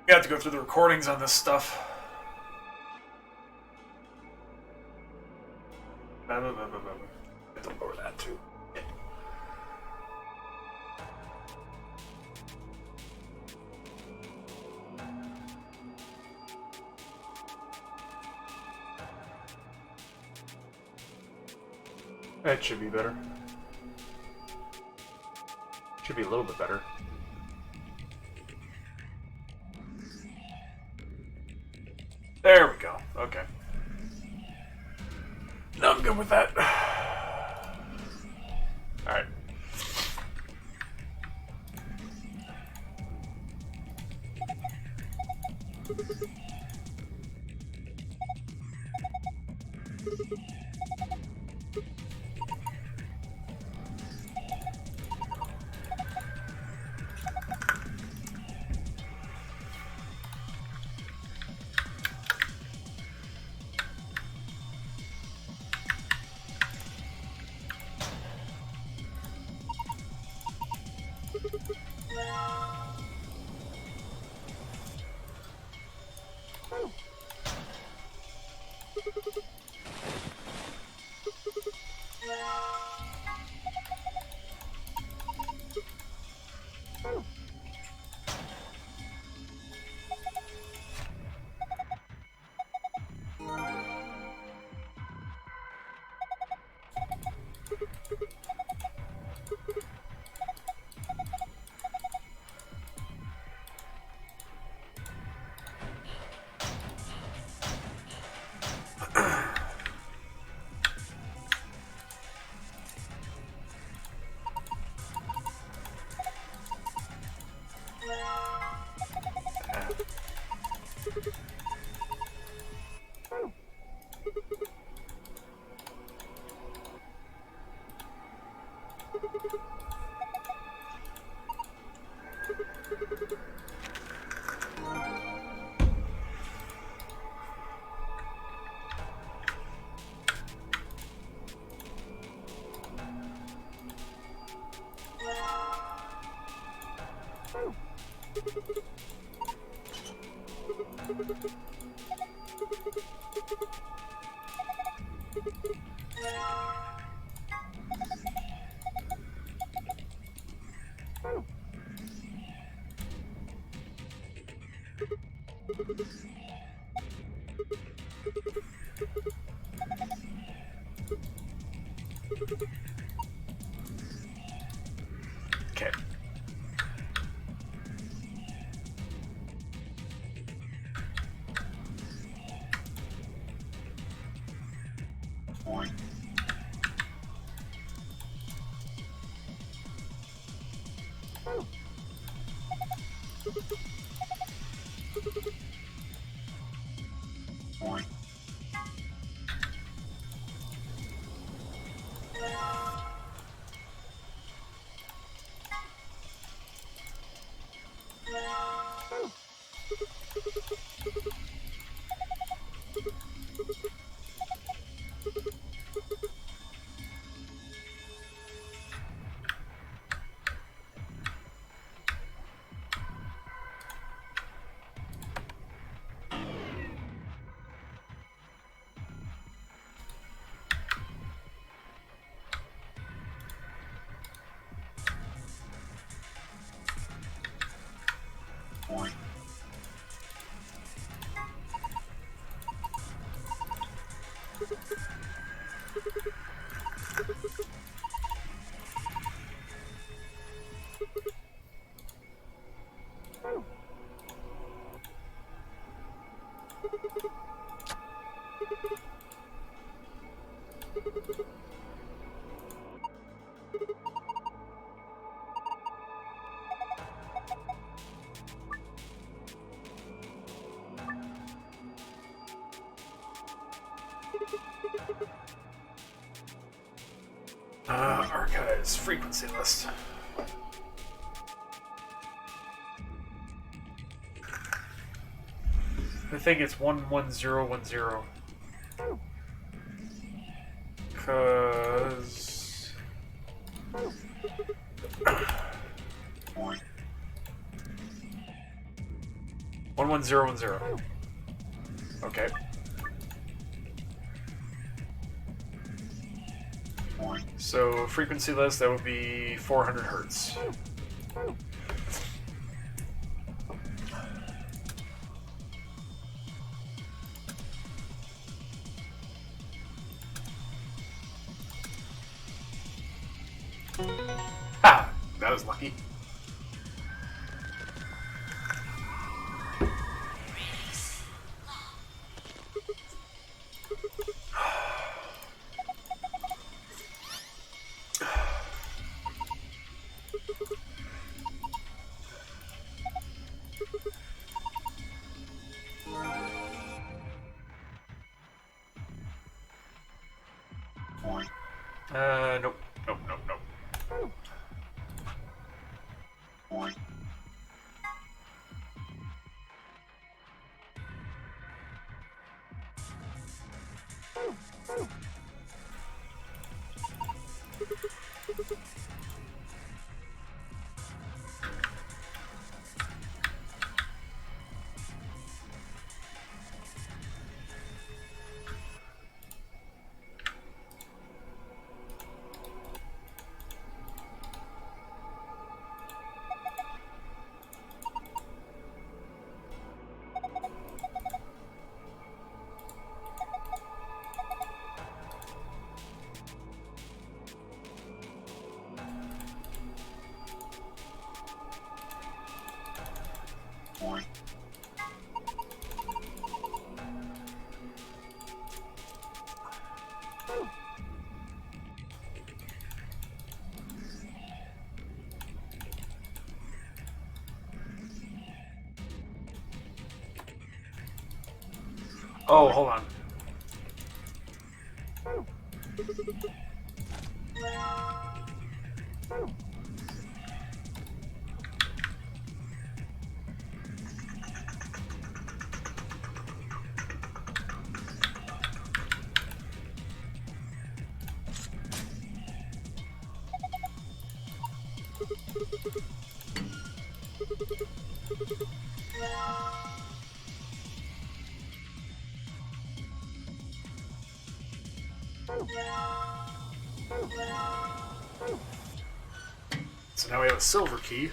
We have to go through the recordings on this stuff. I have to lower that too. Yeah. That should be better. Should be a little bit better. There we go. Okay. No, I'm good with that. Alright. Okay. Archives frequency list. I think it's 11010. Cause 11010. Okay. So frequency list, that would be 400 hertz. Ha! That was lucky. Nope. Nope, nope, nope. Oh, hold on. So now we have a silver key.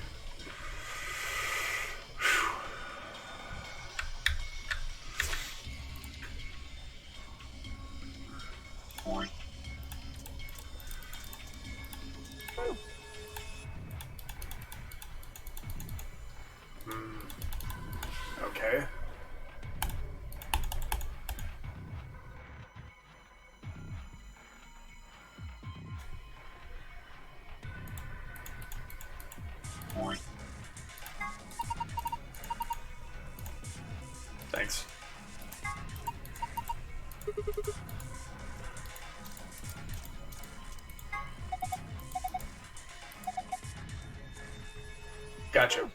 Okay. Thanks. Gotcha.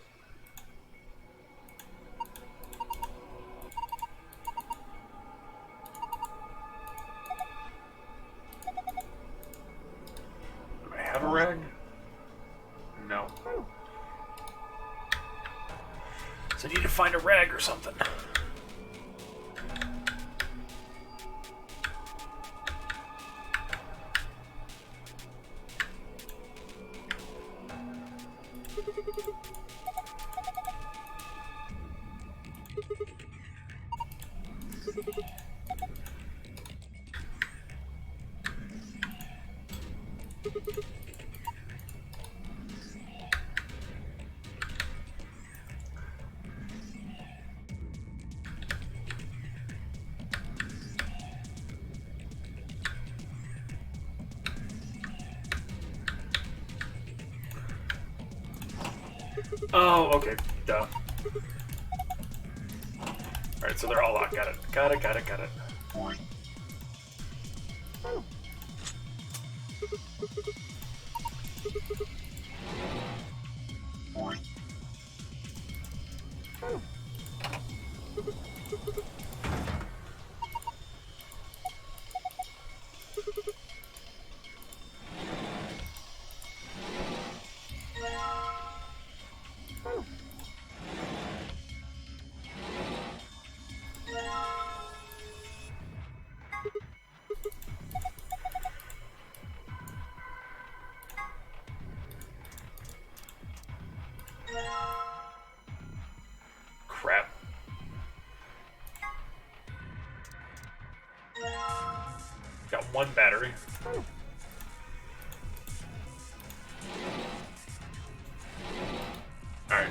Do I have a rag? No. So I need to find a rag or something. Oh, okay. Duh. Alright, so they're all locked. Got it. Got it, got it, got it. got one battery. Alright.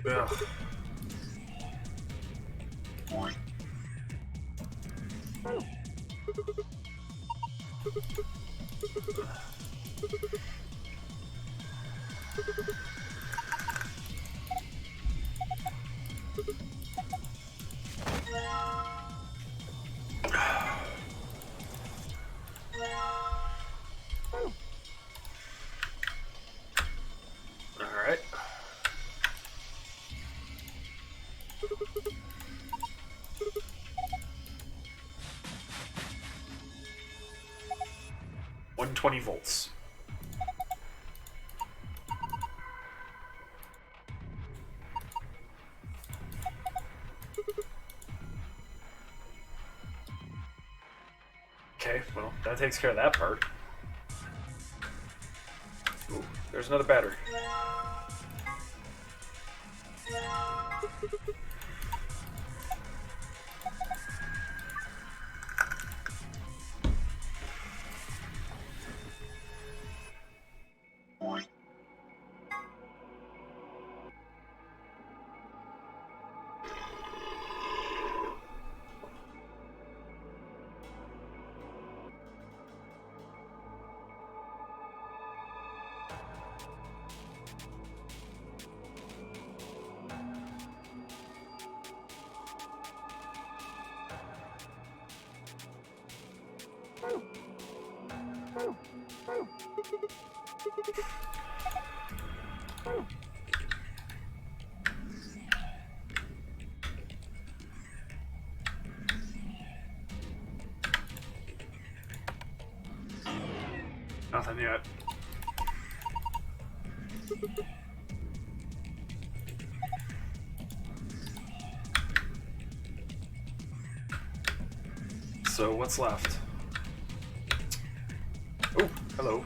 Ugh. Alright. $120 volts. Okay, well, that takes care of that part. Ooh, there's another battery. Nothing yet. So what's left? Oh, hello.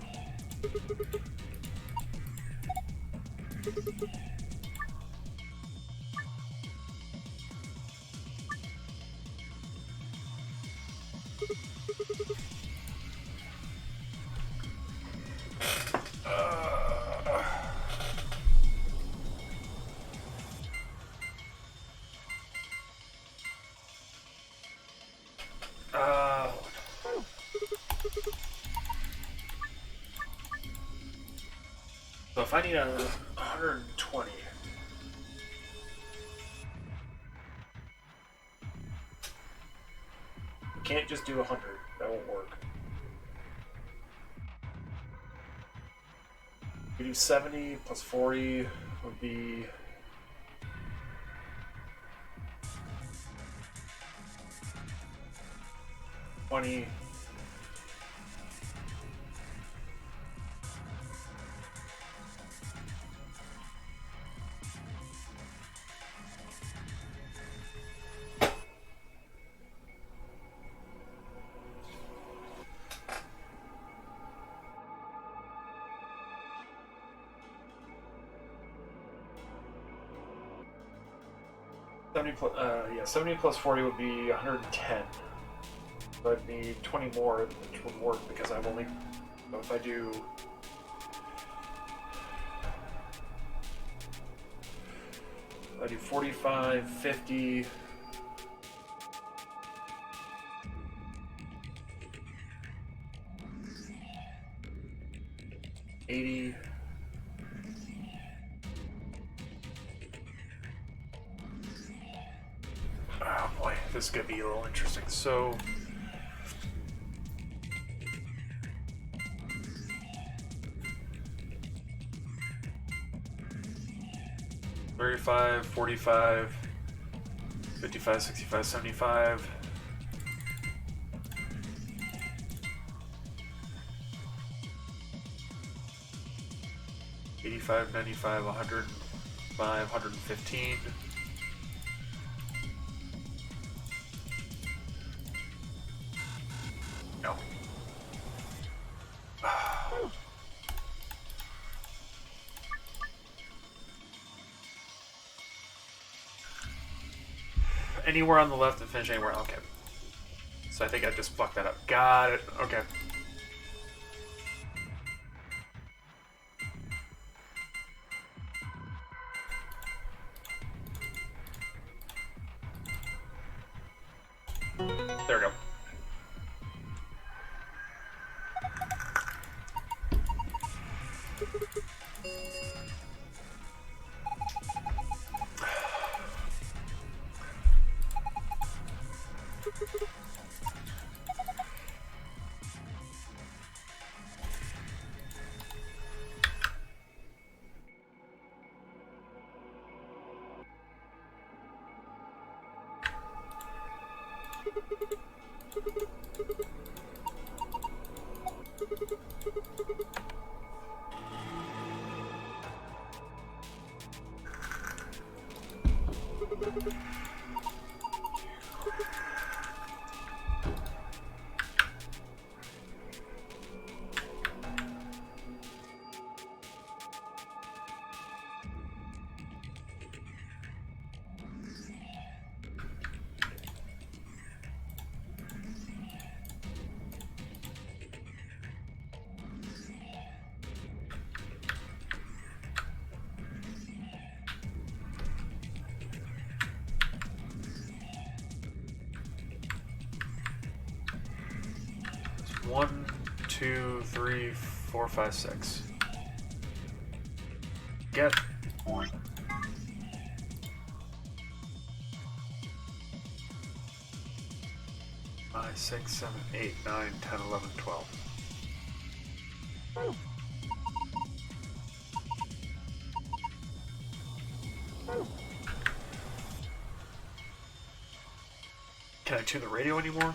So if I need 120. You can't just do 100. That won't work. We do 70 plus 40 would be 20. Yeah, 70 plus 40 would be 110. So I'd need 20 more, which would work because I've only. So if I do. I do 45, 50. 80. Oh boy, this is gonna be a little interesting. So 35, 45, 55, 65, 75. 85, 95, 105, 115. No. Anywhere on the left and finish anywhere. Okay. So I think I just fucked that up. Got it. Okay. There we go. One, two, three, four, five, six. Get. 5, 6, 7, 8, 9, 10, 11, 12. Can I tune the radio anymore?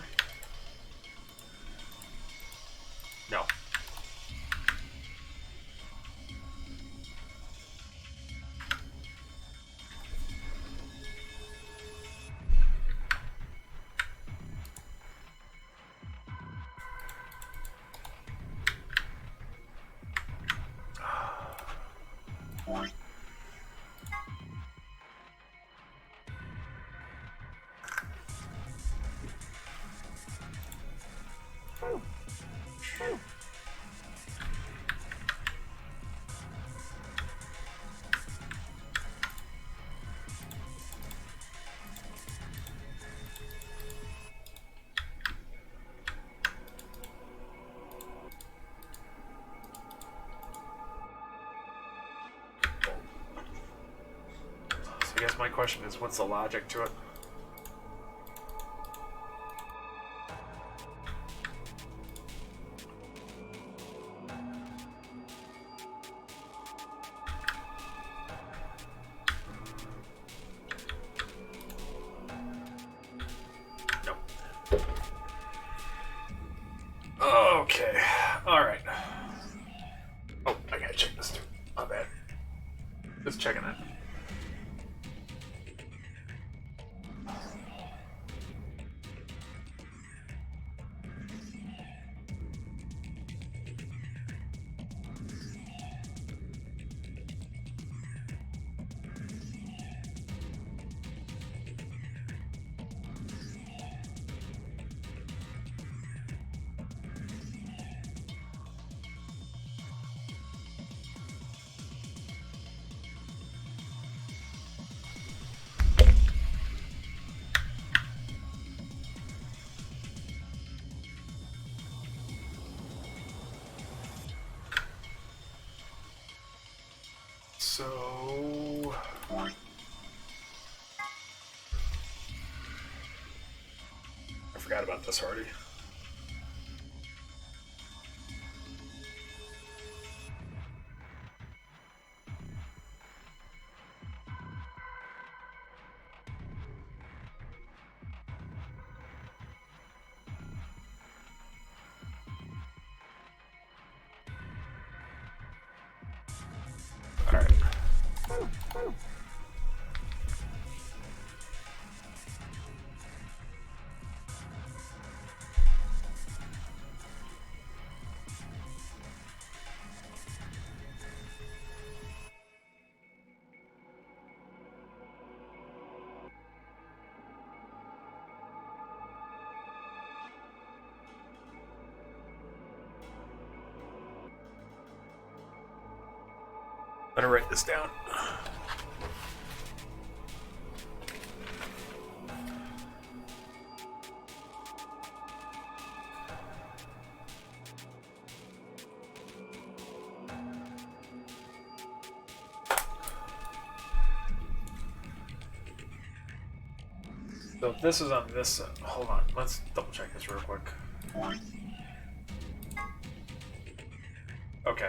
No. I guess my question is, what's the logic to it? No. Okay. All right. Oh, I gotta check this too. My bad. Just checking that. forgot about this already. Better write this down. So if this is on this, hold on, let's double check this real quick. Okay.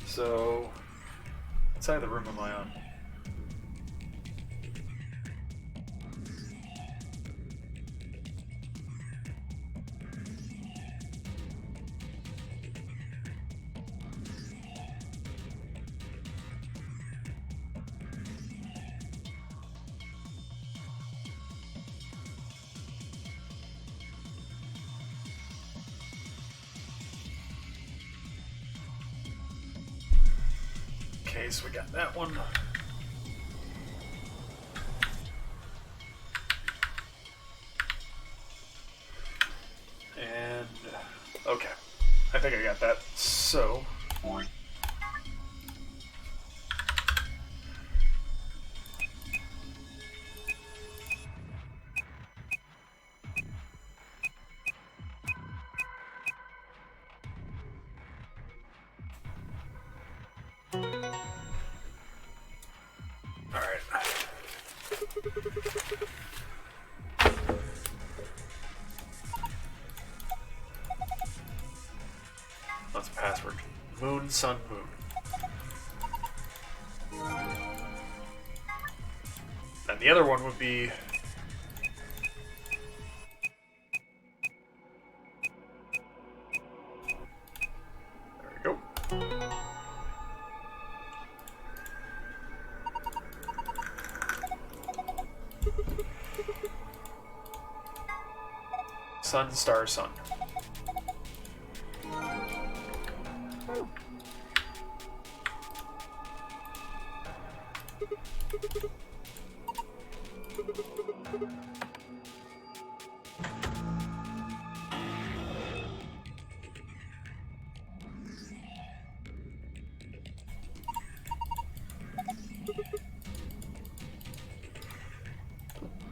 So, what side of the room am I on? Okay, so we got that one. And, okay. I think I got that. So, that's a password. Moon, sun, moon. And the other one would be... There we go. Sun, star, sun.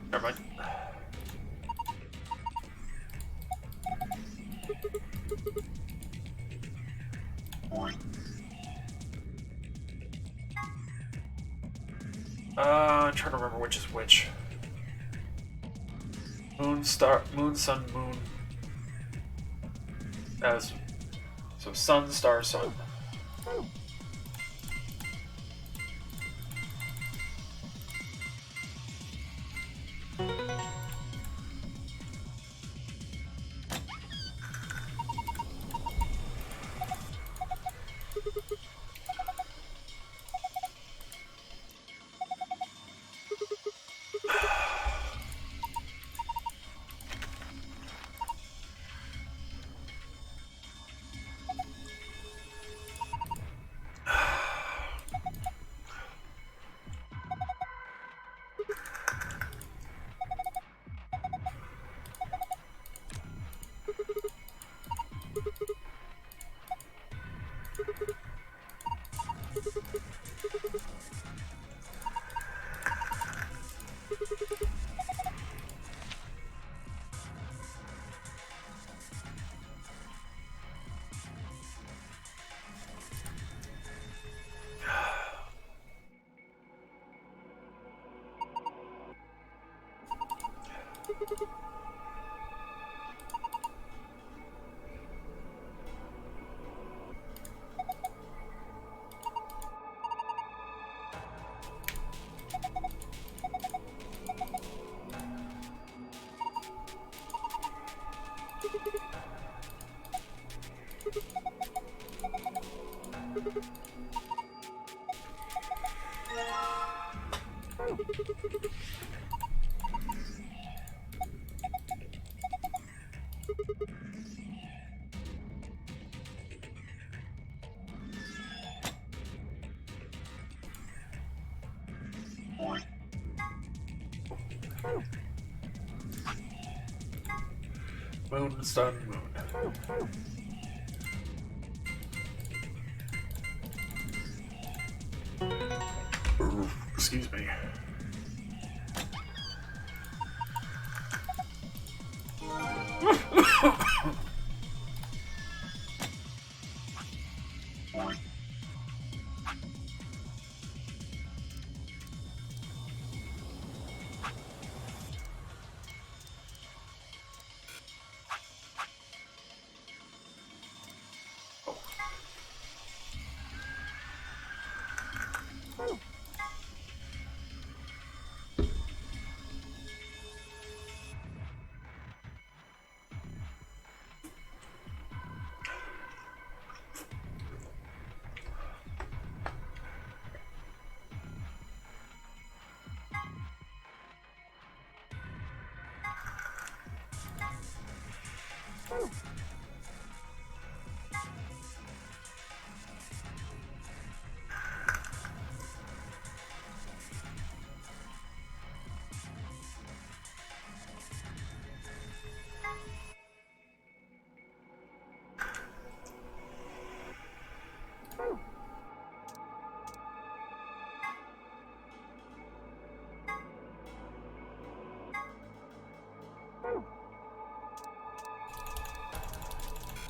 Never mind. I'm trying to remember which is which. Moon, star, moon, sun, moon. As so, sun, star, sun. Moon, sun, moon. Excuse me.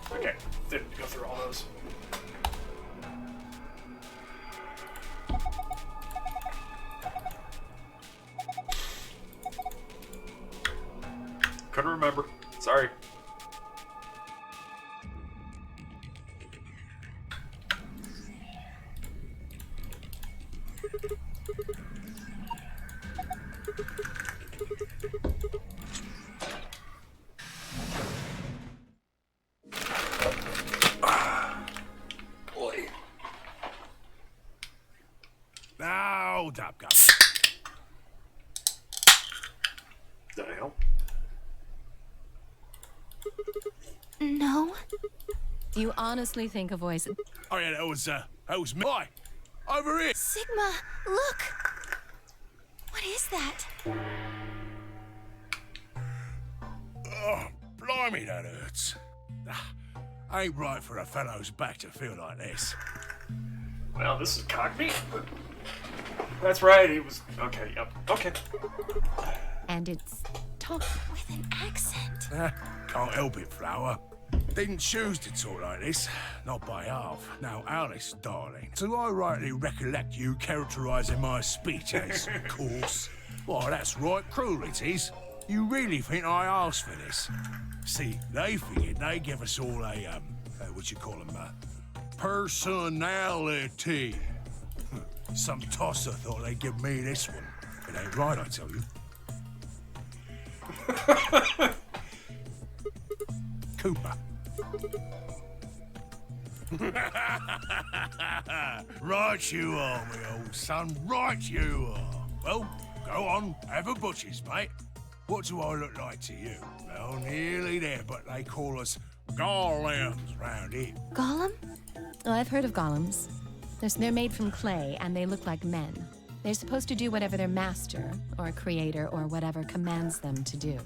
Okay, didn't go through all those. Couldn't remember. Sorry. Hold up, guys. Did I help? No. Do you honestly think a voice... Oh yeah, that was me. Hi, over here. Sigma, look! What is that? Oh, blimey, that hurts. Ain't right for a fellow's back to feel like this. Well, this is Cockney. That's right, he was... Okay, yep. Okay. And it's talk With an accent. Can't help it, Flower. Didn't choose to talk like this, not by half. Now, Alice, darling, do I rightly recollect you characterising my speech as coarse? Why, that's right, cruel it is. You really think I asked for this? See, they figured they'd give us all a, what you call them, personality. Some tosser thought they'd give me this one. It ain't right, I tell you. Cooper. Right you are, me old son, right you are. Well, go on, have a butcher's, mate. What do I look like to you? Well, nearly there, but they call us golems round here. Golem? Oh, I've heard of golems. They're made from clay, and they look like men. They're supposed to do whatever their master, or creator, or whatever commands them to do.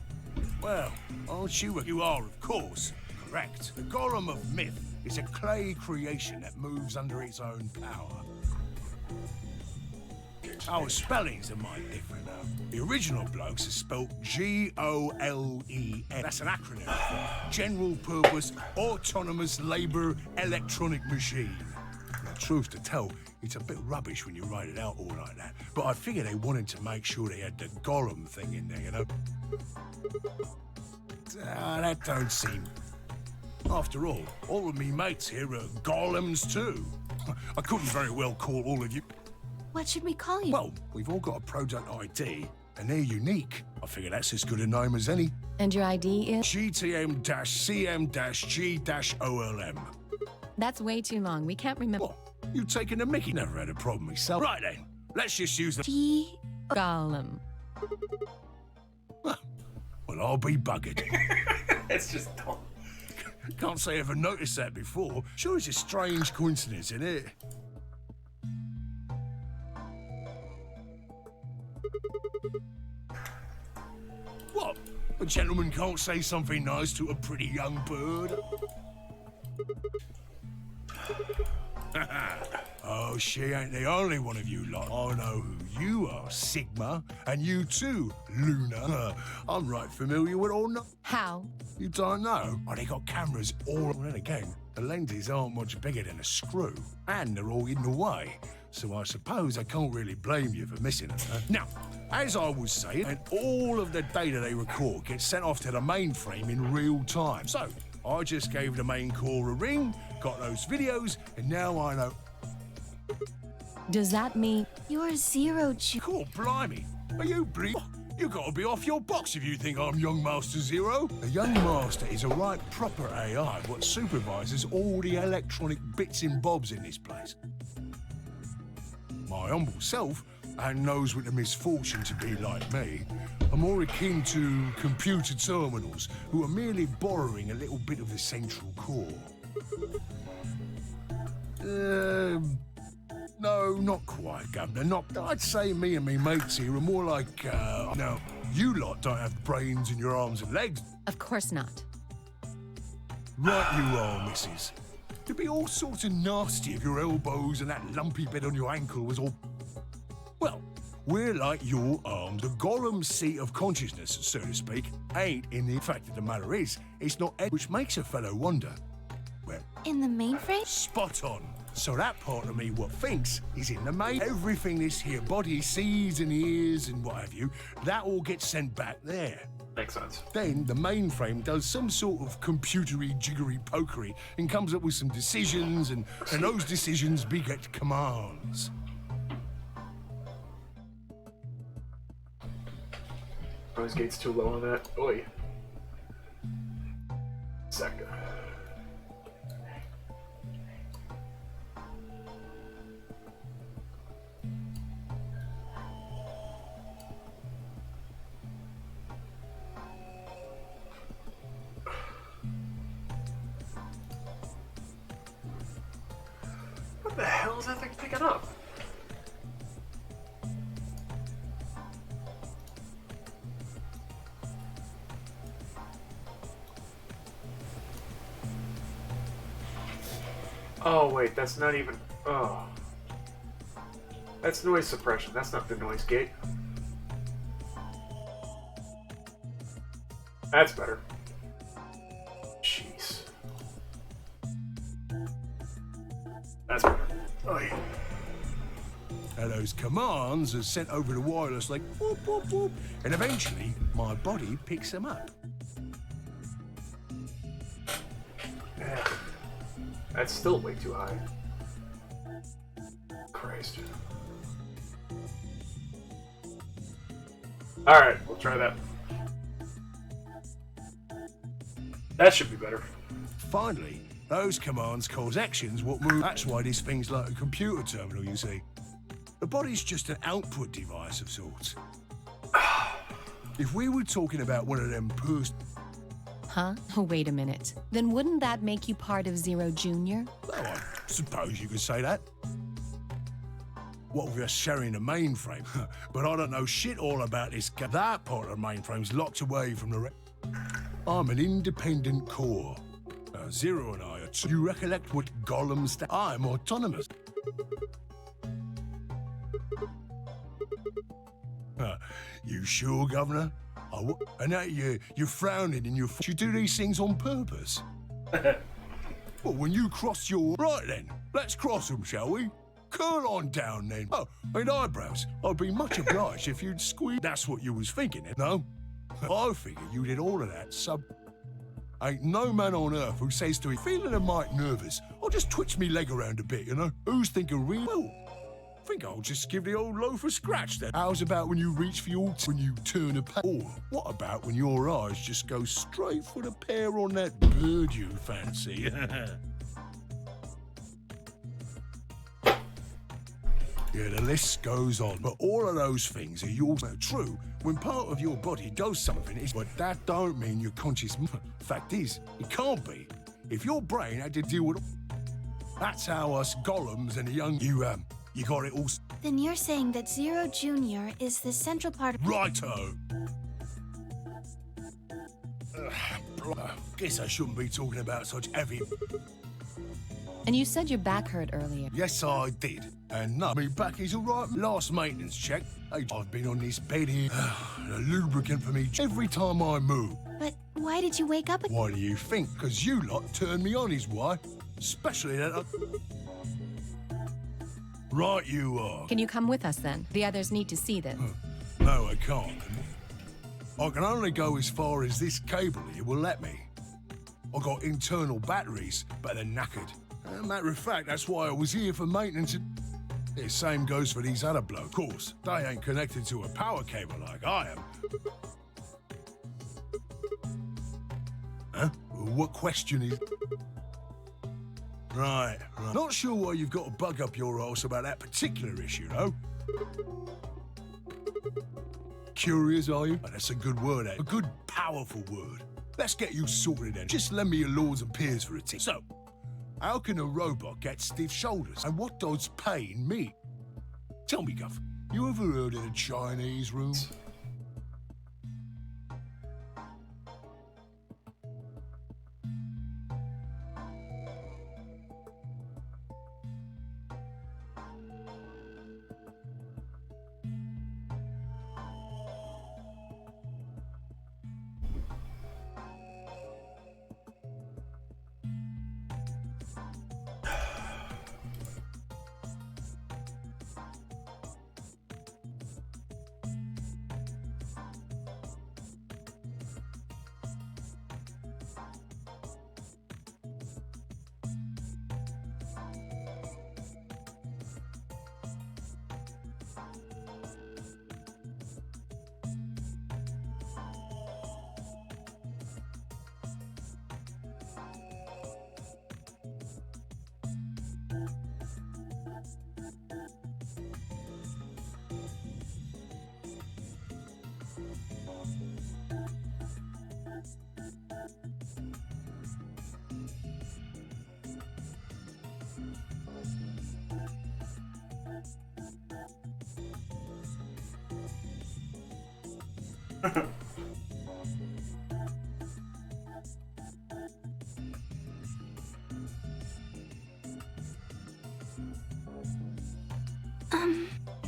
Well, aren't you? You are, of course, correct. The Golem of Myth is a clay creation that moves under its own power. Our spellings are mighty different, though. The original blokes are spelt G-O-L-E-M. That's an acronym for General Purpose Autonomous Labour Electronic Machine. Now, truth to tell, It's a bit rubbish when you write it out all like that, but I figured they wanted to make sure they had the Gollum thing in there, you know? That don't seem... After all of me mates here are Gollums too. I couldn't very well call all of you... What should we call you? Well, we've all got a product ID, and they're unique. I figure that's as good a name as any. And your ID is? GTM-CM-G-OLM. That's way too long. We can't remember. What? You taking the mickey? Never had a problem myself. Right then, let's just use the... G. Gollum. Well, I'll be buggered. It's just dumb. Can't say I ever noticed that before. Sure, it's a strange coincidence, isn't it? What? A gentleman can't say something nice to a pretty young bird? Oh, she ain't the only one of you lot. I know who you are, Sigma, and you too, Luna. I'm right familiar with all no... How? You don't know? Oh, they got cameras all... And again, the lenses aren't much bigger than a screw, and they're all hidden away. So I suppose I can't really blame you for missing them. Now, as I was saying, and all of the data they record gets sent off to the mainframe in real time. So I just gave the main core a ring, got those videos, and now I know... Does that mean... You're Zero Junior. Cool, blimey. Are you You gotta be off your box if you think I'm Young Master Zero. The Young Master is a right proper AI what supervises all the electronic bits and bobs in this place. My humble self, and those with the misfortune to be like me, are more akin to computer terminals who are merely borrowing a little bit of the central core. No, not quite, Governor. Not. I'd say me and me mates here are more like, now, you lot don't have brains in your arms and legs. Of course not. Right you are, missus. It'd be all sorts of nasty if your elbows and that lumpy bit on your ankle was all... Well, we're like your arm. The Gollum seat of consciousness, so to speak, ain't in the fact of the matter is, it's not... Which makes a fellow wonder. Well... In the mainframe? Spot on. So that part of me what thinks is in the main. Everything this here body sees and hears and what have you, that all gets sent back there. Makes sense. Then the mainframe does some sort of computery jiggery pokery and comes up with some decisions and those decisions beget commands. Noise gate's too low on that. Oi. Sector. What the hell is that thing picking up? Oh wait, that's not even... Oh. That's noise suppression, that's not the noise gate. That's better. Jeez. That's better. Oh yeah. And those commands are sent over the wireless like whoop, whoop, whoop, and eventually my body picks them up. Yeah. That's still way too high. Christ. Alright, we'll try that. That should be better. Finally, those commands cause actions what move. That's why this thing's like a computer terminal, you see. The body's just an output device of sorts. If we were talking about one of them Huh? Oh, wait a minute. Then wouldn't that make you part of Zero Junior? well, I suppose you could say that. What with us sharing the mainframe? But I don't know shit all about this. That part of the mainframe's locked away from the rest. I'm an independent core. Zero and I are two. You recollect what Gollum's... I'm autonomous. You sure, Governor? And that you're frowning and you do these things on purpose? Well, when you cross your... Right then, let's cross them, shall we? curl on down then. Oh, and eyebrows. I'd be much obliged if you'd squeeze. That's what you was thinking, no? I figure you did all of that, so... Ain't no man on earth who says to me, feeling a mite nervous, I'll just twitch me leg around a bit, you know? Who's thinking real? Well, I think I'll just give the old loaf a scratch then. How's about when you reach for your when you turn a page? Or what about when your eyes just go straight for the pear on that bird you fancy? Yeah, the list goes on, but all of those things are yours. True, when part of your body does something, but that don't mean you're conscious. Fact is, it can't be. If your brain had to deal with... That's how us golems and the young... You got it all... Then you're saying that Zero Jr. is the central part of... Righto! Guess I shouldn't be talking about such heavy... And you said your back hurt earlier. Yes, I did. And no, my back is all right. Last maintenance check. I've been on this bed here. The lubricant for me every time I move. But why did you wake up again? Why do you think? Because you lot turned me on is why. Especially that... Right you are. Can you come with us then? The others need to see this. No, I can't. I can only go as far as this cable here will let me. I've got internal batteries, but they're knackered. Matter of fact, that's why I was here for maintenance. The same goes for these other blokes. Of course, they ain't connected to a power cable like I am. Huh? What question is... Right. Not sure why you've got to bug up your arse about that particular issue, though. Curious, are you? Oh, that's a good word, eh? A good, powerful word. Let's get you sorted then. Just lend me your lords and peers for a tick. So, how can a robot get stiff shoulders? And what does pain mean? Tell me, Guff, you ever heard of the Chinese room?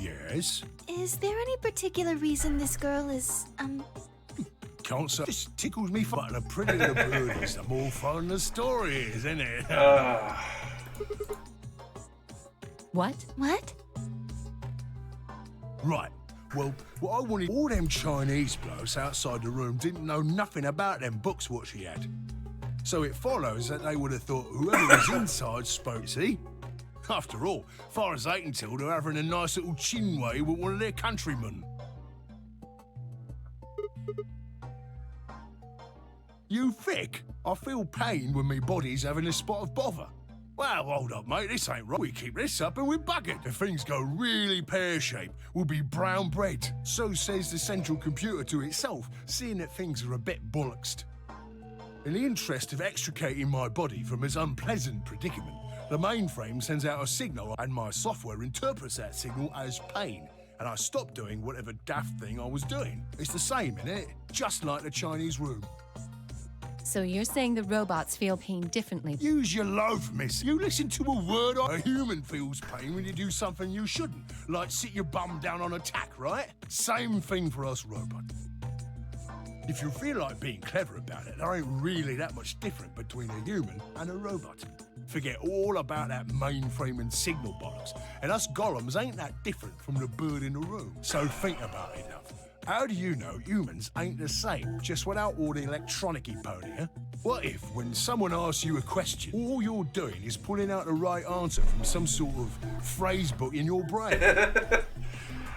Yes? Is there any particular reason this girl is, Can't say. Just tickles me fun. The prettier the bird is, the more fun the story is, isn't it? What? What? Right. Well, what I wanted, all them Chinese blokes outside the room didn't know nothing about them books what she had. So it follows that they would have thought whoever was inside spoke, see? After all, far as they can tell, they're having a nice little chinway with one of their countrymen. You thick? I feel pain when my body's having a spot of bother. Well, hold up, mate, this ain't right. We keep this up and we're buggered. If things go really pear-shaped, we'll be brown bread. So says the central computer to itself, seeing that things are a bit bollocksed. In the interest of extricating my body from its unpleasant predicament, the mainframe sends out a signal and my software interprets that signal as pain, and I stop doing whatever daft thing I was doing. It's the same, innit? Just like the Chinese room. So you're saying the robots feel pain differently? Use your loaf, miss. You listen to a word. A human feels pain when you do something you shouldn't, like sit your bum down on a tack, right? Same thing for us robots. If you feel like being clever about it, there ain't really that much different between a human and a robot. Forget all about that mainframe and signal bollocks. And us golems ain't that different from the bird in the room. So think about it, love. How do you know humans ain't the same, just without all the electronic-y pony, huh? What if, when someone asks you a question, all you're doing is pulling out the right answer from some sort of phrase book in your brain?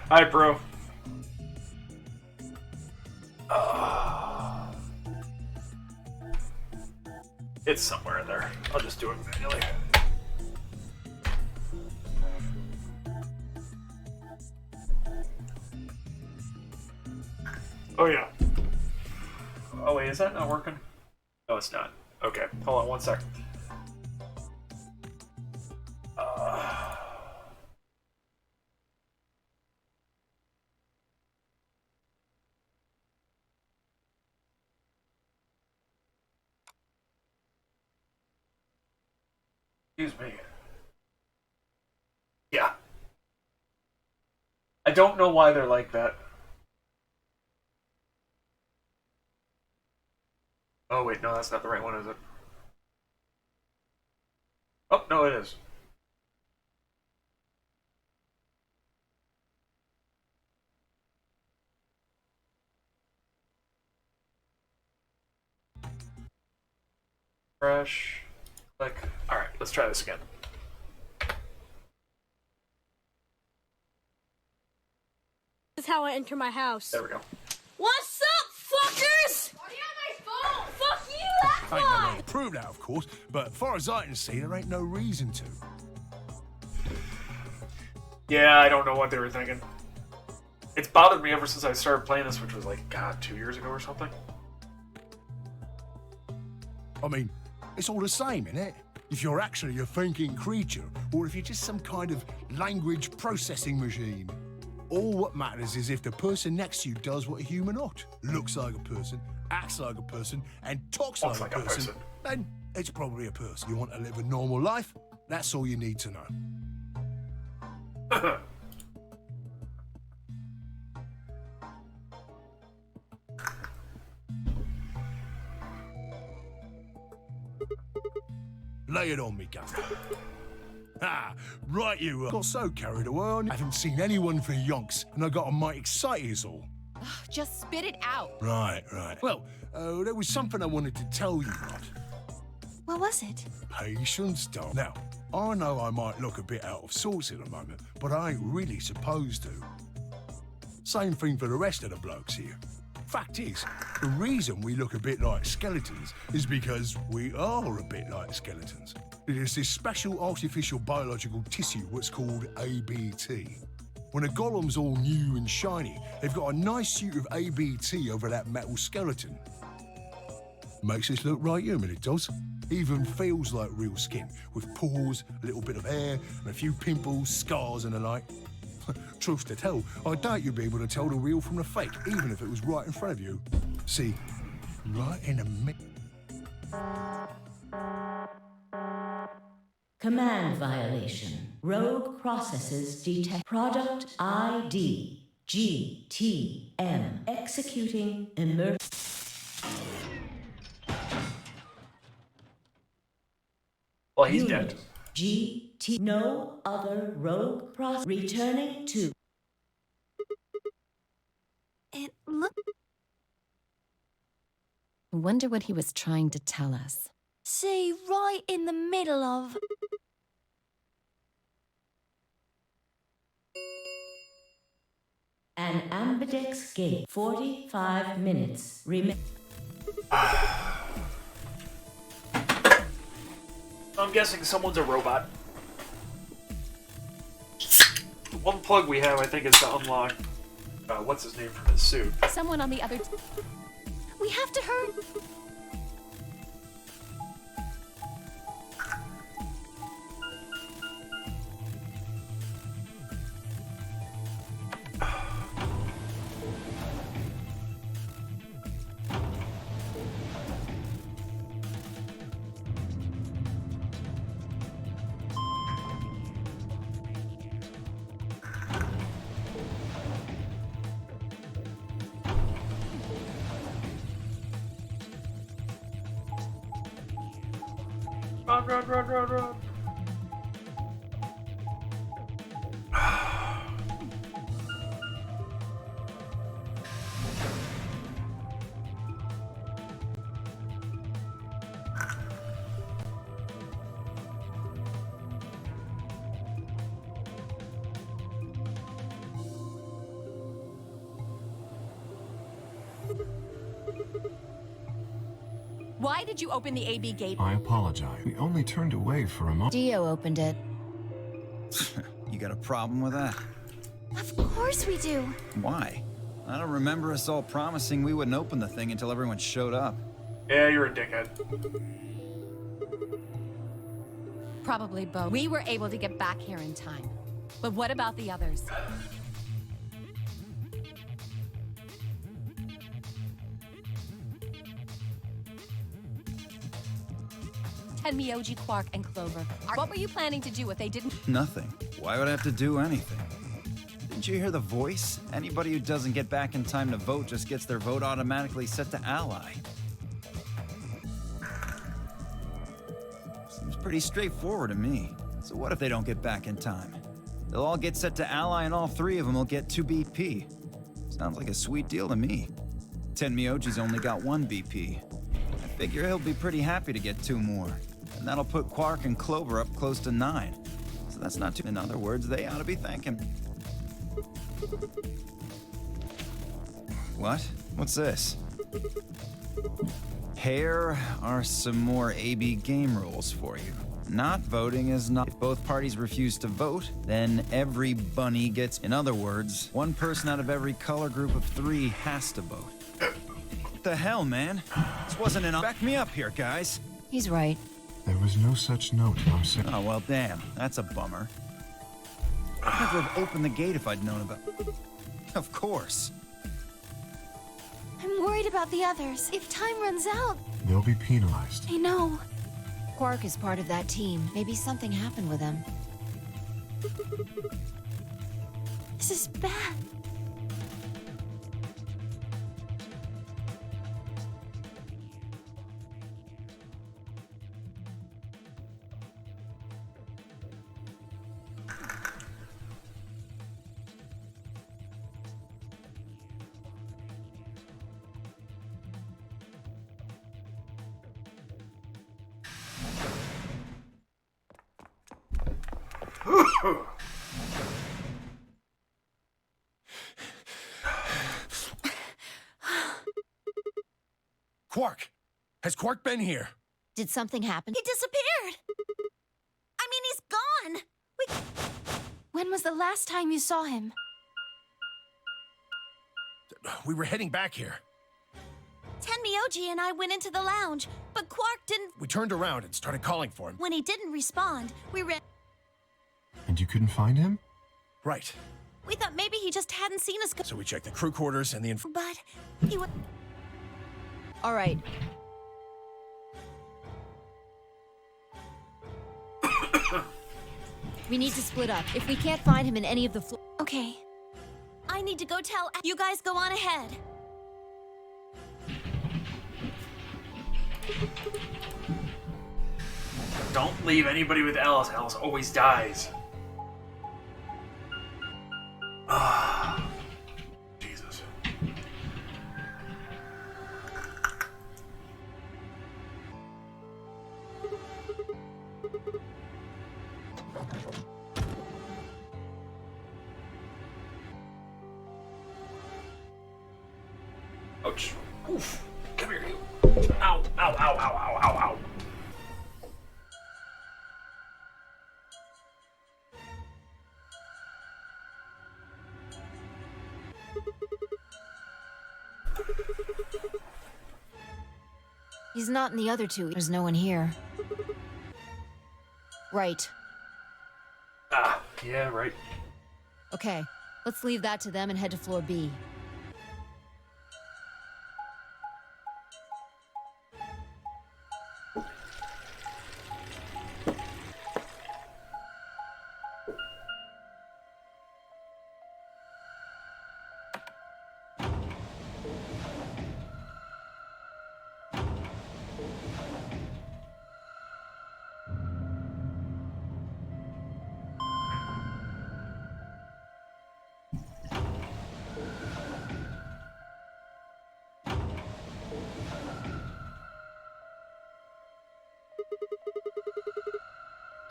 Hi, bro. It's somewhere in there. I'll just do it manually. Oh, yeah. Oh, wait, is that not working? No, it's not. Okay, hold on one second. Excuse me. Yeah. I don't know why they're like that. Oh, wait, no, that's not the right one, is it? Oh, no, it is. Fresh. Click. Alright, let's try this again. This is how I enter my house. There we go. What's up, fuckers? Are you on my phone? Fuck you, that's Ain't no why. way to prove that, of course, but far as I can see, there ain't no reason to. Yeah, I don't know what they were thinking. It's bothered me ever since I started playing this, which was like, God, 2 years ago or something. I mean, it's all the same, innit? If you're actually a thinking creature, or if you're just some kind of language processing machine. All what matters is if the person next to you does what a human ought. Looks like a person, acts like a person, and talks like a person, then it's probably a person. You want to live a normal life? That's all you need to know. Lay it on me, Gaffer. Ah, right you are. Got so carried away, I haven't seen anyone for yonks, and I got a mite excited is all. Just spit it out. Right. Well, there was something I wanted to tell you, Rod. What was it? Patience, doll. Now, I know I might look a bit out of sorts at the moment, but I ain't really supposed to. Same thing for the rest of the blokes here. Fact is, the reason we look a bit like skeletons is because we are a bit like skeletons. There's this special artificial biological tissue what's called ABT. When a golem's all new and shiny, they've got a nice suit of ABT over that metal skeleton. Makes us look right human, it does. Even feels like real skin, with pores, a little bit of hair, and a few pimples, scars and the like. Truth to tell, I doubt you'd be able to tell the real from the fake, even if it was right in front of you. See, right in the middle. Command violation. Rogue processes detect product ID GTM executing Well, he's dead. GT no other rogue process returning to It looked. I wonder what he was trying to tell us. See, right in the middle of. an ambidex gate. 45 minutes. I'm guessing someone's a robot. The one plug we have, I think, is to unlock. What's his name from his suit? Someone on the other. We have to hurry. Run, run, run, run, run. Why did you open the AB gate? I apologize. We only turned away for a moment. Dio opened it. You got a problem with that? Of course we do. Why? I don't remember us all promising we wouldn't open the thing until everyone showed up. Yeah, you're a dickhead. Probably both. We were able to get back here in time. But what about the others? Tenmyoji, Quark, and Clover. What were you planning to do if they didn't? Nothing. Why would I have to do anything? Didn't you hear the voice? Anybody who doesn't get back in time to vote just gets their vote automatically set to ally. Seems pretty straightforward to me. So what if they don't get back in time? They'll all get set to ally and all three of them will get 2 BP. Sounds like a sweet deal to me. Tenmyoji's only got 1 BP. I figure he'll be pretty happy to get 2 more. And that'll put Quark and Clover up close to 9. So that's not too... In other words, they ought to be thanking me. What? What's this? Here are some more AB game rules for you. Not voting is not... If both parties refuse to vote, then every bunny gets... In other words, 1 person out of every color group of 3 has to vote. What the hell, man? This wasn't an... Back me up here, guys. He's right. There was no such note in our set. Oh, well, damn. That's a bummer. I'd never have opened the gate if I'd known about... Of course. I'm worried about the others. If time runs out, They'll be penalized. I know. Quark is part of that team. Maybe something happened with him. This is bad. Quark! Has Quark been here? Did something happen? He disappeared. I mean, he's gone. When was the last time you saw him? We were heading back here. Tenmyoji and I went into the lounge, but Quark didn't. We turned around and started calling for him. When he didn't respond, we ran. And you couldn't find him? Right. We thought maybe he just hadn't seen us. So we checked the crew quarters and the But he was. All right. We need to split up. If we can't find him in any of the Okay. I need to go tell. You guys go on ahead. Don't leave anybody with Alice. Alice always dies. Ah, Jesus. Ouch. Oof. Come here, you. Ow, ow, ow, ow, ow, ow, ow. He's not in the other two. There's no one here. Right. Ah, yeah, right. Okay. Let's leave that to them and head to floor B.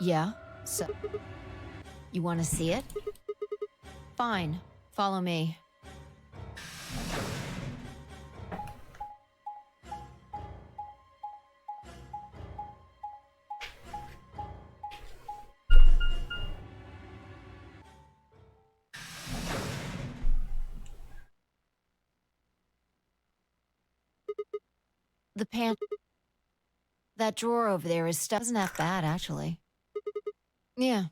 Yeah? So, you want to see it? Fine. Follow me. The pant... That drawer over there is stuff. Isn't that bad, actually? Yeah.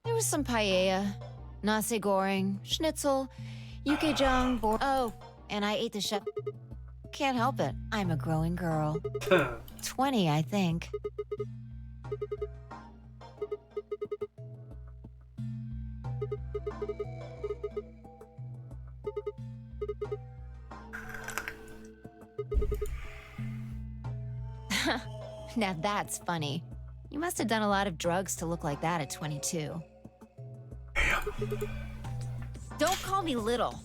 There was some paella, nasi goreng, schnitzel, yukejang, oh, and I ate the chef. Can't help it. I'm a growing girl. 20, I think. Now that's funny. You must have done a lot of drugs to look like that at 22. Don't call me little.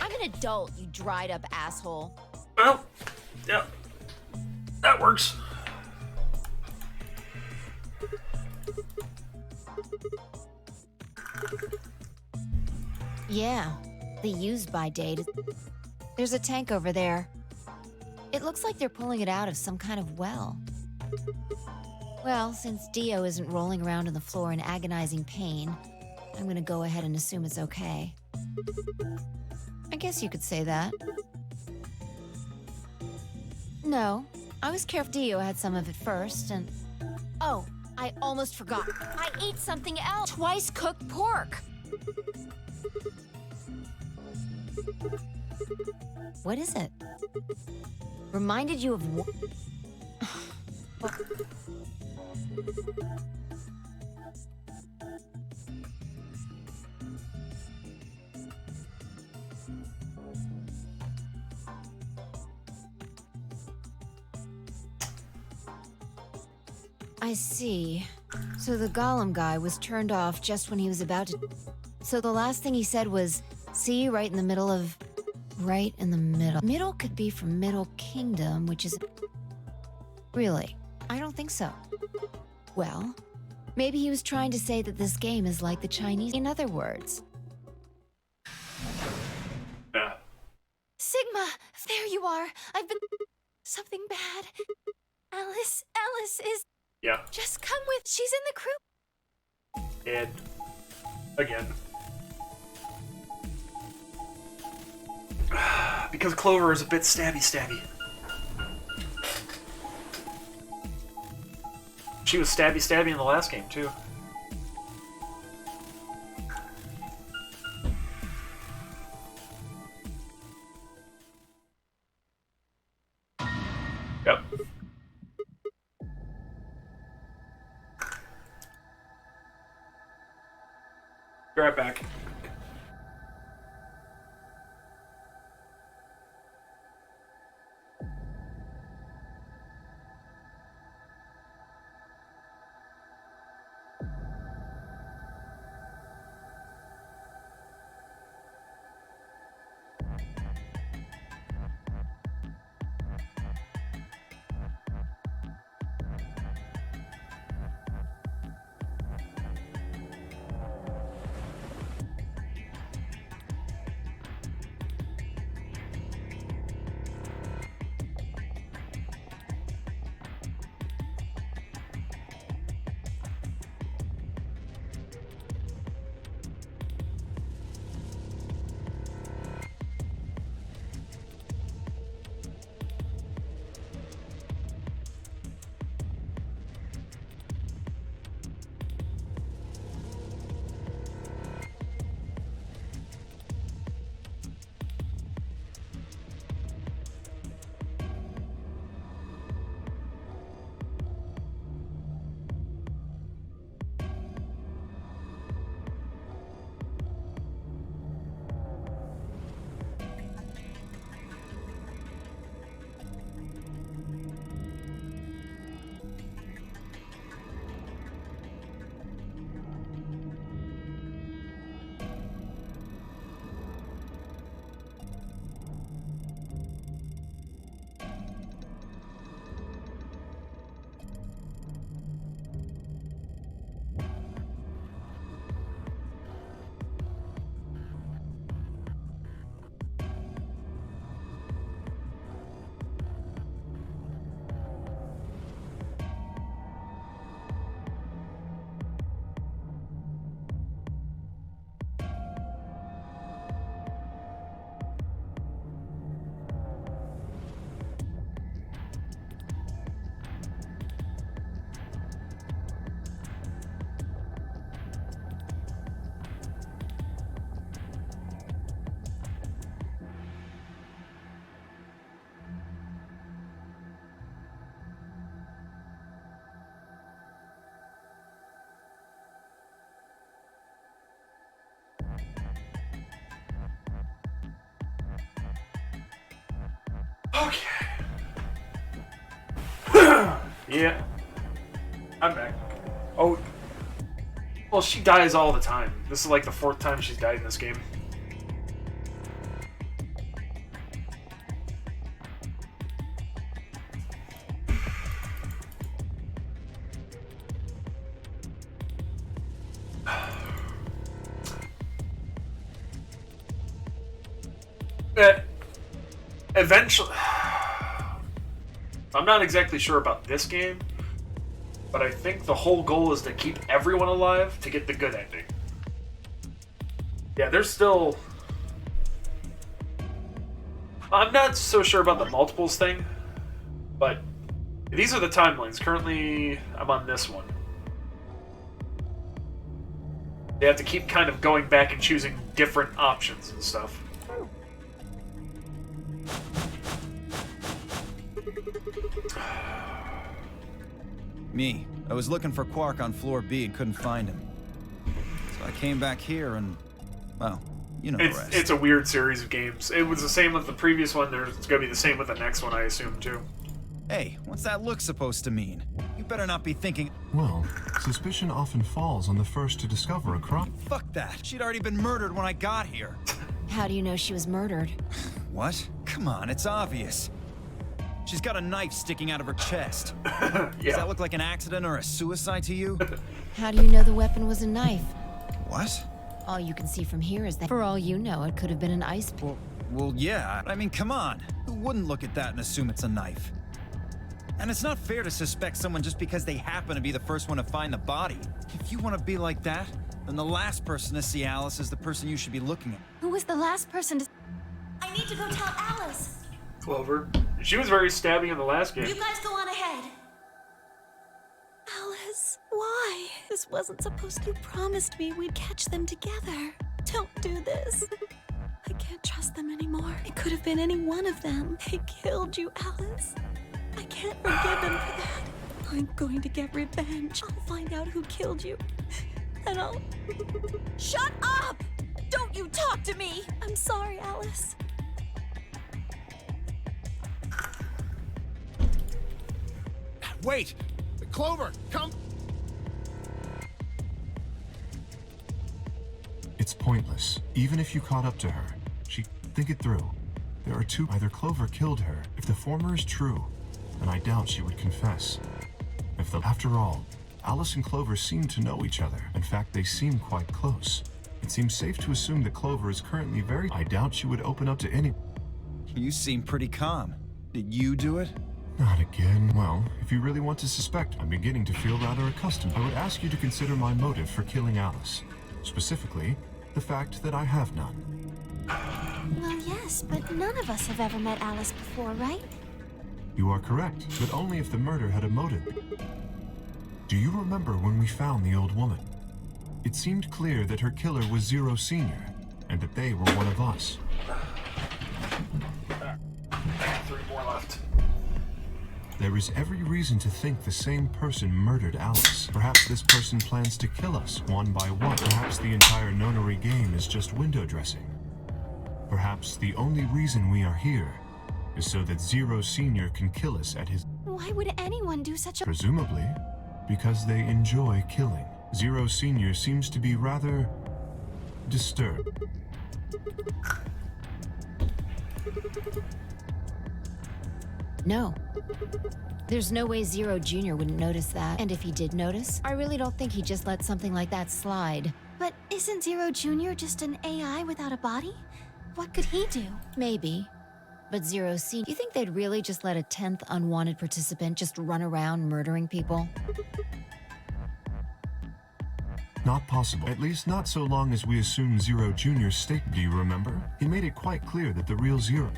I'm an adult, you dried up asshole. Well, yeah, that works. Yeah, the use-by date. There's a tank over there. It looks like they're pulling it out of some kind of well. Well, since Dio isn't rolling around on the floor in agonizing pain, I'm gonna go ahead and assume it's okay. I guess you could say that. No, I was careful. Dio had some of it first, and... Oh, I almost forgot. I ate something else. Twice cooked pork. What is it? Reminded you of what? I see. So the Golem guy was turned off just when he was about to... So the last thing he said was, see, right in the middle of... Right in the middle. Middle could be from Middle Kingdom, which is... Really? I don't think so. Well, maybe he was trying to say that this game is like the Chinese. In other words... Yeah. Sigma! There you are! I've been... Something bad. Alice is... Yeah. Just come with... She's in the crew. And again, because Clover is a bit stabby. She was stabby in the last game too. Yep. Be right back. Okay. Yeah. I'm back. Oh. Well, she dies all the time. This is like the 4th time she's died in this game. Eventually, I'm not exactly sure about this game, but I think the whole goal is to keep everyone alive to get the good ending. Yeah, there's still... I'm not so sure about the multiples thing, but these are the timelines. Currently, I'm on this one. They have to keep kind of going back and choosing different options and stuff. Me. I was looking for Quark on floor B and couldn't find him. So I came back here and, well, you know the rest. It's a weird series of games. It was the same with the previous one. It's going to be the same with the next one, I assume, too. Hey, what's that look supposed to mean? You better not be thinking... Well, suspicion often falls on the first to discover a crime. Fuck that. She'd already been murdered when I got here. How do you know she was murdered? What? Come on, it's obvious. She's got a knife sticking out of her chest. Does Yeah. that look like an accident or a suicide to you? How do you know the weapon was a knife? What? All you can see from here is that, for all you know, it could have been an ice ball. Well, yeah. I mean, come on. Who wouldn't look at that and assume it's a knife? And it's not fair to suspect someone just because they happen to be the first one to find the body. If you want to be like that, then the last person to see Alice is the person you should be looking at. Who was the last person to... I need to go tell Alice. Clover. She was very stabby in the last game. You guys go on ahead. Alice, why? This wasn't supposed to... You promised me we'd catch them together. Don't do this. I can't trust them anymore. It could have been any one of them. They killed you, Alice. I can't forgive them for that. I'm going to get revenge. I'll find out who killed you. And I'll... Shut up! Don't you talk to me! I'm sorry, Alice. Wait! Clover, come! It's pointless. Even if you caught up to her, think it through. There are two. Either Clover killed her. If the former is true, then I doubt she would confess. After all, Alice and Clover seem to know each other. In fact, they seem quite close. It seems safe to assume that Clover is currently I doubt she would open up to any... You seem pretty calm. Did you do it? Not again. Well, if you really want to suspect, I'm beginning to feel rather accustomed. I would ask you to consider my motive for killing Alice. Specifically, the fact that I have none. Well, yes, but none of us have ever met Alice before, right? You are correct, but only if the murder had a motive. Do you remember when we found the old woman? It seemed clear that her killer was Zero Senior, and that they were one of us. I got 3 more left. There is every reason to think the same person murdered Alice. Perhaps this person plans to kill us one by one. Perhaps the entire nonary game is just window dressing. Perhaps the only reason we are here is so that Zero Senior can kill us at his... Why would anyone do such a... Presumably, because they enjoy killing. Zero Senior seems to be rather... disturbed. No. There's no way Zero Jr. wouldn't notice that. And if he did notice, I really don't think he'd just let something like that slide. But isn't Zero Jr. just an AI without a body? What could he do? Maybe. But Zero Senior, you think they'd really just let a 10th unwanted participant just run around murdering people? Not possible. At least not so long as we assume Zero Jr.'s state. Do you remember? He made it quite clear that the real Zero...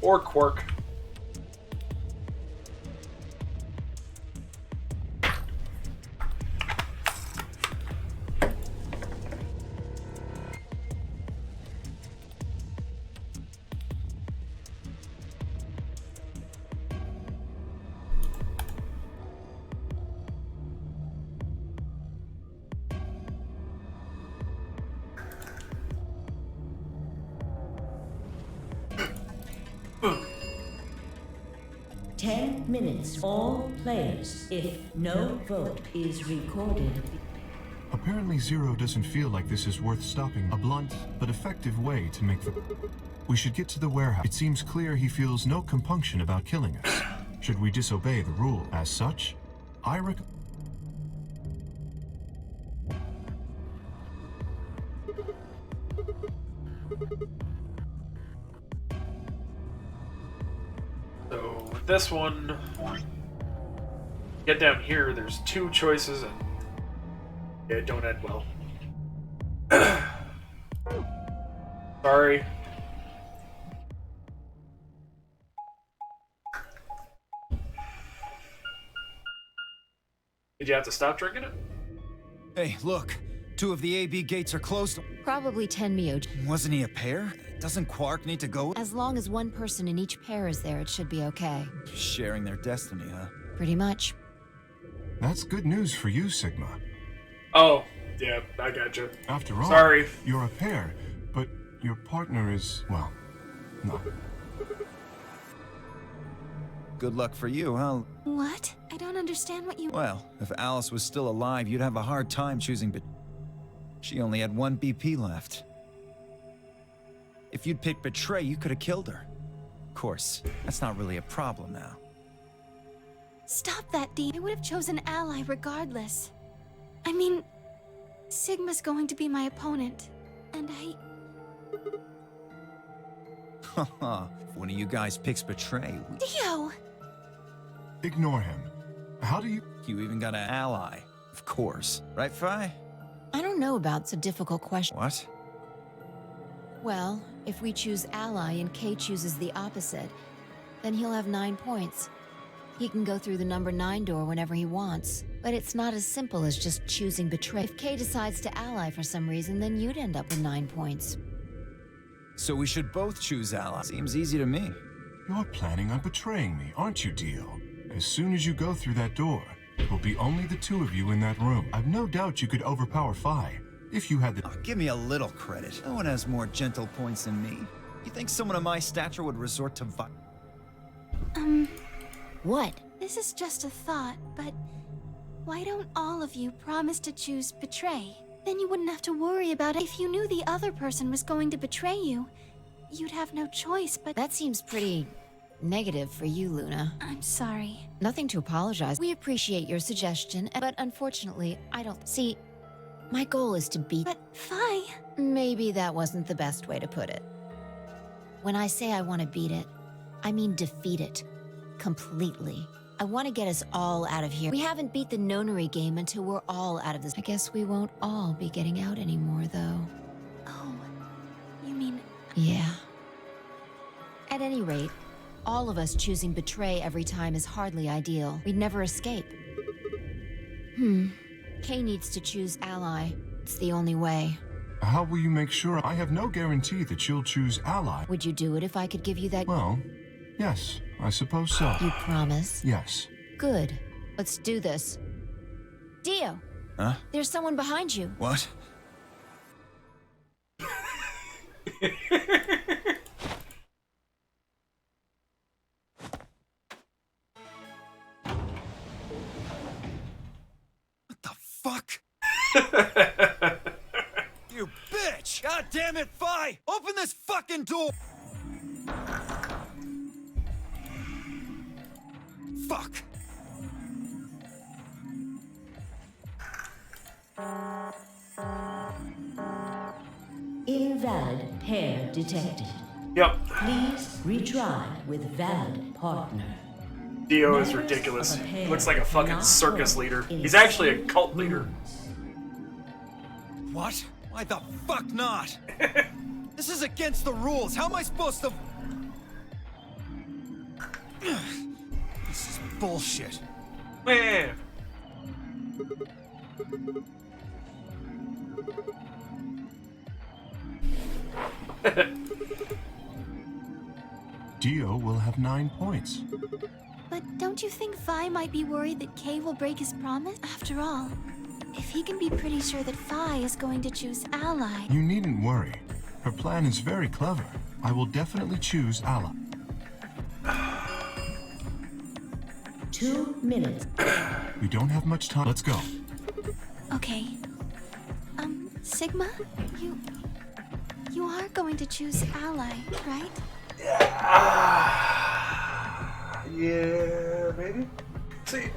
Or Quark. 10 minutes. All players, if no vote is recorded. Apparently Zero doesn't feel like this is worth stopping. A blunt but effective way to make the... We should get to the warehouse. It seems clear he feels no compunction about killing us. Should we disobey the rule? As such, I So with this one, get down here, there's two choices and yeah, it don't end well. Sorry. Did you have to stop drinking it? Hey, look. 2 of the AB gates are closed. Probably Tenmyo. Wasn't he a pair? Doesn't Quark need to go? As long as one person in each pair is there, it should be okay. Sharing their destiny, huh? Pretty much. That's good news for you, Sigma. Oh, yeah, I gotcha. After all, Sorry. You're a pair, but your partner is, well, not. Good luck for you, huh? What? I don't understand what you... Well, if Alice was still alive, you'd have a hard time choosing, but she only had 1 BP left. If you'd picked Betray, you could have killed her. Of course, that's not really a problem now. Stop that, Dee. I would have chosen Ally regardless. I mean, Sigma's going to be my opponent, and I... Haha, if one of you guys picks Betray, Dio! Ignore him. How do you... you even got an ally. Of course. Right, Fi? I don't know about it's a difficult question. What? Well, if we choose ally and Kay chooses the opposite, then he'll have 9 points. He can go through the number 9 door whenever he wants. But it's not as simple as just choosing Betray. If Kay decides to ally for some reason, then you'd end up with 9 points. So we should both choose ally. Seems easy to me. You're planning on betraying me, aren't you, Dio? As soon as you go through that door, it will be only the 2 of you in that room. I've no doubt you could overpower Fi, if you had the... Oh, give me a little credit. No one has more gentle points than me. You think someone of my stature would resort to What? This is just a thought, but why don't all of you promise to choose Betray? Then you wouldn't have to worry about it. If you knew the other person was going to betray you, you'd have no choice, but... That seems pretty negative for you, Luna. I'm sorry. Nothing to apologize. We appreciate your suggestion, but unfortunately, I don't... See, my goal is to beat... But, Fi... Maybe that wasn't the best way to put it. When I say I want to beat it, I mean defeat it. Completely. I want to get us all out of here. We haven't beat the Nonary game until we're all out of this. I guess we won't all be getting out anymore, though. Oh, you mean... Yeah. At any rate, all of us choosing Betray every time is hardly ideal. We'd never escape. Kay needs to choose ally. It's the only way. How will you make sure? I have no guarantee that you'll choose ally. Would you do it if I could give you that? Well, yes, I suppose so. You promise? Yes. Good. Let's do this. Dio! Huh? There's someone behind you. What? What the fuck? You bitch! God damn it, Fi! Open this fucking door! Fuck! Invalid pair detected. Yep. Please retry with valid partner. Dio is ridiculous. He looks like a fucking circus leader. He's actually a cult leader. What? Why the fuck not? This is against the rules. How am I supposed to... This is bullshit. Man. Dio will have 9 points. But don't you think Fi might be worried that Kay will break his promise? After all, if he can be pretty sure that Fi is going to choose ally... You needn't worry. Her plan is very clever. I will definitely choose ally. 2 minutes. We don't have much time. Let's go. Okay. Sigma, you are going to choose Ally, right? Yeah, maybe. See.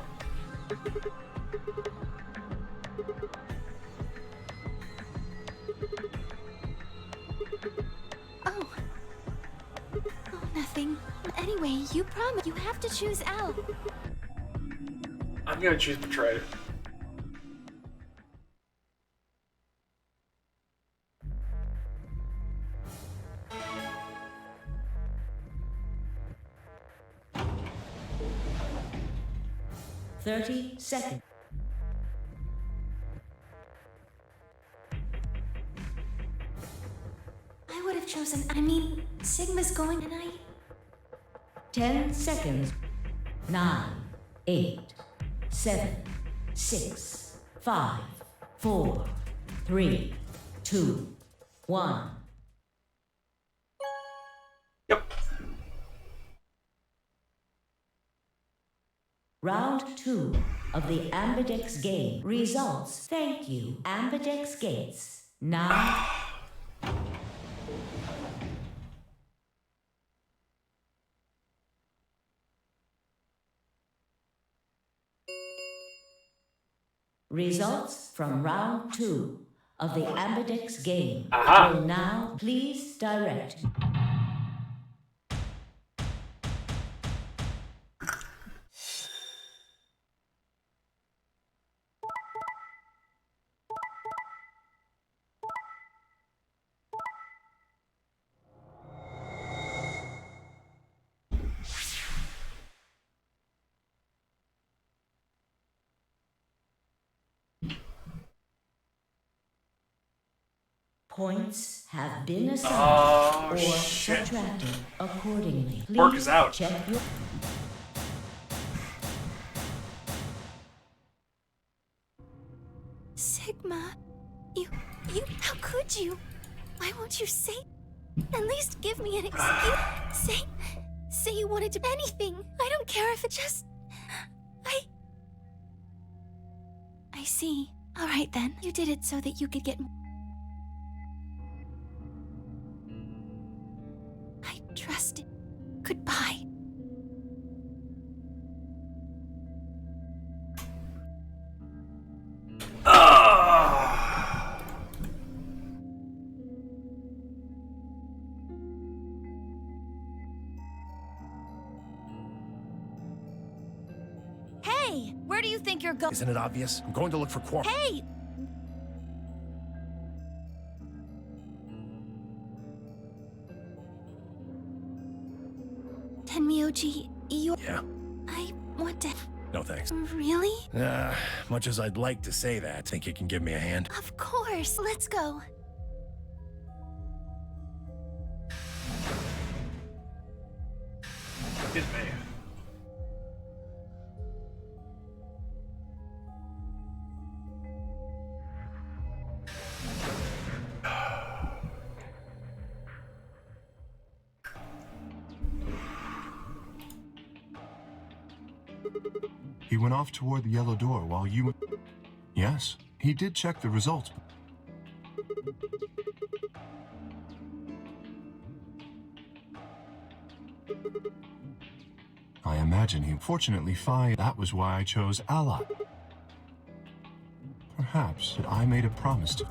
Oh. Oh, nothing. Anyway, you promised you have to choose Ally. I'm gonna choose Betrayed. Thirty seconds. I would have chosen. Sigma's going, and 10 seconds. 9, 8, 7, 6, 5, 4, 3, 2, 1. Yep. Round 2 of the Ambidex game. Results. Thank you, Ambidex Gates. Now. Results from round 2 of the Ambidex game. Aha. Will now please direct. Points have been assigned or shit. subtracted accordingly. Please Work is out. check your... Sigma, you, how could you? Why won't you say? At least give me an excuse. Say you wanted to anything. I don't care if it just. I see. All right then. You did it so that you could get. I trusted. Goodbye. Hey, where do you think you're going? Isn't it obvious? I'm going to look for Quark. Hey! Tenmyoji, you. Yeah. I want to. No thanks. Really? Much as I'd like to say that, think you can give me a hand? Of course. Let's go. Hit me. He went off toward the yellow door while you... Yes, he did check the results. I imagine he fortunately fired. That was why I chose Ally. Perhaps that I made a promise to...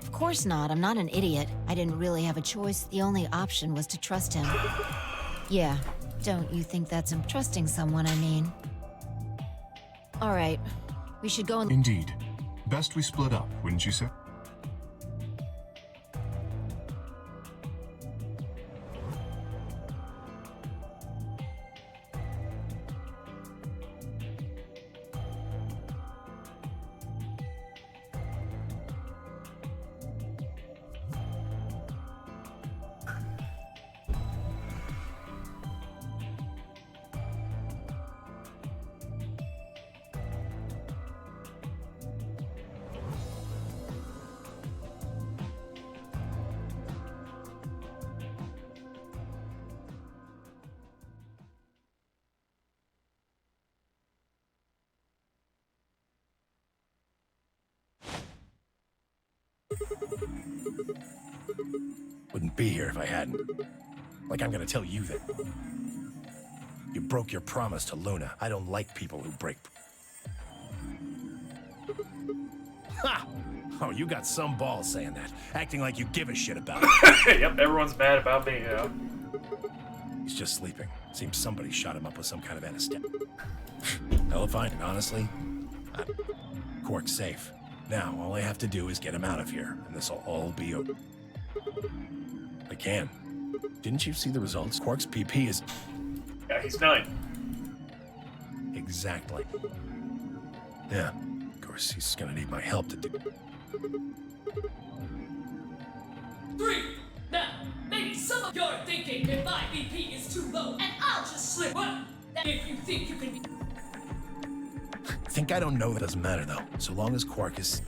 Of course not. I'm not an idiot. I didn't really have a choice. The only option was to trust him. Yeah, don't you think that's trusting someone, I mean? All right, we should go and... Indeed. Best we split up, wouldn't you say? Wouldn't be here if I hadn't. Like I'm gonna tell you that. You broke your promise to Luna. I don't like people who break... Ha! Oh, you got some balls saying that. Acting like you give a shit about it. Yep, everyone's mad about me, yeah. He's just sleeping. Seems somebody shot him up with some kind of anesthetic. Hell if I know, honestly. Quark's safe. Now, all I have to do is get him out of here, and this'll all be over. I can. Didn't you see the results? Quark's PP is... Yeah, he's 9. Exactly. Yeah, of course, he's gonna need my help to do... 3. Now, maybe some of you are thinking that my BP is too low, and I'll just slip one. If you think you can be... Think I don't know that doesn't matter, though. So long as Quark is...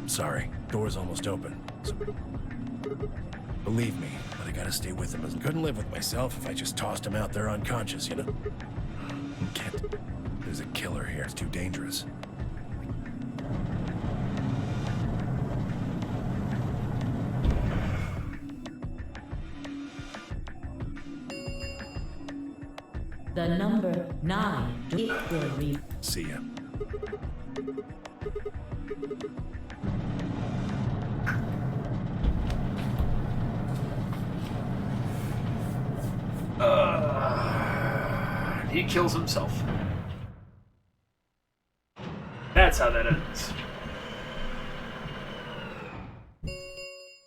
Sorry, door's almost open. So... Believe me, but I gotta stay with him. I couldn't live with myself if I just tossed him out there unconscious, you know? Can't... There's a killer here. It's too dangerous. The number 9. It will read. See ya. He kills himself. That's how that ends.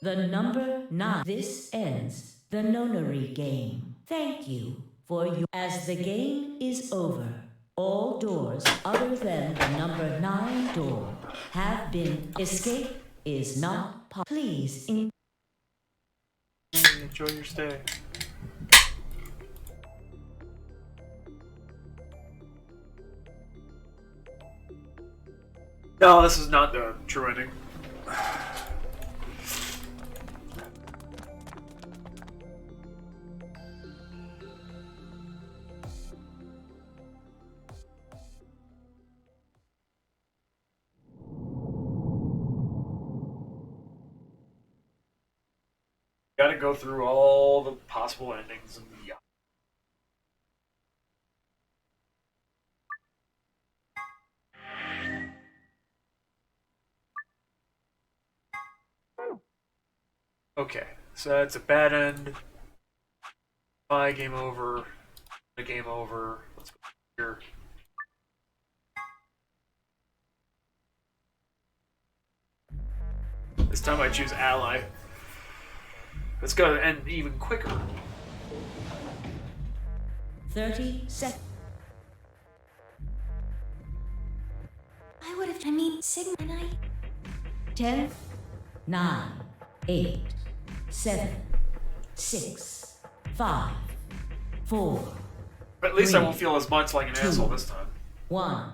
The number 9. This ends the nonary game. Thank you for you. As the game is over, all doors other than the number 9 door have been... Escape is not possible. Please enjoy your stay. No, this is not the true ending. Gotta go through all the possible endings and yeah. Okay, so that's a bad end. Bye, game over. The game over. Let's go here. This time I choose ally. Let's go and end even quicker. 30 seconds. I would have, Sigma and I... 10, 9, 8, 7, 6, 5, 4. But at least 3, I won't feel as much like an 2, asshole this time. 1.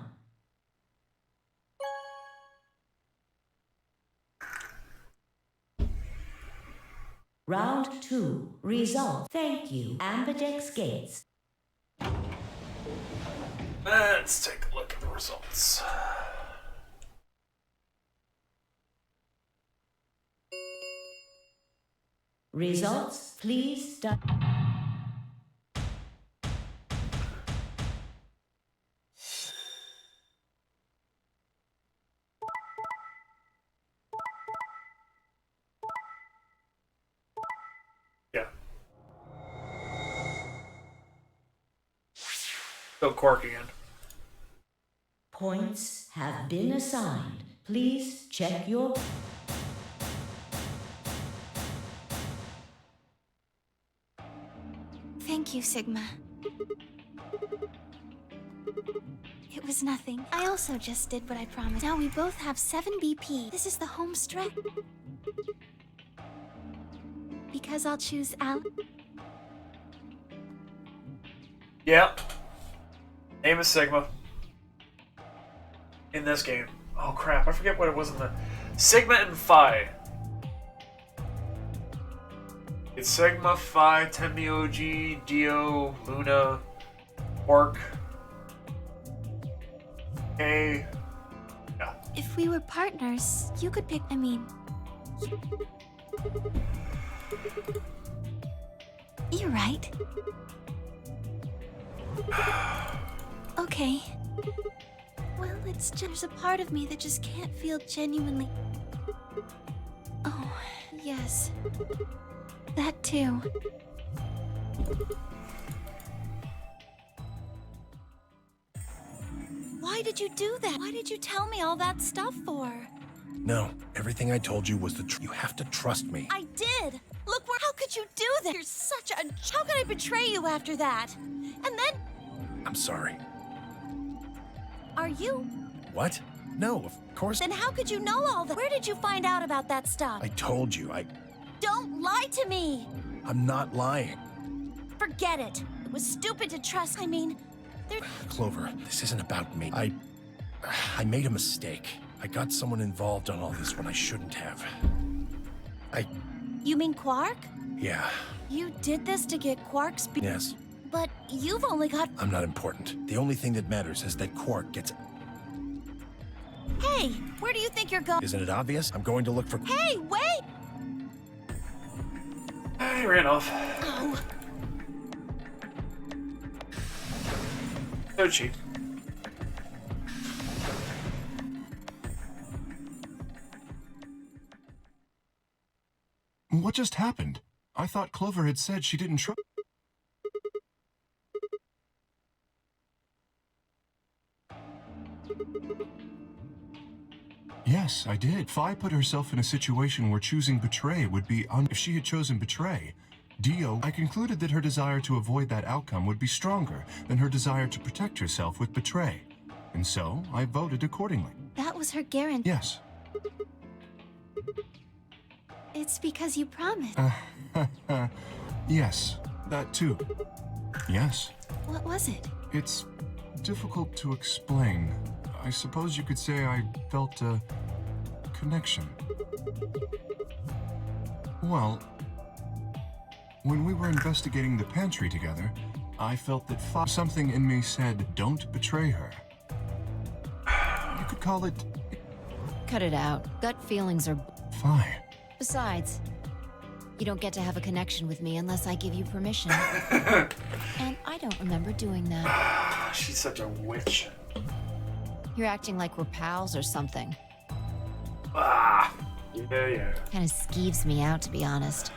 Round 2. Result. Thank you. Ambidex Gates. Let's take a look at the results. Results, please start. Yeah. Go Quark again. Points have been assigned. Please check your... Thank you, Sigma. It was nothing. I also just did what I promised. Now we both have 7 BP. This is the home stretch. Because I'll choose Al. Yep. Name is Sigma. In this game. Oh crap, I forget what it was in the... Sigma and Phi. It's Sigma, Phi, Tenmyoji, Dio, Luna, Quark. A. Yeah. If we were partners, you could pick. You're right. Okay. Well, it's just there's a part of me that just can't feel genuinely. Oh, yes. That too. Why did you do that? Why did you tell me all that stuff for? No, everything I told you was the truth. You have to trust me. I did! Look where- How could you do that? You're such a- How could I betray you after that? And then- I'm sorry. Are you? What? No, of course. Then how could you know all that? Where did you find out about that stuff? I told you, Don't lie to me! I'm not lying. Forget it. It was stupid to trust. I mean, there- Clover, this isn't about me. I made a mistake. I got someone involved on all this when I shouldn't have. You mean Quark? Yeah, You did this to get Quark's yes. But you've only got- I'm not important. The only thing that matters is that Quark gets... Hey, where do you think you're going? Isn't it obvious? I'm going to look for... Hey, wait! He ran off. Oh. So cheap. What just happened? I thought Clover had said she didn't trust. Yes, I did. Phi put herself in a situation where choosing betray would be If she had chosen betray, Dio, I concluded that her desire to avoid that outcome would be stronger than her desire to protect herself with betray. And so, I voted accordingly. That was her guarantee. Yes. It's because you promised. Yes, that too. Yes. What was it? It's difficult to explain. I suppose you could say I felt a connection. Well, when we were investigating the pantry together, I felt that something in me said, don't betray her. You could call it... Cut it out. Gut feelings are... Fine. Besides, you don't get to have a connection with me unless I give you permission. And I don't remember doing that. She's such a witch. You're acting like we're pals or something. Ah, yeah. Kind of skeeves me out, to be honest.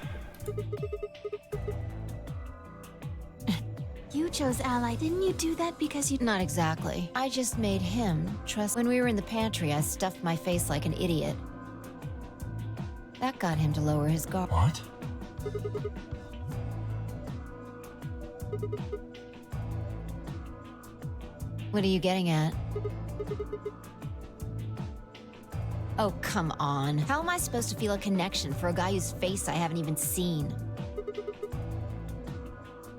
You chose Ally. Didn't you do that because you... Not exactly. I just made him trust... When we were in the pantry, I stuffed my face like an idiot. That got him to lower his guard. What? What are you getting at? Oh, come on. How am I supposed to feel a connection for a guy whose face I haven't even seen?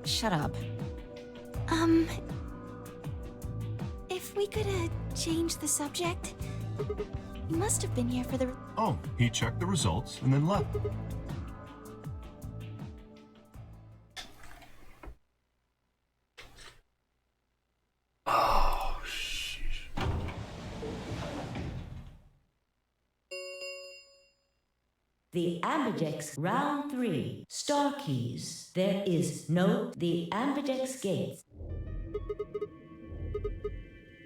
Shut up. If we could, change the subject. You must have been here for the... Oh, he checked the results and then left. Oh, sheesh. The Ambigex Round 3. Star Keys. There is no... The Ambigex Gates.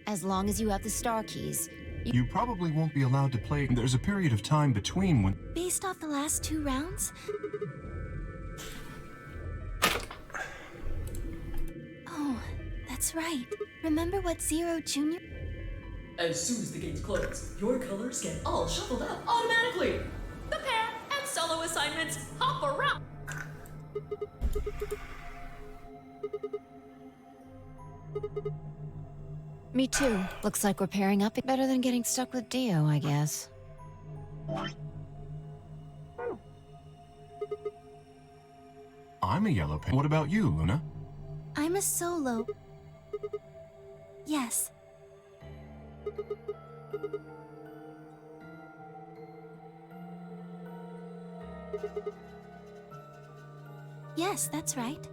As long as you have the star keys. You probably won't be allowed to play. There's a period of time between when... Based off the last 2 rounds? Oh, that's right. Remember what Zero Jr... As soon as the gates close, your colors get all shuffled up automatically. The pair and solo assignments hop around. Me too. Looks like we're pairing up. Better than getting stuck with Dio, I guess. I'm a yellow pen. What about you, Luna? I'm a solo. Yes. Yes, that's right.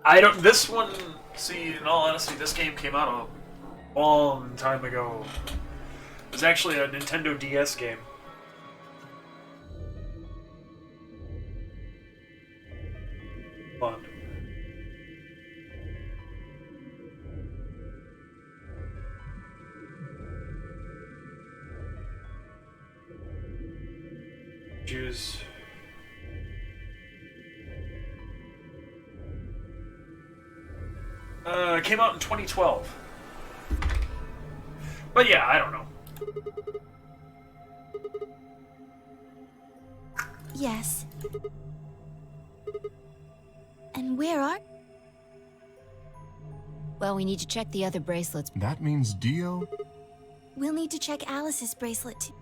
I don't. This one. See, in all honesty, this game came out a long time ago. It was actually a Nintendo DS game. Fun. Choose. It came out in 2012. But yeah, I don't know. Yes. And where are... Well, we need to check the other bracelets. That means Dio? We'll need to check Alice's bracelet too.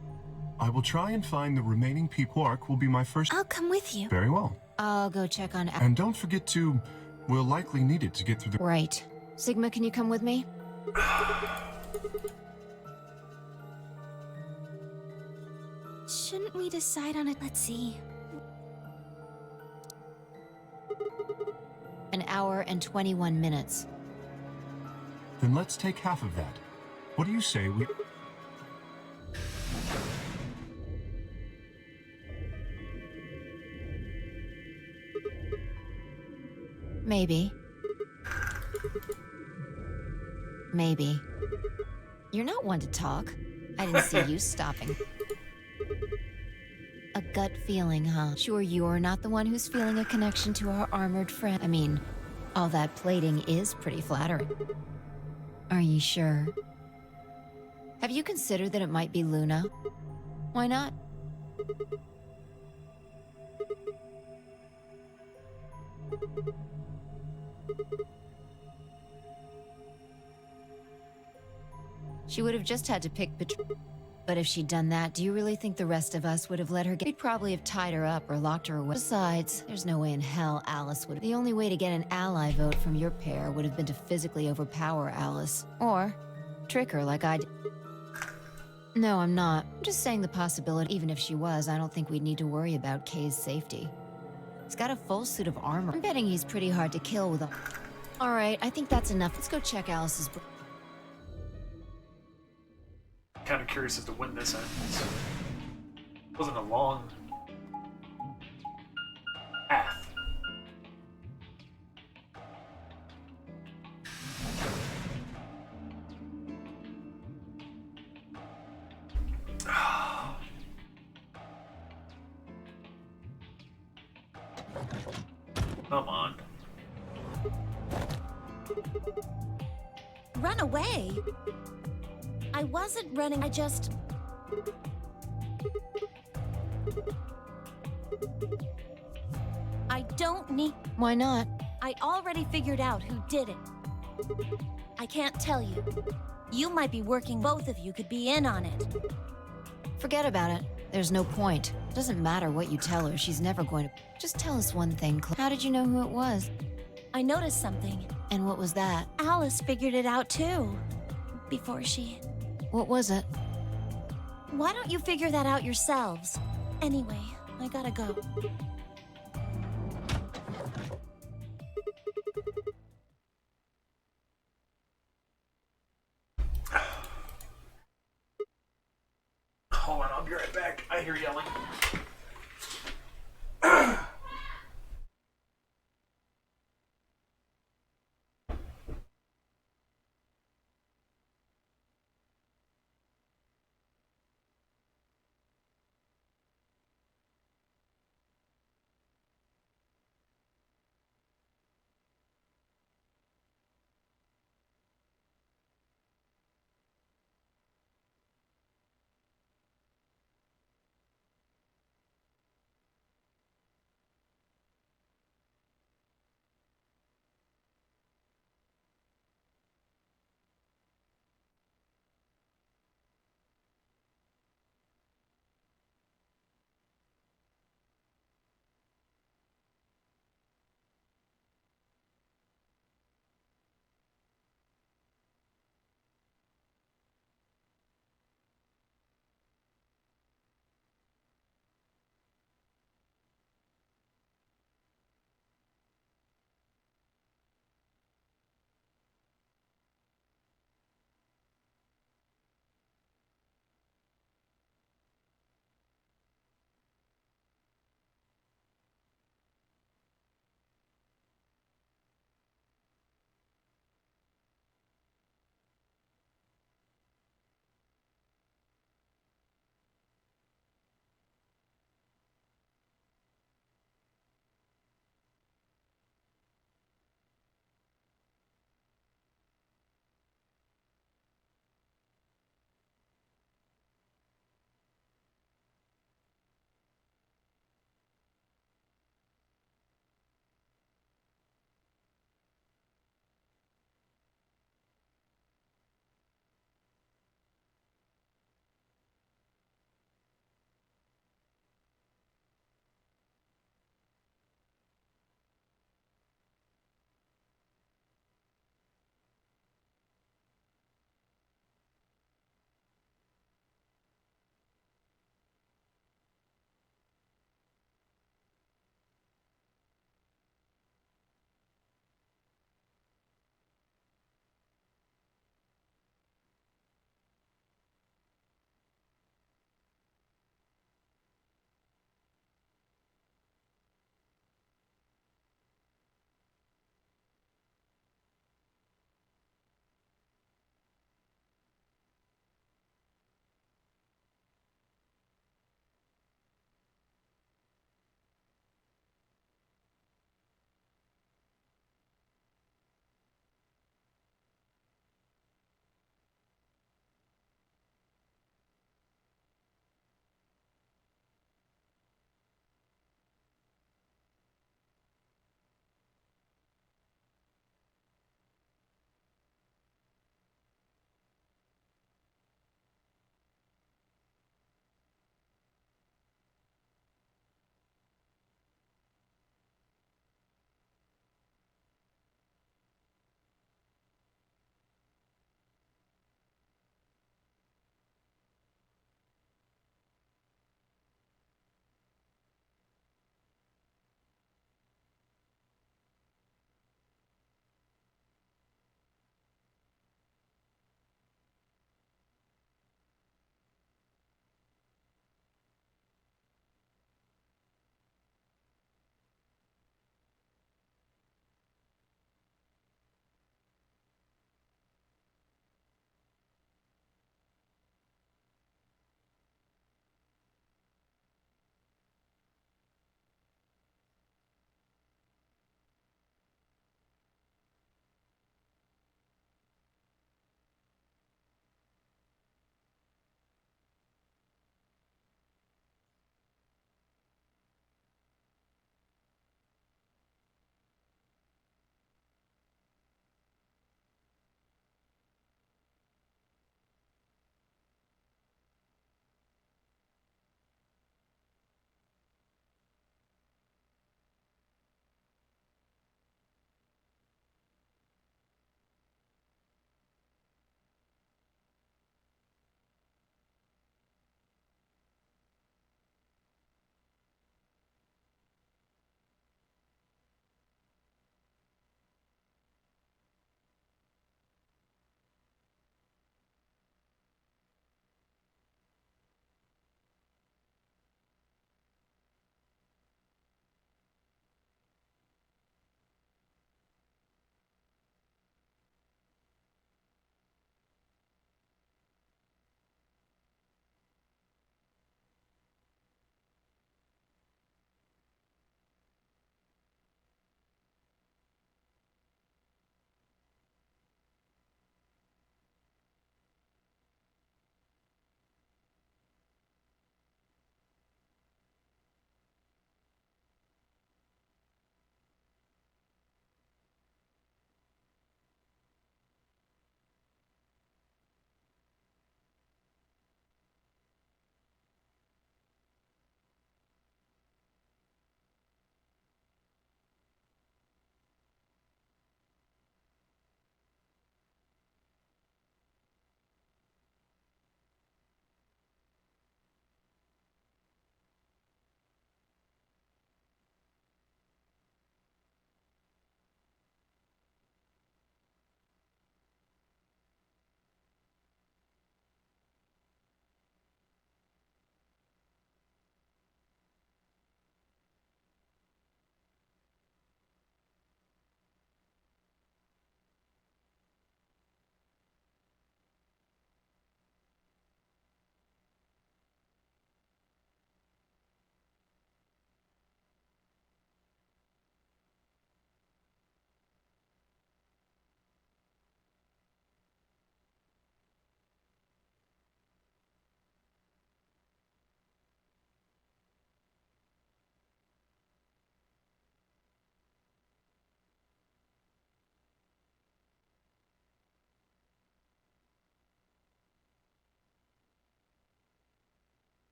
I will try and find the remaining people. Quark will be my first... I'll come with you. Very well. I'll go check on... And don't forget to... We'll likely need it to get through the... Right. Sigma, can you come with me? Shouldn't we decide on it? Let's see. An hour and 21 minutes. Then let's take half of that. What do you say we... Maybe. Maybe. You're not one to talk. I didn't see you stopping. A gut feeling, huh? Sure, you're not the one who's feeling a connection to our armored friend. I mean, all that plating is pretty flattering. Are you sure? Have you considered that it might be Luna? Why not? She would have just had to pick but if she'd done that, do you really think the rest of us would have let her get... We'd probably have tied her up or locked her away. Besides, there's no way in hell Alice would... The only way to get an ally vote from your pair would have been to physically overpower Alice. Or trick her like I did. No, I'm not. I'm just saying the possibility. Even if she was, I don't think we'd need to worry about Kay's safety. He's got a full suit of armor. I'm betting he's pretty hard to kill with a... Alright, I think that's enough. Let's go check Alice's... Kind of curious as to when this ends. It wasn't a long path. Come on. Run away? I wasn't running, I just... I don't need... Why not? I already figured out who did it. I can't tell you. You might be working, both of you could be in on it. Forget about it. There's no point. It doesn't matter what you tell her, she's never going to... Just tell us one thing, How did you know who it was? I noticed something. And what was that? Alice figured it out too. Before she... What was it? Why don't you figure that out yourselves? Anyway, I gotta go. Hold on, I'll be right back. I hear yelling.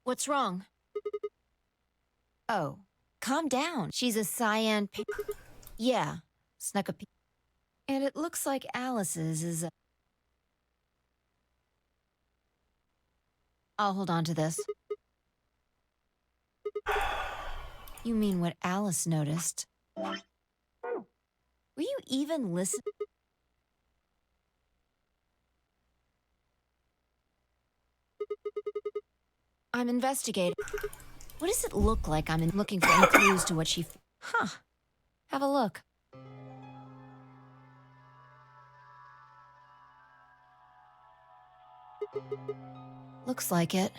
What's wrong? Oh, calm down. She's a cyan. Yeah, snuck a. And it looks like Alice's is a. I'll hold on to this. You mean what Alice noticed? Were you even listening? I'm investigating. What does it look like I'm looking for any clues to what she... Huh. Have a look. Looks like it.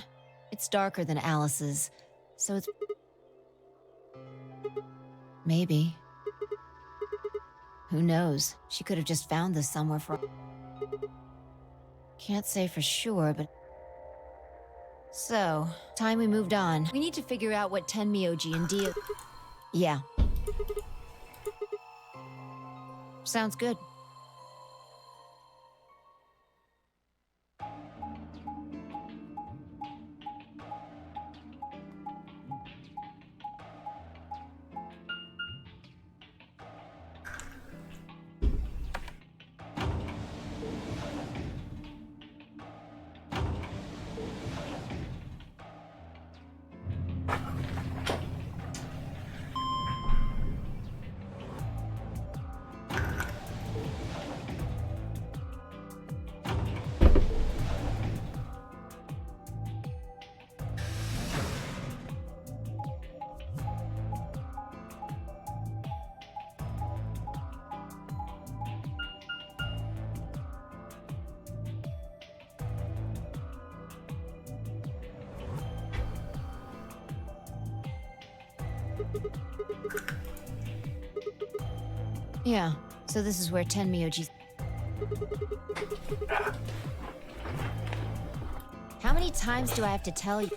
It's darker than Alice's, so it's... Maybe. Who knows? She could have just found this somewhere for... Can't say for sure, but... So, time we moved on. We need to figure out what Tenmyoji and Dio... Yeah. Sounds good. Yeah, so this is where Tenmyoji's... How many times do I have to tell you?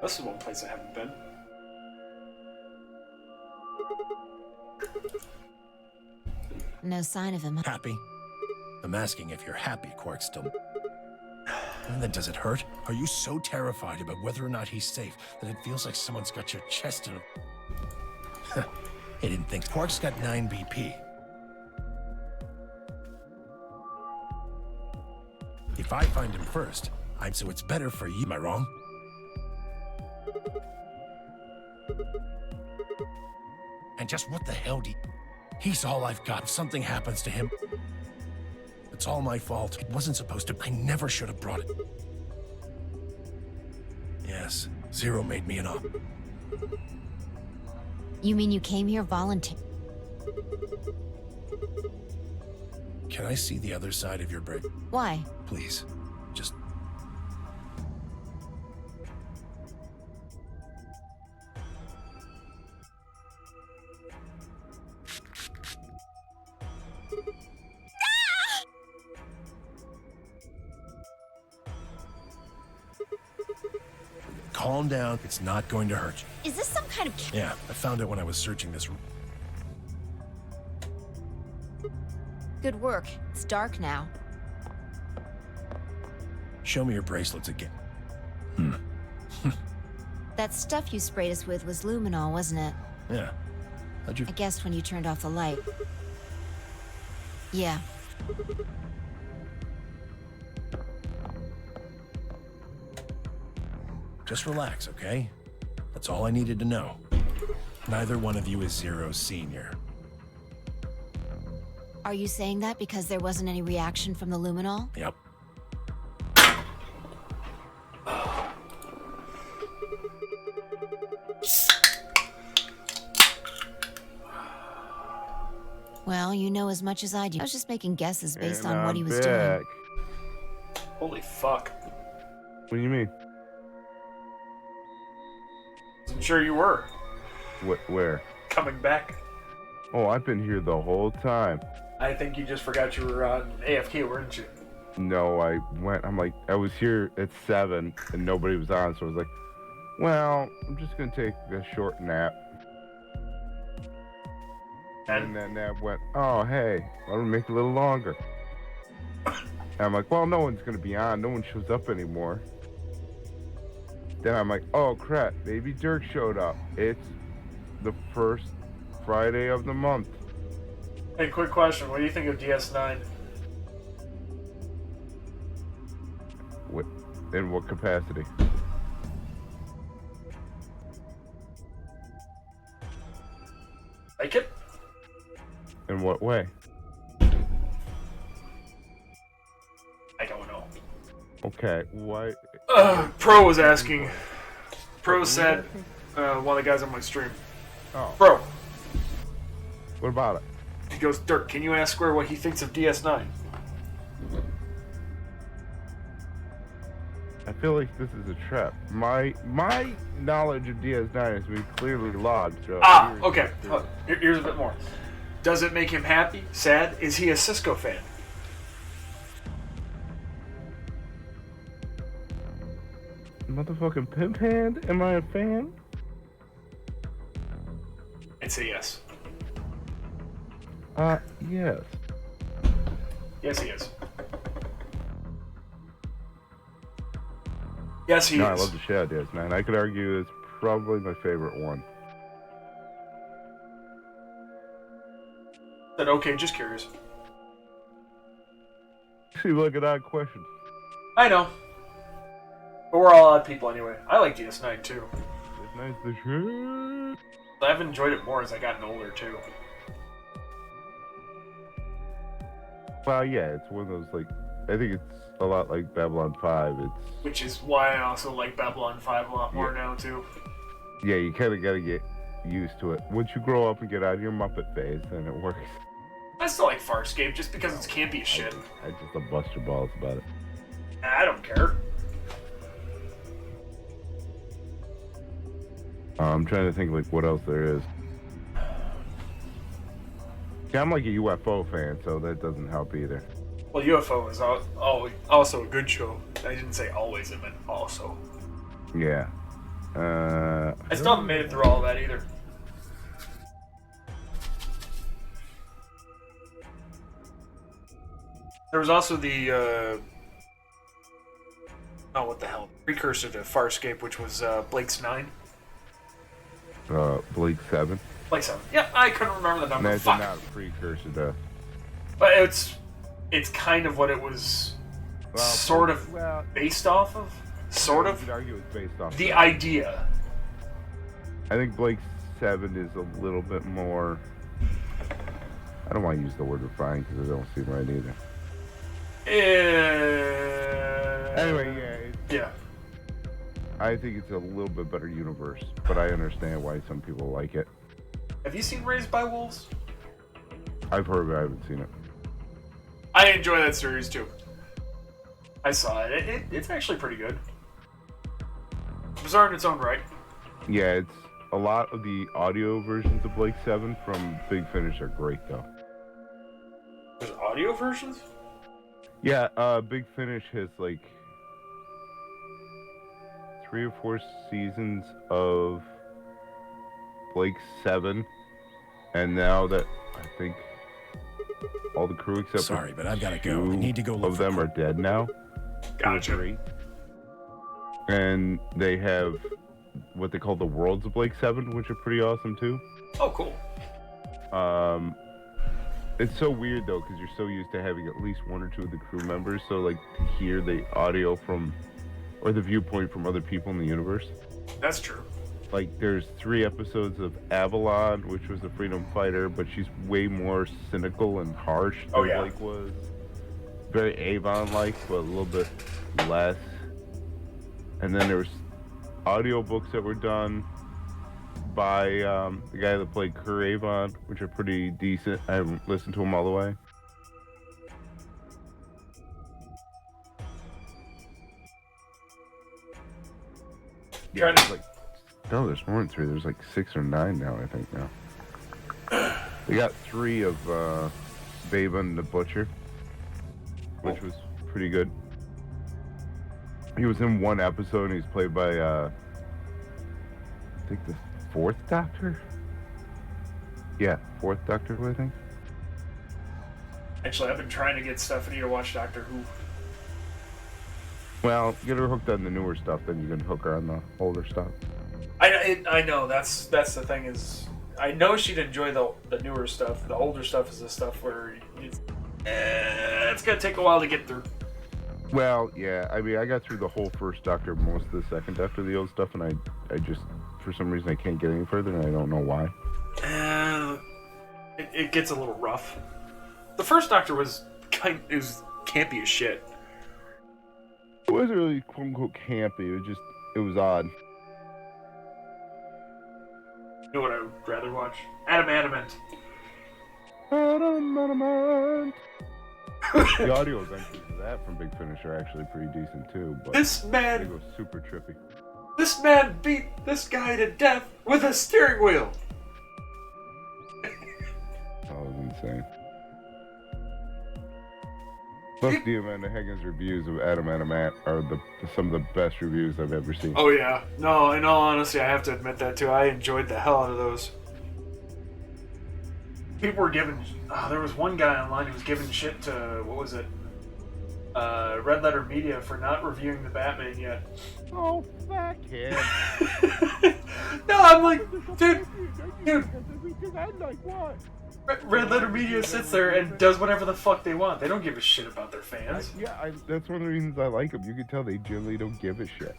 This is one place I haven't been. No sign of him. Happy? I'm asking if you're happy, Quark still... And then does it hurt? Are you so terrified about whether or not he's safe that it feels like someone's got your chest in a... I didn't think... Quark's got 9 BP. If I find him first, so it's better for you. Am I wrong? And just what the hell do you... He's all I've got. If something happens to him, it's all my fault. It wasn't supposed to. I never should have brought it. Yes, Zero made me an offer. You mean you came here volunteer? Can I see the other side of your brain? Why? Please, just... Calm down. It's not going to hurt you. Is this some kind of... Yeah, I found it when I was searching this room. Good work. It's dark now. Show me your bracelets again. That stuff you sprayed us with was luminol, wasn't it? Yeah. How'd you... I guessed when you turned off the light. Yeah. Just relax, okay? That's all I needed to know. Neither one of you is Zero Senior. Are you saying that because there wasn't any reaction from the luminol? Yep. Well, you know as much as I do. I was just making guesses based And on what I'm he was back. doing. Holy fuck. What do you mean? I'm sure you were. Where? Coming back. Oh, I've been here the whole time. I think you just forgot you were on AFK, weren't you? No, I went. I'm like, I was here at 7 and nobody was on, so I was like, well, I'm just gonna take a short nap. And then that went, oh hey, why don't we make it a little longer? And I'm like, well, no one's gonna be on. No one shows up anymore. Then I'm like, oh crap, maybe Dirk showed up. It's the first Friday of the month. Hey, quick question. What do you think of DS9? In what capacity? Like it? In what way? I don't know. Okay, why? Pro was asking. Pro said, one of the guys on my stream. Oh. Bro. What about it? He goes, Dirk, can you ask Square what he thinks of DS9? I feel like this is a trap. My knowledge of DS9 has been clearly logged. So Okay. Here's a bit more. Does it make him happy? Sad? Is he a Cisco fan? Motherfucking Pimp Hand? Am I a fan? I'd say yes. Yes. Yes, he is. Yes, he no, is. I love the shit out of DS9. I could argue it's probably my favorite one. Said, okay, just curious. Seems like an odd question. I know. But we're all odd people anyway. I like DS9 too. DS9's the shit. I've enjoyed it more as I gotten older too. Well, yeah, it's one of those, like, I think it's a lot like Babylon 5. Which is why I also like Babylon 5 a lot more now too. Yeah, you kind of got to get used to it. Once you grow up and get out of your Muppet phase, then it works. I still like Farscape just because it's campy as shit. I just bust your balls about it. I don't care. I'm trying to think, like, what else there is. Yeah, I'm like a UFO fan, so that doesn't help either. Well, UFO is also a good show. I didn't say always, I meant also. Yeah. I still haven't made it through all of that either. There was also the, what the hell? Precursor to Farscape, which was Blake's 9. Blake 7. Blake 7. Yeah, I couldn't remember the number. That's Fuck. not a precursor to... But it's kind of what it was sort of based off of. Sort of. You could argue it's based off the that. idea. I think Blake 7 is a little bit more... I don't want to use the word refined because it don't seem right either. Anyway, yeah. I think it's a little bit better universe, but I understand why some people like it. Have you seen Raised by Wolves? I've heard, but I haven't seen it. I enjoy that series too. I saw it. It's actually pretty good. Bizarre in its own right. Yeah, it's a lot of the audio versions of Blake 7 from Big Finish are great, though. There's audio versions? Yeah, Big Finish has like 3 or 4 seasons of Blake 7, and now that I think all the crew except Sorry, but I've got to go. I 2 need to go look of them are dead now. Gotcha. And they have what they call the Worlds of Blake 7, which are pretty awesome too. Oh, cool. It's so weird though, because you're so used to having at least 1 or 2 of the crew members, so like to hear the audio from, or the viewpoint from other people in the universe. That's true. Like there's 3 episodes of Avalon, which was a freedom fighter, but she's way more cynical and harsh than Blake was. Very Avon-like, but a little bit less. And then there was audiobooks that were done by the guy that played Kerr Avon, which are pretty decent. I haven't listened to them all the way. Yeah, there's like, no, there's more than 3. There's like 6 or 9 now, I think now. They got 3 of Babe and the Butcher, which was pretty good. He was in one episode, and he's played by, I think the 4th Doctor? Yeah, 4th Doctor, I think. Actually, I've been trying to get Stephanie to watch Doctor Who. Well, get her hooked on the newer stuff, then you can hook her on the older stuff. I know, that's the thing is, I know she'd enjoy the newer stuff. The older stuff is the stuff where it's gonna take a while to get through. Well, yeah, I mean, I got through the whole 1st Doctor, most of the 2nd Doctor, the old stuff, and I just, for some reason, I can't get any further, and I don't know why. It gets a little rough. The 1st Doctor was campy as shit. It wasn't really quote-unquote campy, it was odd. You know what I would rather watch? Adam Adamant. Adam Adamant. The audio adventures of that from Big Finish are actually pretty decent too, but this man, they go super trippy. This man beat this guy to death with a steering wheel. That was insane. Plus, the Amanda Higgins reviews of Adam Adamant are some of the best reviews I've ever seen. Oh yeah, no. In all honesty, I have to admit that too. I enjoyed the hell out of those. People were giving. There was one guy online who was giving shit to what was it? Red Letter Media for not reviewing the Batman yet. Oh, fuck him. No, I'm like, dude. I'm like, what? Red Letter Media sits there and does whatever the fuck they want. They don't give a shit about their fans. That's one of the reasons I like them. You can tell they generally don't give a shit.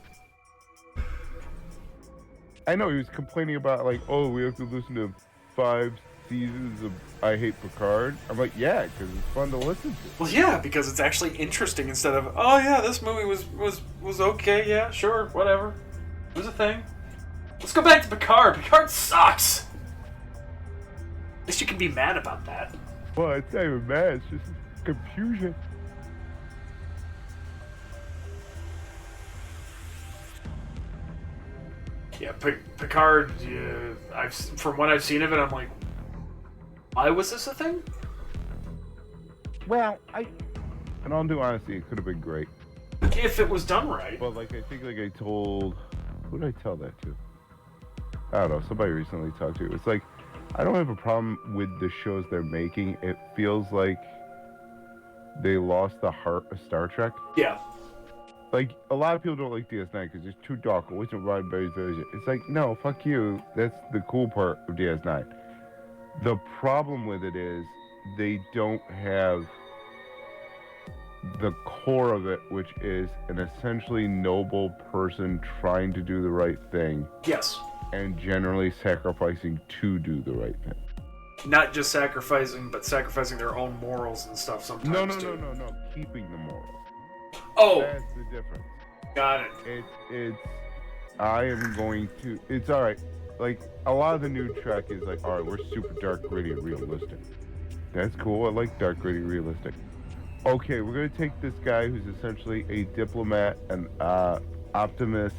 I know he was complaining about like, oh, we have to listen to 5 seasons of I Hate Picard. I'm like, yeah, because it's fun to listen to. Well, yeah, because it's actually interesting instead of, oh yeah, this movie was okay, yeah, sure, whatever. It was a thing. Let's go back to Picard. Picard sucks. At least you can be mad about that. Well, it's not even mad, it's just confusion. Yeah, Picard, from what I've seen of it, I'm like, why was this a thing? Well, in all due honesty, it could have been great. If it was done right. But like, I think like I told, who did I tell that to? I don't know, somebody recently talked to. It's like, I don't have a problem with the shows they're making. It feels like they lost the heart of Star Trek. Yeah. Like, a lot of people don't like DS9 because it's too dark. It wasn't Roddenberry's version. It's like, no, fuck you. That's the cool part of DS9. The problem with it is they don't have the core of it, which is an essentially noble person trying to do the right thing. Yes. And generally sacrificing to do the right thing. Not just sacrificing, but sacrificing their own morals and stuff sometimes. No. Keeping the morals. Oh! That's the difference. Got it. It's alright. Like, a lot of the new Trek is like, alright, we're super dark, gritty, and realistic. That's cool. I like dark, gritty, realistic. Okay, we're going to take this guy who's essentially a diplomat, an optimist,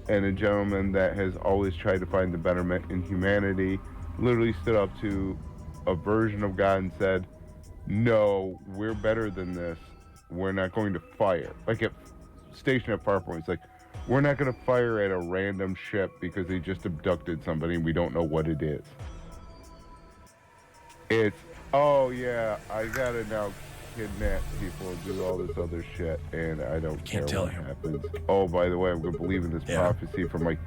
and a gentleman that has always tried to find the betterment in humanity, literally stood up to a version of God and said, no, we're better than this. We're not going to fire. Like at Station at Farpoint, it's like, we're not going to fire at a random ship because they just abducted somebody and we don't know what it is. It's, oh yeah, I gotta now kidnap people and do all this other shit, and I don't care what happens. Oh, by the way, I'm going to believe in this prophecy from like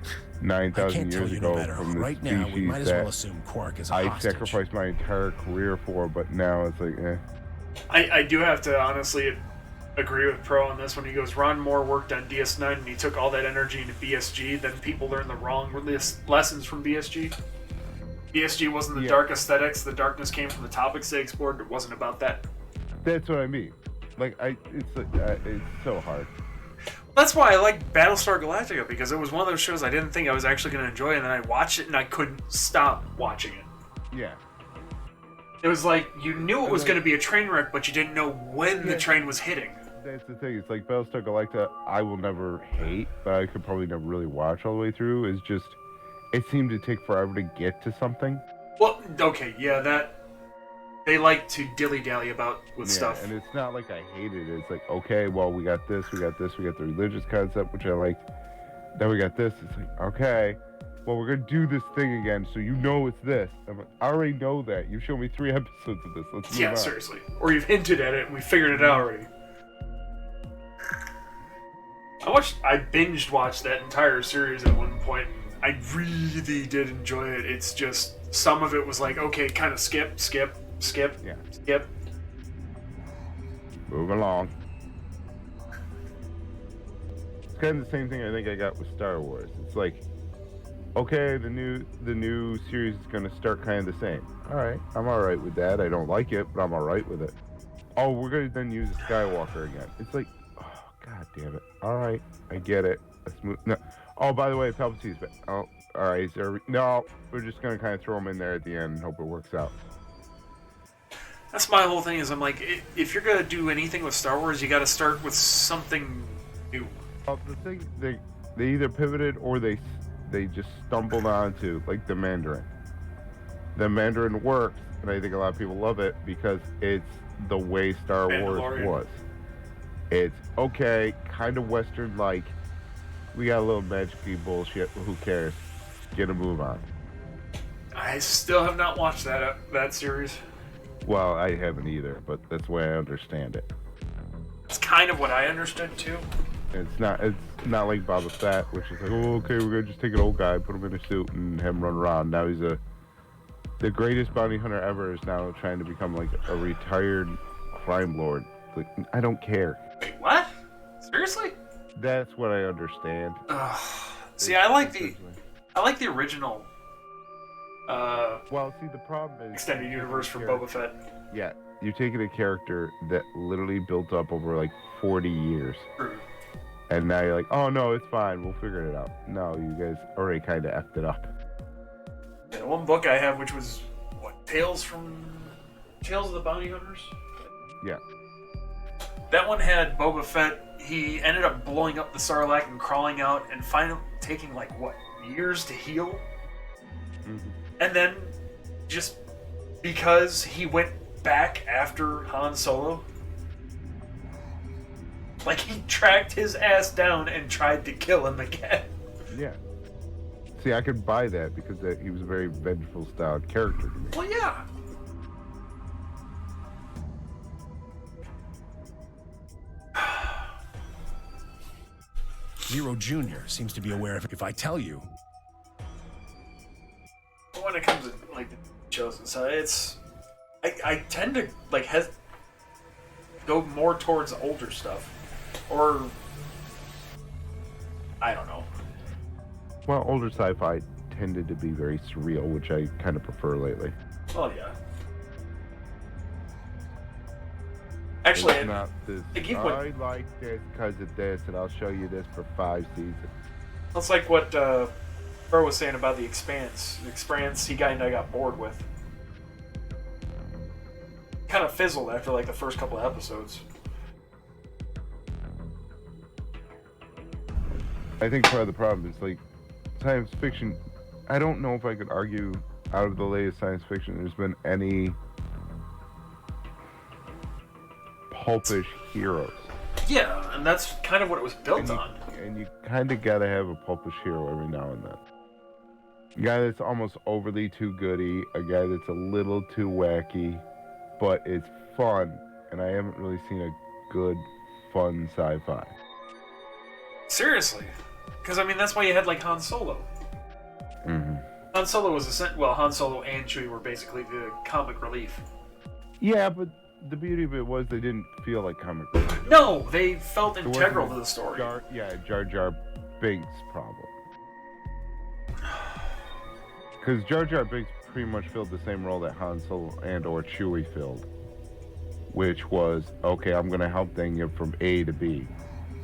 9,000 years ago from this species that I sacrificed my entire career for, but now it's like, eh. I do have to honestly agree with Pro on this when he goes, Ron Moore worked on DS9 and he took all that energy into BSG, then people learned the wrong lessons from BSG. BSG wasn't the dark aesthetics, the darkness came from the topics they explored, it wasn't about that. That's what I mean. Like, it's so hard. That's why I like Battlestar Galactica, because it was one of those shows I didn't think I was actually going to enjoy, and then I watched it and I couldn't stop watching it. Yeah. It was like, you knew it was going to be a train wreck, but you didn't know when the train was hitting. That's the thing. It's like Battlestar Galactica, I will never hate, but I could probably never really watch all the way through. It's just, it seemed to take forever to get to something. Well, okay, yeah, They like to dilly-dally about with stuff. And it's not like I hated it. It's like, okay, well, we got this, we got this, we got the religious concept, which I liked. Then we got this. It's like, okay, well, we're going to do this thing again, so you know it's this. I'm like, I already know that. You've shown me 3 episodes of this. Let's move on. Seriously. Or you've hinted at it, and we figured it out already. I binged watched that entire series at one point. I really did enjoy it. It's just, some of it was like, okay, kind of skip. Yeah. Skip. Move along. It's kind of the same thing I think I got with Star Wars. It's like, okay, the new series is going to start kind of the same. All right, I'm all right with that. I don't like it, but I'm all right with it. Oh, we're going to then use a Skywalker again. It's like, oh, god damn it. All right, I get it. No. Oh, by the way, Palpatine's back. Oh, all right. No, we're just going to kind of throw him in there at the end and hope it works out. That's my whole thing. Is I'm like, if you're gonna do anything with Star Wars, you got to start with something new. Well, the thing they either pivoted or they just stumbled onto, like the Mandarin. The Mandarin works, and I think a lot of people love it because it's the way Star Wars was. It's okay, kind of Western-like. We got a little magic-y bullshit. Who cares? Get a move on. I still have not watched that series. Well, I haven't either, but that's the way I understand it. It's kind of what I understood too. It's not like Boba Fett, which is like, oh, okay, we're gonna just take an old guy, put him in a suit, and have him run around. Now he's the greatest bounty hunter ever is now trying to become like a retired crime lord. Like, I don't care. Wait, what? Seriously? That's what I understand. See, I like the original. Well, see, the problem is extended universe for Boba Fett. Yeah, you're taking a character that literally built up over like 40 years. True. And now you're like, oh no, it's fine, we'll figure it out. No, you guys already kind of effed it up. Yeah, one book I have, which was what, Tales of the Bounty Hunters. Yeah. That one had Boba Fett. He ended up blowing up the Sarlacc and crawling out, and finally taking like what, years to heal. Mm-hmm. And then, just because he went back after Han Solo, like he tracked his ass down and tried to kill him again. Yeah. See, I could buy that because he was a very vengeful styled character to me. Well, yeah. Nero Jr. seems to be aware of it. If I tell you. When it comes to like the chosen side, it's I tend to like go more towards older stuff, or I don't know. Well, older sci-fi tended to be very surreal, which I kind of prefer lately. Oh yeah. Actually, it's not this. I like this because of this, and I'll show you this for 5 seasons. That's like what Bro was saying about The Expanse. The Expanse, he kind of got bored with. Kind of fizzled after like the first couple of episodes. I think part of the problem is like science fiction. I don't know if I could argue out of the latest science fiction there's been any pulpish heroes. Yeah, and that's kind of what it was built on. And you kind of gotta have a pulpish hero every now and then. A guy that's almost overly too goody, a guy that's a little too wacky, but it's fun, and I haven't really seen a good, fun sci-fi. Seriously? Because, I mean, that's why you had, like, Han Solo. Mm-hmm. Han Solo was Han Solo and Chewie were basically the comic relief. Yeah, but the beauty of it was they didn't feel like comic relief. No, they felt integral to the story. Jar Jar Binks' problem. Because Jar Jar Binks pretty much filled the same role that Han Solo and or Chewie filled. Which was, okay, I'm going to help them get from A to B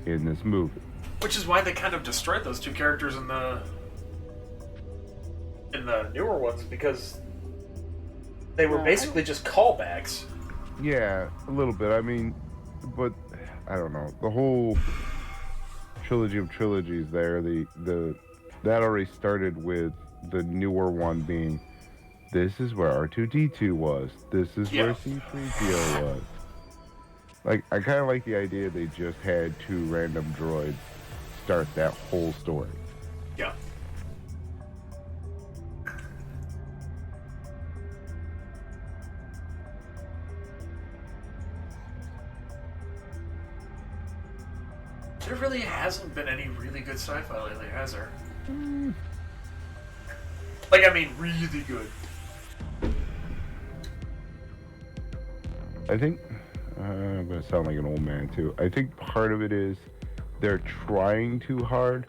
in this movie. Which is why they kind of destroyed those two characters in the newer ones, because they were basically just callbacks. Yeah, a little bit. I mean, but I don't know. The whole trilogy of trilogies there, that already started with the newer one being this is where R2-D2 was. This is where C-3PO was. Like, I kind of like the idea they just had 2 random droids start that whole story. Yeah. There really hasn't been any really good sci-fi lately, has there? Like, I mean, really good. I think, I'm going to sound like an old man too. I think part of it is they're trying too hard.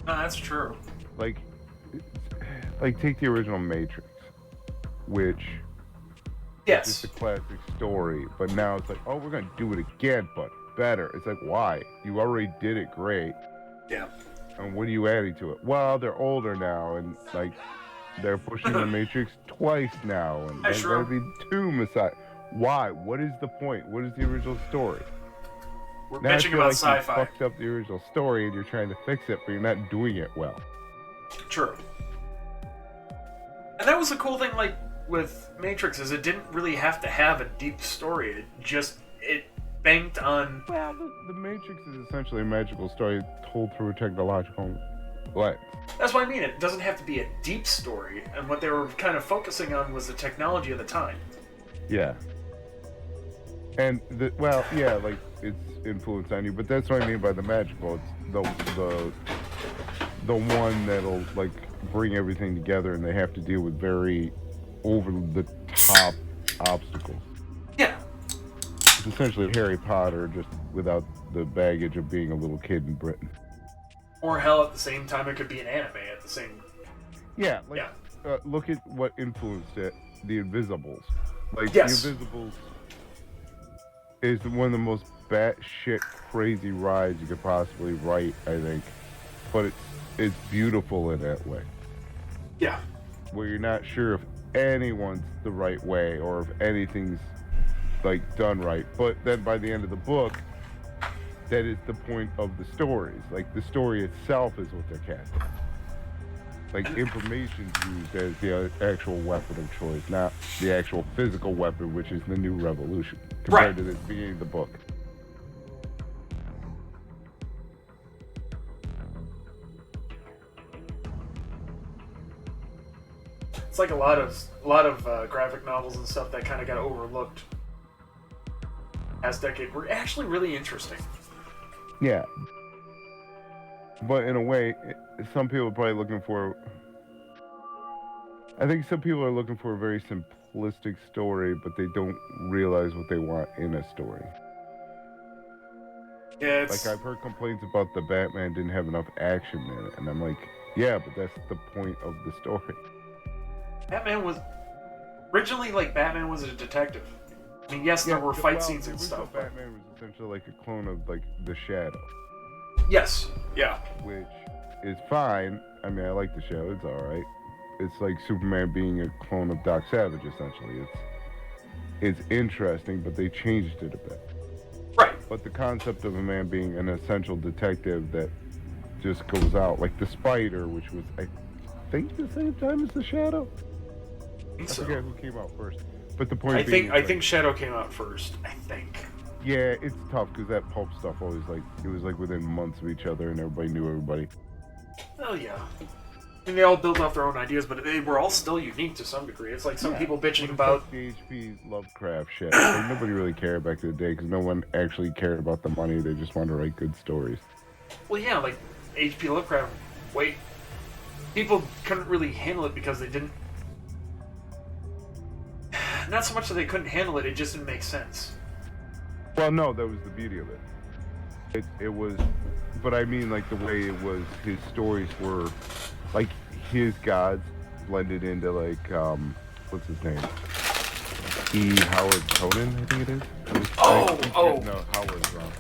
No, that's true. Like take the original Matrix, which yes, is a classic story, but now it's like, oh, we're going to do it again, but better. It's like, why? You already did it great. Yeah. And what are you adding to it? Well, they're older now, and like they're pushing the Matrix twice now, and there's going to be 2 Messiah. Why? What is the point? What is the original story? We're now bitching I feel about like sci-fi. You fucked up the original story, and you're trying to fix it, but you're not doing it well. True. And that was the cool thing, like, with Matrix, is it didn't really have to have a deep story. It banked on... Well, the Matrix is essentially a magical story told through a technological lens. That's what I mean. It doesn't have to be a deep story, and what they were kind of focusing on was the technology of the time. Yeah. And, like, its influence on you, but that's what I mean by the magical. It's the one that'll, like, bring everything together, and they have to deal with very over-the-top obstacles. Yeah. It's essentially Harry Potter, just without the baggage of being a little kid in Britain. Or hell, at the same time, it could be an anime at the same... Yeah, like, look at what influenced it. The Invisibles. Like, yes. The Invisibles is one of the most batshit crazy rides you could possibly write, I think. But it's beautiful in that way. Yeah. Where you're not sure if anyone's the right way or if anything's, like, done right. But then by the end of the book, that is the point of the stories. Like, the story itself is what they're casting. Like, information's used as the actual weapon of choice, not the actual physical weapon, which is the new revolution, compared to this being the book. It's like a lot of graphic novels and stuff that kind of got overlooked last decade were actually really interesting. Yeah. But in a way, some people are probably looking for... I think some people are looking for a very simplistic story, but they don't realize what they want in a story. Yeah, it's... Like, I've heard complaints about the Batman didn't have enough action in it, and I'm like, yeah, but that's the point of the story. Batman was... Originally, like, Batman was a detective. I mean, yes, there were fight scenes and stuff. Batman was essentially like a clone of, like, The Shadow. Yes, yeah. Which is fine. I mean, I like The Shadow. It's alright. It's like Superman being a clone of Doc Savage, essentially. It's interesting, but they changed it a bit. Right. But the concept of a man being an essential detective that just goes out, like the Spider, which was, I think, the same time as The Shadow? I forget who came out first. But the point being... I think Shadow came out first. I think. Yeah, it's tough, because that pulp stuff always, like, it was, like, within months of each other, and everybody knew everybody. Oh, yeah. I mean, they all built off their own ideas, but they were all still unique to some degree. It's like some people bitching about... Like the H.P. Lovecraft shit. Like, nobody really cared back in the day, because no one actually cared about the money. They just wanted to write good stories. Well, yeah, like, H.P. Lovecraft, people couldn't really handle it because they didn't... Not so much that they couldn't handle it, it just didn't make sense. Well, no, that was the beauty of it. It was... But I mean, like, the way it was, his stories were... Like, his gods blended into, like, what's his name? E. Howard Conan, I think it is. No, Howard's wrong.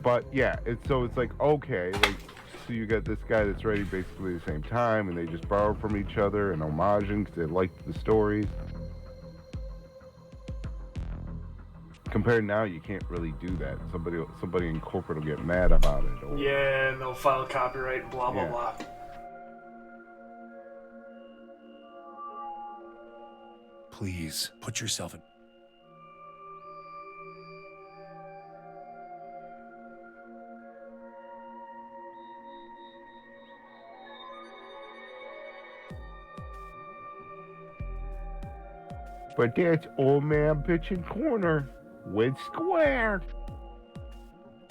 But, yeah, it's like, okay, like, so you got this guy that's ready basically at the same time, and they just borrowed from each other and homaging because they liked the stories. Compared now, you can't really do that. Somebody in corporate will get mad about it. Or, yeah, and they'll file copyright and blah, blah, blah. Please, put yourself in... But that's old man pitching corner with square.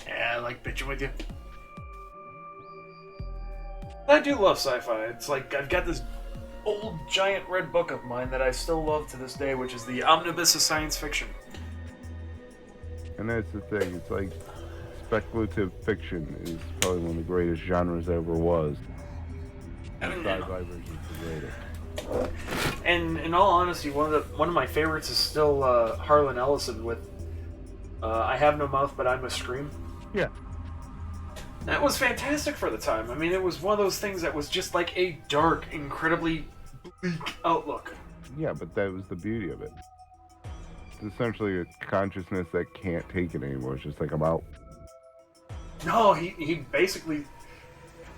Yeah, I like bitching with you. I do love sci-fi. It's like I've got this old giant red book of mine that I still love to this day, which is the Omnibus of Science Fiction. And that's the thing. It's like speculative fiction is probably one of the greatest genres there ever was. And sci-fi version is the greatest. And in all honesty, one of my favorites is still Harlan Ellison with I Have No Mouth But I Must Scream. Yeah. That was fantastic for the time. I mean, it was one of those things that was just like a dark, incredibly bleak outlook. Yeah, but that was the beauty of it. It's essentially a consciousness that can't take it anymore. It's just like, I'm out. No, he basically...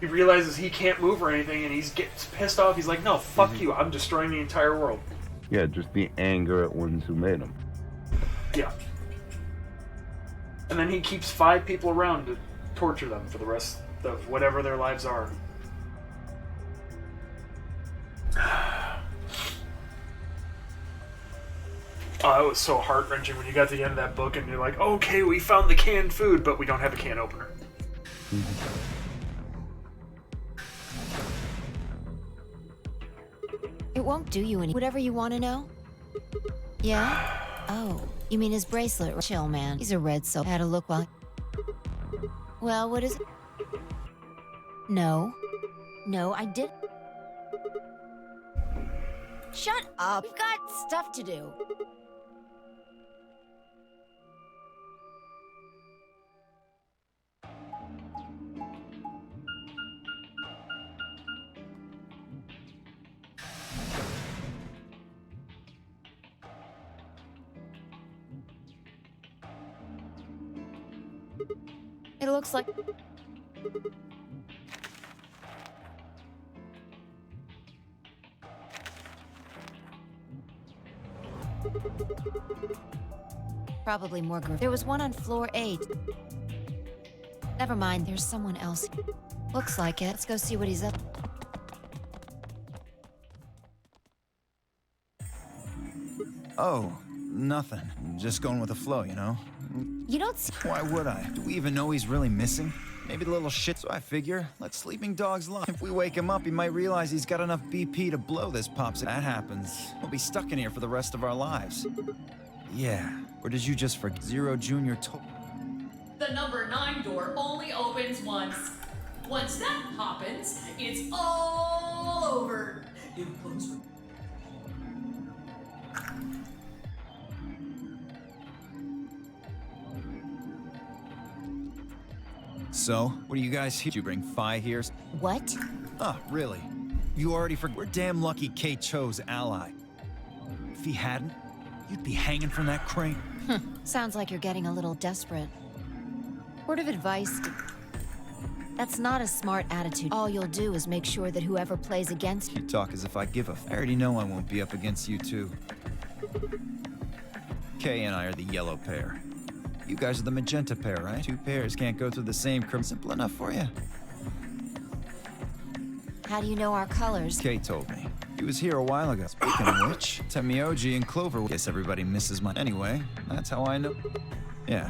He realizes he can't move or anything, and he gets pissed off. He's like, no, fuck you. I'm destroying the entire world. Yeah, just the anger at ones who made him. Yeah. And then he keeps 5 people around to torture them for the rest of whatever their lives are. Oh, it was so heart-wrenching when you got to the end of that book and you're like, okay, we found the canned food, but we don't have a can opener. It won't do you any. Whatever you want to know? Yeah? Oh, you mean his bracelet? Chill, man. He's a red soul. Had a look while... Well, what is it? No. No, I did... Shut up. We've got stuff to do. It looks like... Probably more group. There was one on floor 8. Never mind, there's someone else. Looks like it. Let's go see what he's up. Oh, nothing. Just going with the flow, you know? You don't see... Why would I? Do we even know he's really missing? Maybe the little shit, so I figure, let sleeping dogs lie. If we wake him up, he might realize he's got enough BP to blow this pops. If that happens, we'll be stuck in here for the rest of our lives. Yeah, or did you just forget? Zero Junior told... The number 9 door only opens once. Once that happens, it's all over. Impulse. So, what do you guys here? Did you bring Phi here? What? Oh, really? You already forgot? We're damn lucky Kay chose ally. If he hadn't, you'd be hanging from that crane. Sounds like you're getting a little desperate. Word of advice. That's not a smart attitude. All you'll do is make sure that whoever plays against you... You talk as if I give a... I already know I won't be up against you two. Kay and I are the yellow pair. You guys are the magenta pair, right? 2 pairs can't go through the same crim. Simple enough for you. How do you know our colors? Kay told me. He was here a while ago. Speaking of which, Temioji and Clover... Guess everybody misses my... Anyway, that's how I know... Yeah.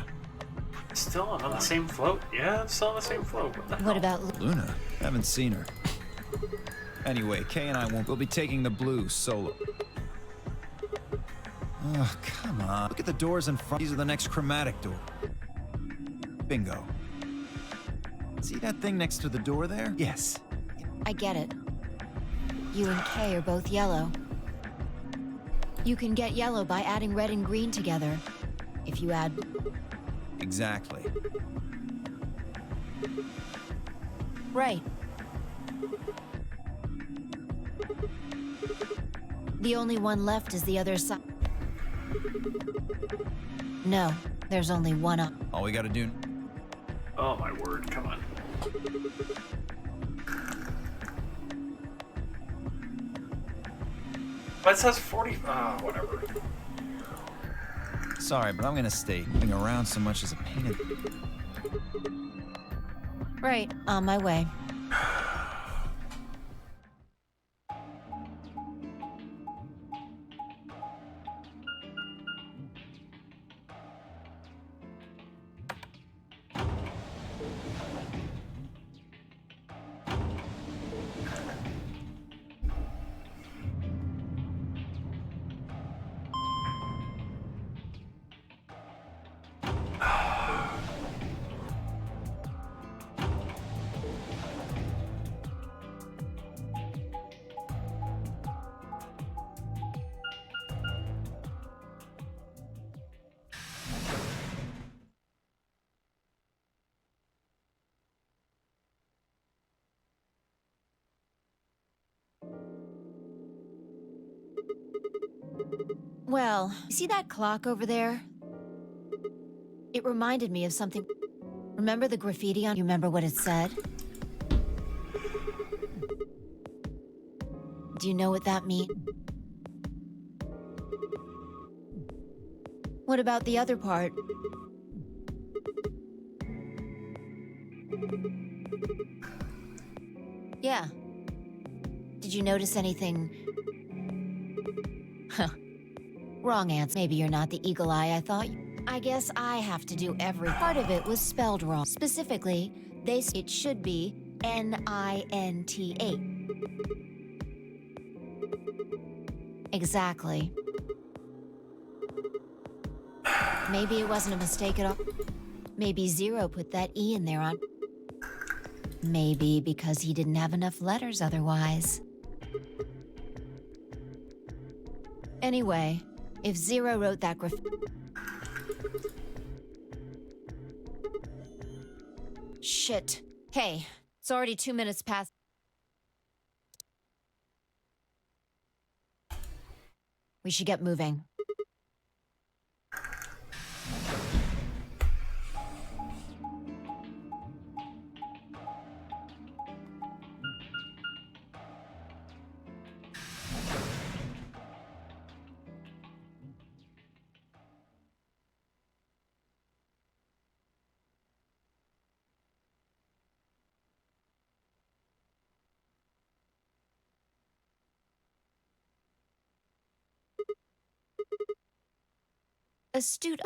Still on the same float? Yeah, I'm still on the same float. What about... Luna? Haven't seen her. Anyway, Kay and I won't... We'll be taking the blue solo. Oh, come on. Look at the doors in front. These are the next chromatic door. Bingo. See that thing next to the door there? Yes. I get it. You and Kay are both yellow. You can get yellow by adding red and green together. If you add... Exactly. Right. The only one left is the other side. No, there's only one up. All we gotta do... Oh my word, come on. That says 40. Whatever. Sorry, but I'm gonna stay. Moving around so much is a pain in... Right, on my way. Well, you see that clock over there? It reminded me of something. Remember the graffiti on? You remember what it said? Do you know what that means? What about the other part? Yeah. Did you notice anything? Huh. Wrong answer. Maybe you're not the eagle eye I thought. I guess I have to do every part of it was spelled wrong. Specifically, it should be N-I-N-T-A. Exactly. Maybe it wasn't a mistake at all. Maybe Zero put that E in there on... Maybe because he didn't have enough letters otherwise. Anyway, if Zero wrote that Shit. Hey, it's already 2 minutes past. We should get moving. Astute.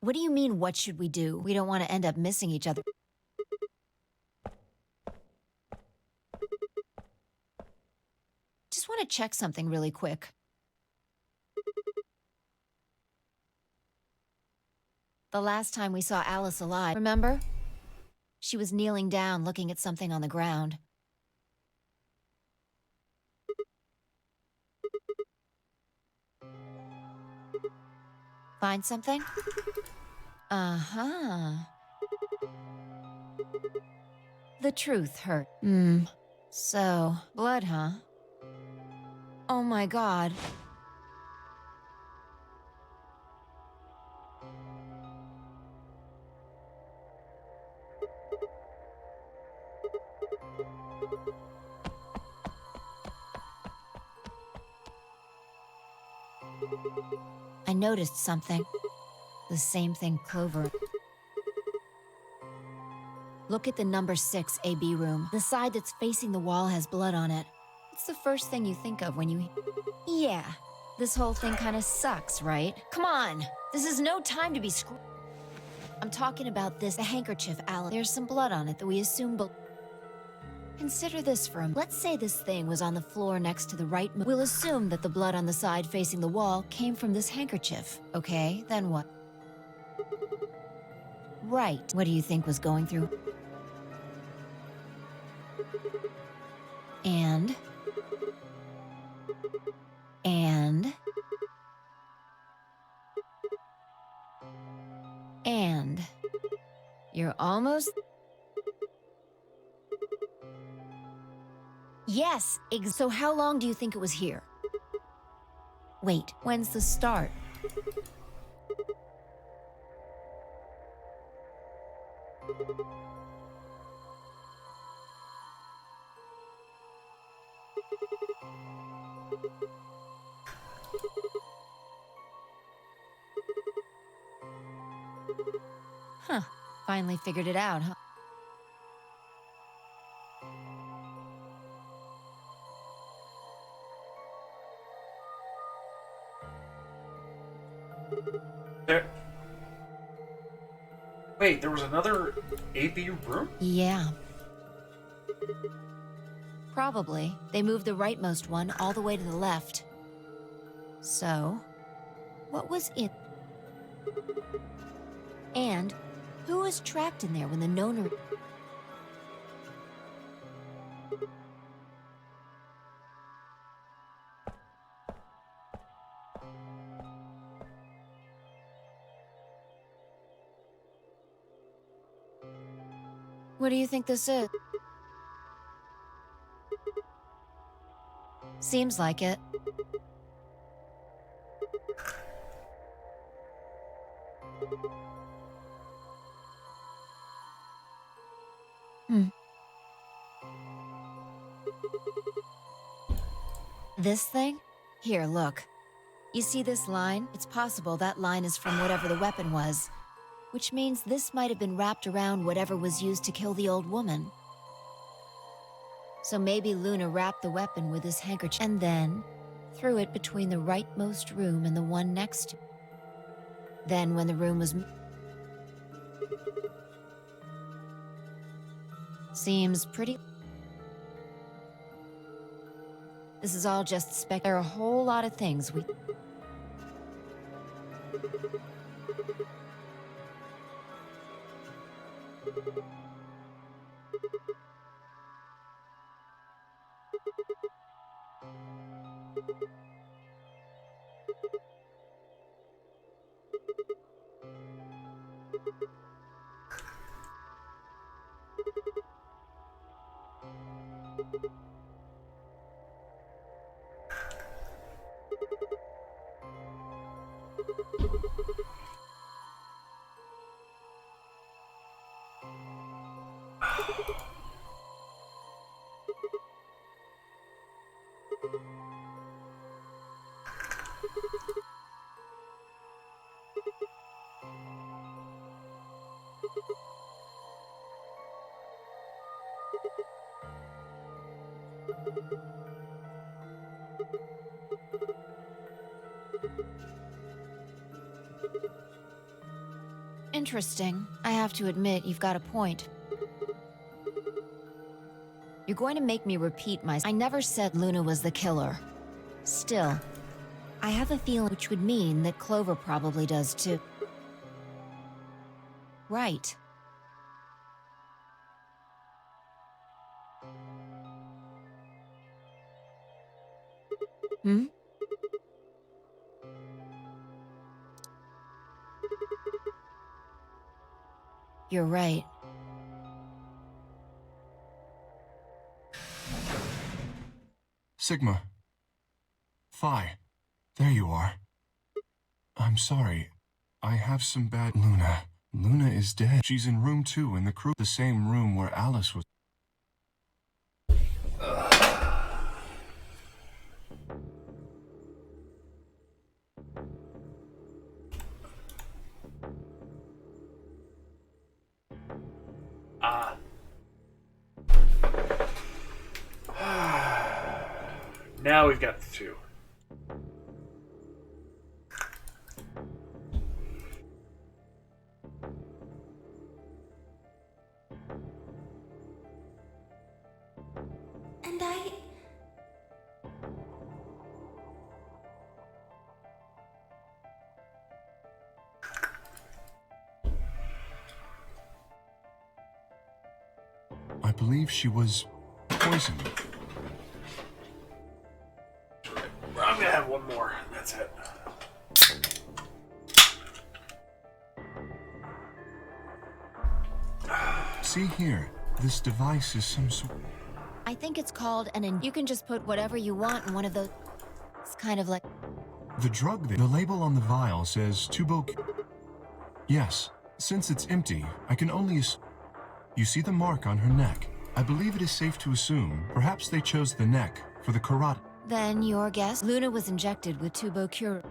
What do you mean, what should we do? We don't want to end up missing each other. Just want to check something really quick. The last time we saw Alice alive, remember? She was kneeling down, looking at something on the ground. Find something? Uh-huh. The truth hurt. So, blood, huh? Oh my god. I noticed something. The same thing Clover. Look at the number 6 AB room. The side that's facing the wall has blood on it. It's the first thing you think of when you... Yeah, this whole thing kind of sucks, right? Come on! This is no time to be I'm talking about this, the handkerchief, Alice. There's some blood on it that we assume Consider this for a moment. Let's say this thing was on the floor next to the right... We'll assume that the blood on the side facing the wall came from this handkerchief, okay? Then what? Right. What do you think was going through? And... You're almost... Yes, so how long do you think it was here? Wait, when's the start? Finally figured it out, huh? There. Wait, there was another AB room? Yeah. Probably. They moved the rightmost one all the way to the left. So, what was it? And who was trapped in there when the Nona... What do you think this is? Seems like it. This thing? Here, look. You see this line? It's possible that line is from whatever the weapon was, which means this might have been wrapped around whatever was used to kill the old woman. So maybe Luna wrapped the weapon with this handkerchief and then threw it between the rightmost room and the one next to it. Then when the room was... Seems pretty... This is all just spec... There are a whole lot of things we... Interesting. I have to admit, you've got a point. You're going to make me repeat myself. I never said Luna was the killer. Still, I have a feeling which would mean that Clover probably does too. Right. Hmm? You're right. Sigma. Phi. There you are. I'm sorry. I have some bad... Luna. Luna is dead. She's in room 2 in the crew. The same room where Alice was... Now we've got the 2. And I believe she was poisoned. I'm gonna have one more, and that's it. See here, this device is some sort... I think it's called you can just put whatever you want in one of those... It's kind of like... The drug the label on the vial says tubo... Yes, since it's empty, I can only You see the mark on her neck. I believe it is safe to assume perhaps they chose the neck for the carotid. Then your guess? Luna was injected with tubocure.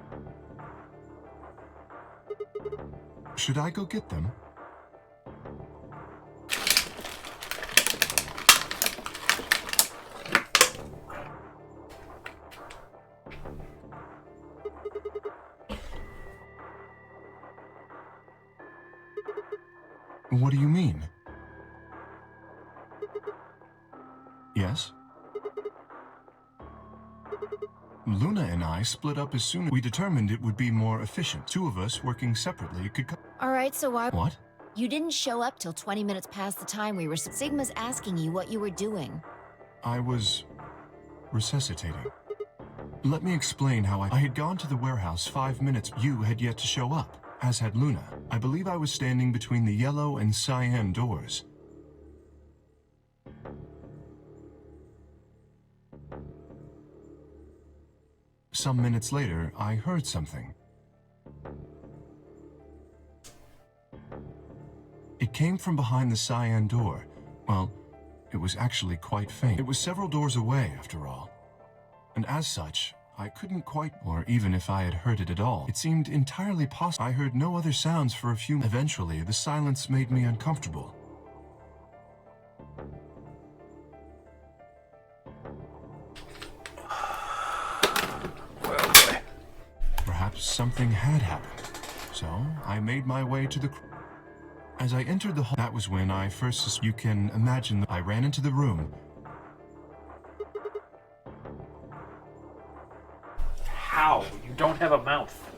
Should I go get them? What do you mean? Yes? Luna and I split up as soon as we determined it would be more efficient. Two of us working separately could All right, so why? What? You didn't show up till 20 minutes past the time we were. Sigma's asking you what you were doing. I was resuscitating. Let me explain how I had gone to the warehouse 5 minutes. You had yet to show up, as had Luna. I believe I was standing between the yellow and cyan doors. Some minutes later, I heard something. It came from behind the cyan door. Well, it was actually quite faint. It was several doors away, after all. And as such, I couldn't quite, or even if I had heard it at all, it seemed entirely possible. I heard no other sounds for a few. Eventually, the silence made me uncomfortable. Well, boy. Perhaps something had happened. So, I made my way to the... As I entered the hall, that was when I first... You can imagine I ran into the room. How? You don't have a mouth.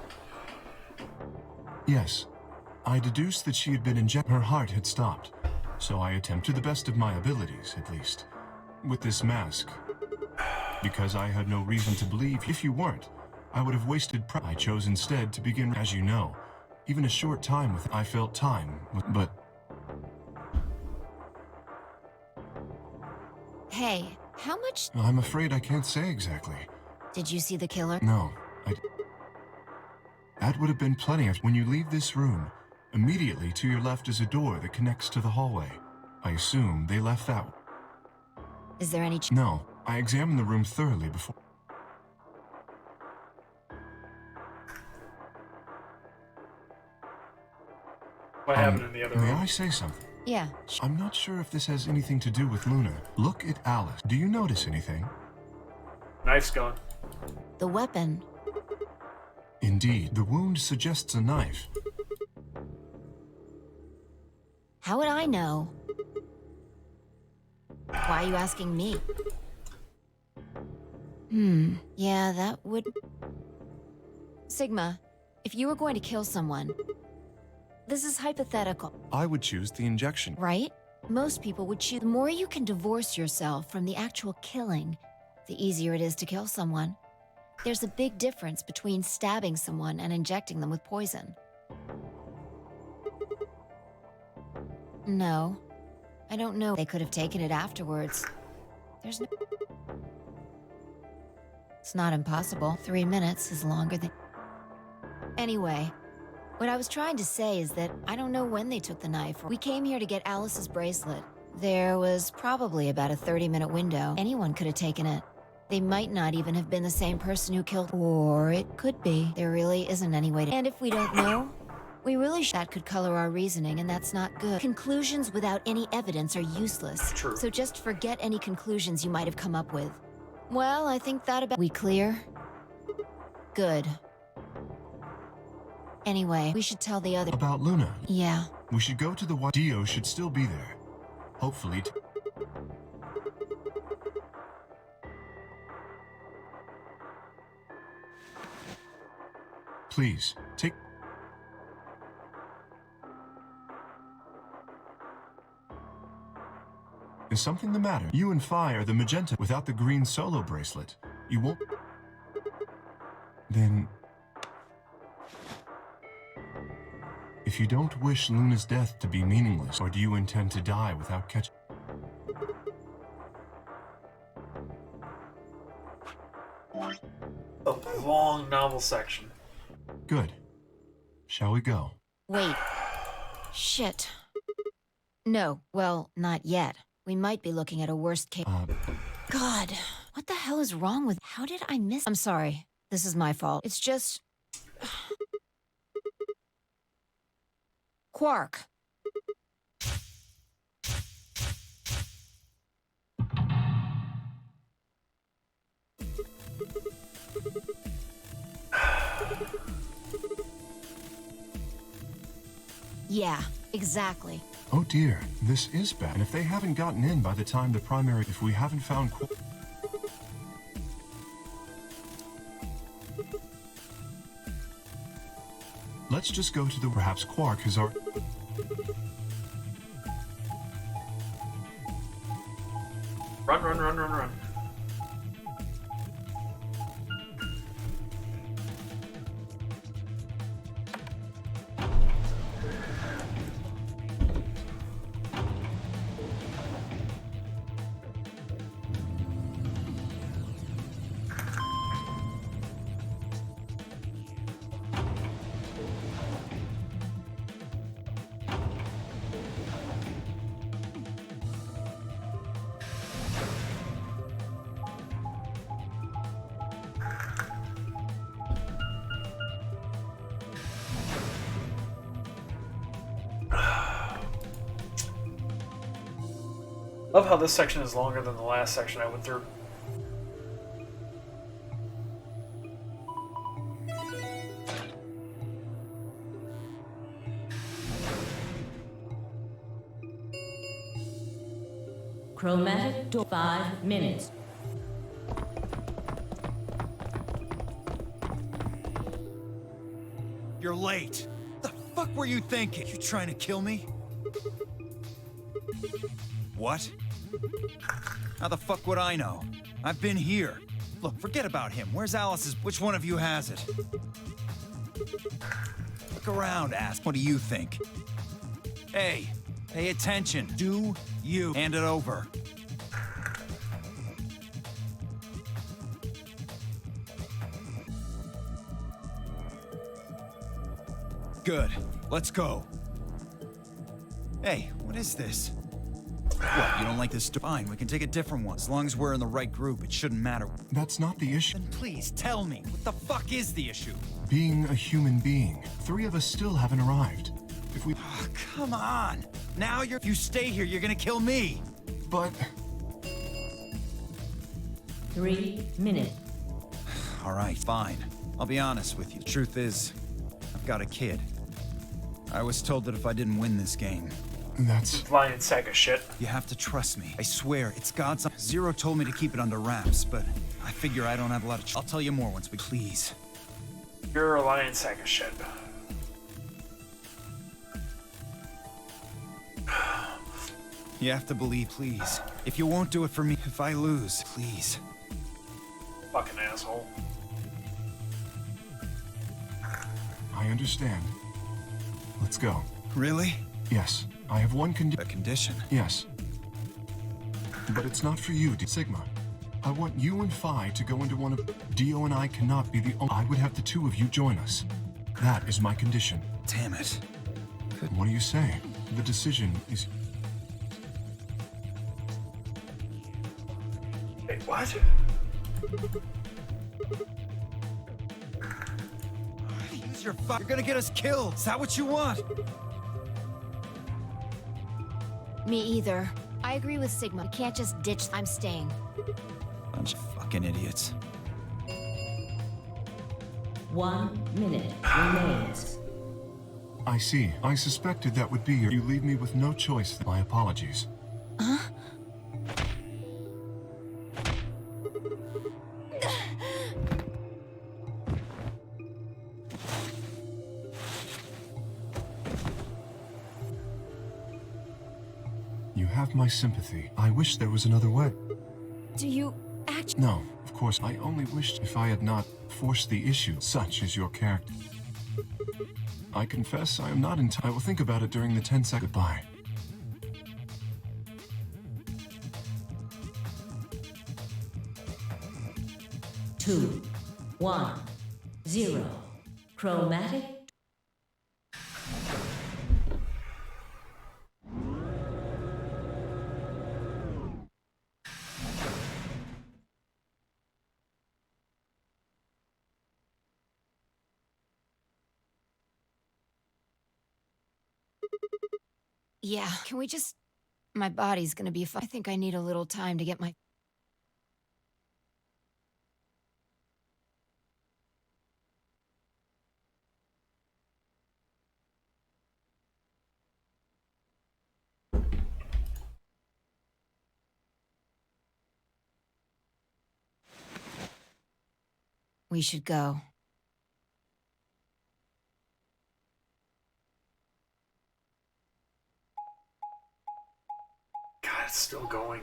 Yes. I deduced that she had been injected. Her heart had stopped. So I attempted to the best of my abilities, at least. With this mask. Because I had no reason to believe if you weren't, I would have wasted I chose instead to begin, as you know. Even a short time with I felt time, but... Hey, how much... I'm afraid I can't say exactly. Did you see the killer? No, That would have been plenty of... When you leave this room, immediately to your left is a door that connects to the hallway. I assume they left that... Is there any... No, I examined the room thoroughly before... What happened in the other May room? I say something? Yeah. I'm not sure if this has anything to do with Luna. Look at Alice. Do you notice anything? Knife's gone. The weapon. Indeed, the wound suggests a knife. How would I know? Why are you asking me? Yeah, that would... Sigma, if you were going to kill someone... This is hypothetical. I would choose the injection. Right? Most people would choose... The more you can divorce yourself from the actual killing, the easier it is to kill someone. There's a big difference between stabbing someone and injecting them with poison. No. I don't know. They could have taken it afterwards. There's no... It's not impossible. 3 minutes is longer than... Anyway, what I was trying to say is that I don't know when they took the knife. We came here to get Alice's bracelet. There was probably about a 30-minute window. Anyone could have taken it. They might not even have been the same person who killed... Or it could be. There really isn't any way to... And if we don't know, we really that could color our reasoning, and that's not good. Conclusions without any evidence are useless. True. So just forget any conclusions you might have come up with. Well, I think that about... We clear? Good. Anyway, we should tell the other... About Luna. Yeah. We should go to the... Dio should still be there. Hopefully... Please, take... Is something the matter? You and Phi are the magenta. Without the green solo bracelet, you won't... Then... If you don't wish Luna's death to be meaningless, or do you intend to die without catching... A long novel section. Good. Shall we go? Wait. Shit. No, well, not yet. We might be looking at a worst case. God, what the hell is wrong with... How did I miss... I'm sorry. This is my fault. It's just... Quark. Yeah, Exactly. Oh dear, this is bad. And if they haven't gotten in by the time the primary... If we haven't found... Let's just go to the... Perhaps Quark has our... Run, run, run, run, run. Love how this section is longer than the last section I went through. Chromatic door 5 minutes. You're late. The fuck were you thinking? You trying to kill me? What? How the fuck would I know? I've been here. Look, forget about him. Where's Alice's? Which one of you has it? Look around, ask. What do you think? Hey, pay attention. Do you hand it over? Good. Let's go. Hey, what is this? What, you don't like this? Fine, we can take a different one. As long as we're in the right group, it shouldn't matter. That's not the issue. Then please, tell me. What the fuck is the issue? Being a human being. 3 of us still haven't arrived. If we... Oh, come on. Now if you stay here, you're gonna kill me. But... 3 minutes. All right, fine. I'll be honest with you. The truth is, I've got a kid. I was told that if I didn't win this game... That's... Lion sack of shit. You have to trust me. I swear, it's God's... Zero told me to keep it under wraps, but I figure I don't have a lot of... I'll tell you more once we... Please. You're a lion sack of shit. You have to believe, please. If you won't do it for me, if I lose, please. Fucking asshole. I understand. Let's go. Really? Yes. I have one A condition? Yes. But it's not for you, Sigma. I want you and Phi to go into one of... Dio and I cannot be the only... I would have the 2 of you join us. That is my condition. Damn it. What do you say? The decision is... Wait, what? Use your fuck. You're gonna get us killed. Is that what you want? Me either. I agree with Sigma. You can't just ditch. I'm staying. Bunch of fucking idiots. 1 minute remains. I see. I suspected that would be your... You leave me with no choice. My apologies. Huh? You have my sympathy. I wish there was another way. Do you actually... No, of course. I only wished if I had not forced the issue. Such is your character. I confess I am not in... I will think about it during the 10-second goodbye. Two, 1, 0. Chromatic. Yeah, can we just... My body's gonna be fine. I think I need a little time to get my... We should go. God, it's still going.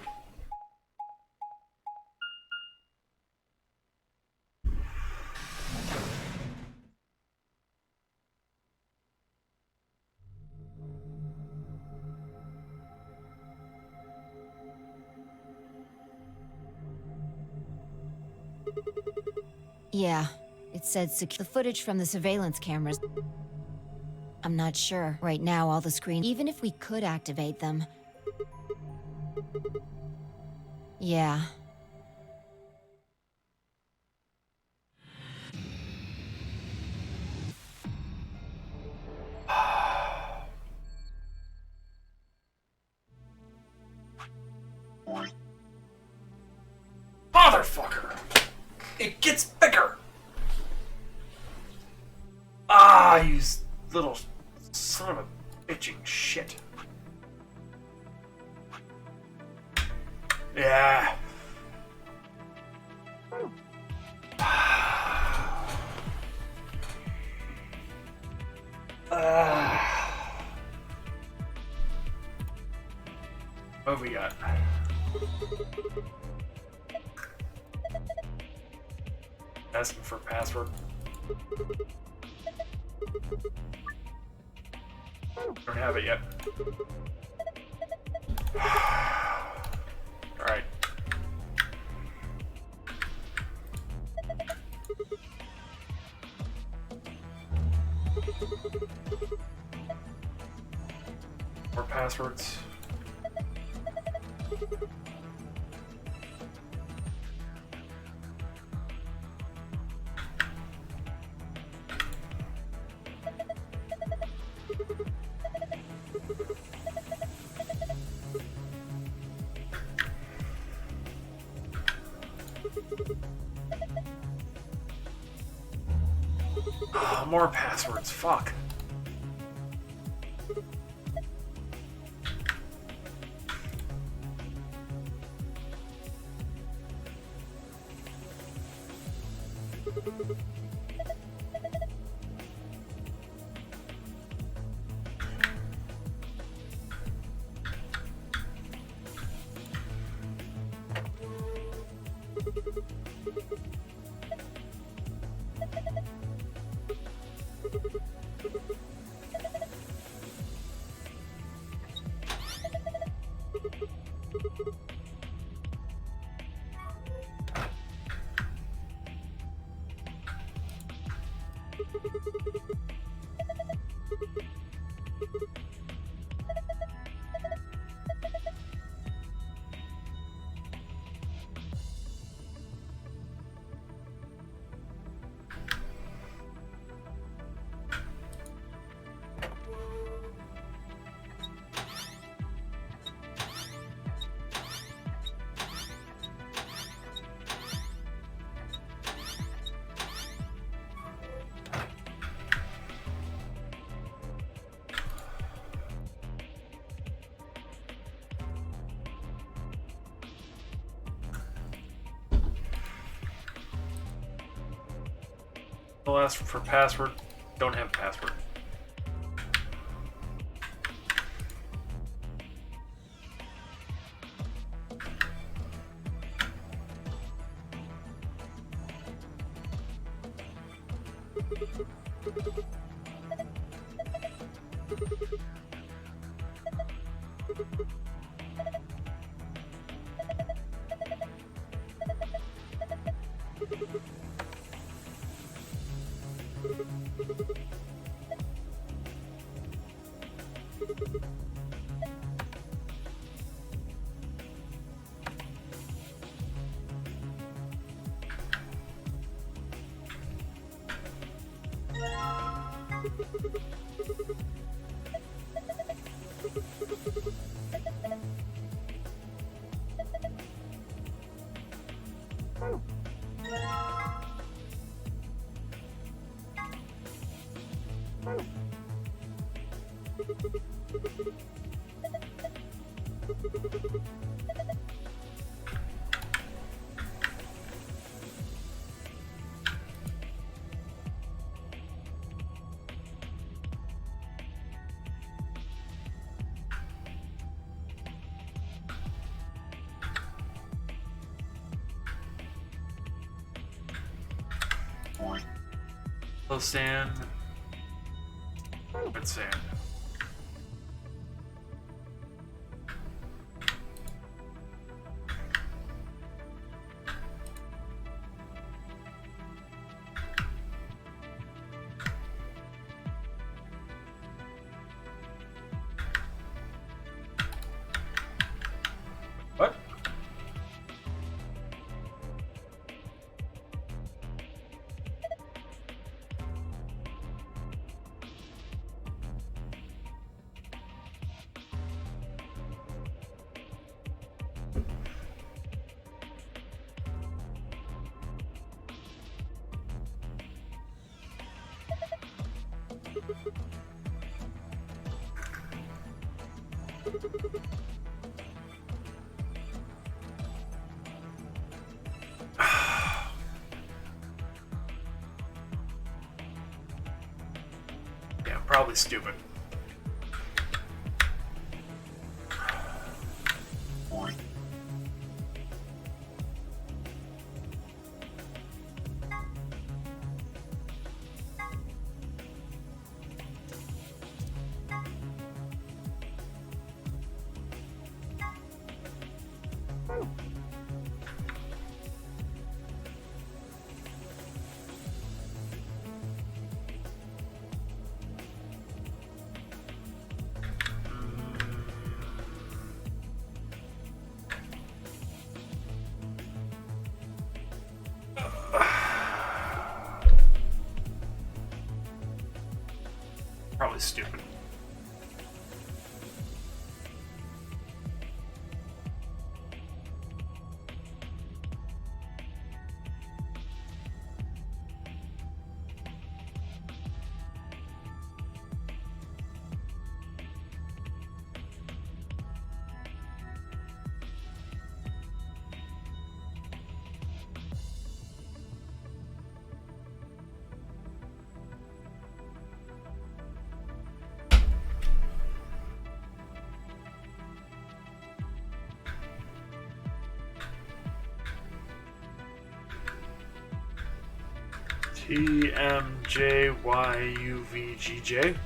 Yeah, it said the footage from the surveillance cameras. I'm not sure. Right now, all the screens, even if we could activate them. Yeah. Motherfucker! It gets bigger! Ah, you little son of a bitching shit. Yeah. What have we got? Asking for a password. Don't have it yet. Alright. More passwords. Oh, more passwords. Fuck. I'll ask for password. Don't have a password. Yellow sand. Red sand. What? Yeah, probably stupid. Probably stupid. TMJYUVGJ.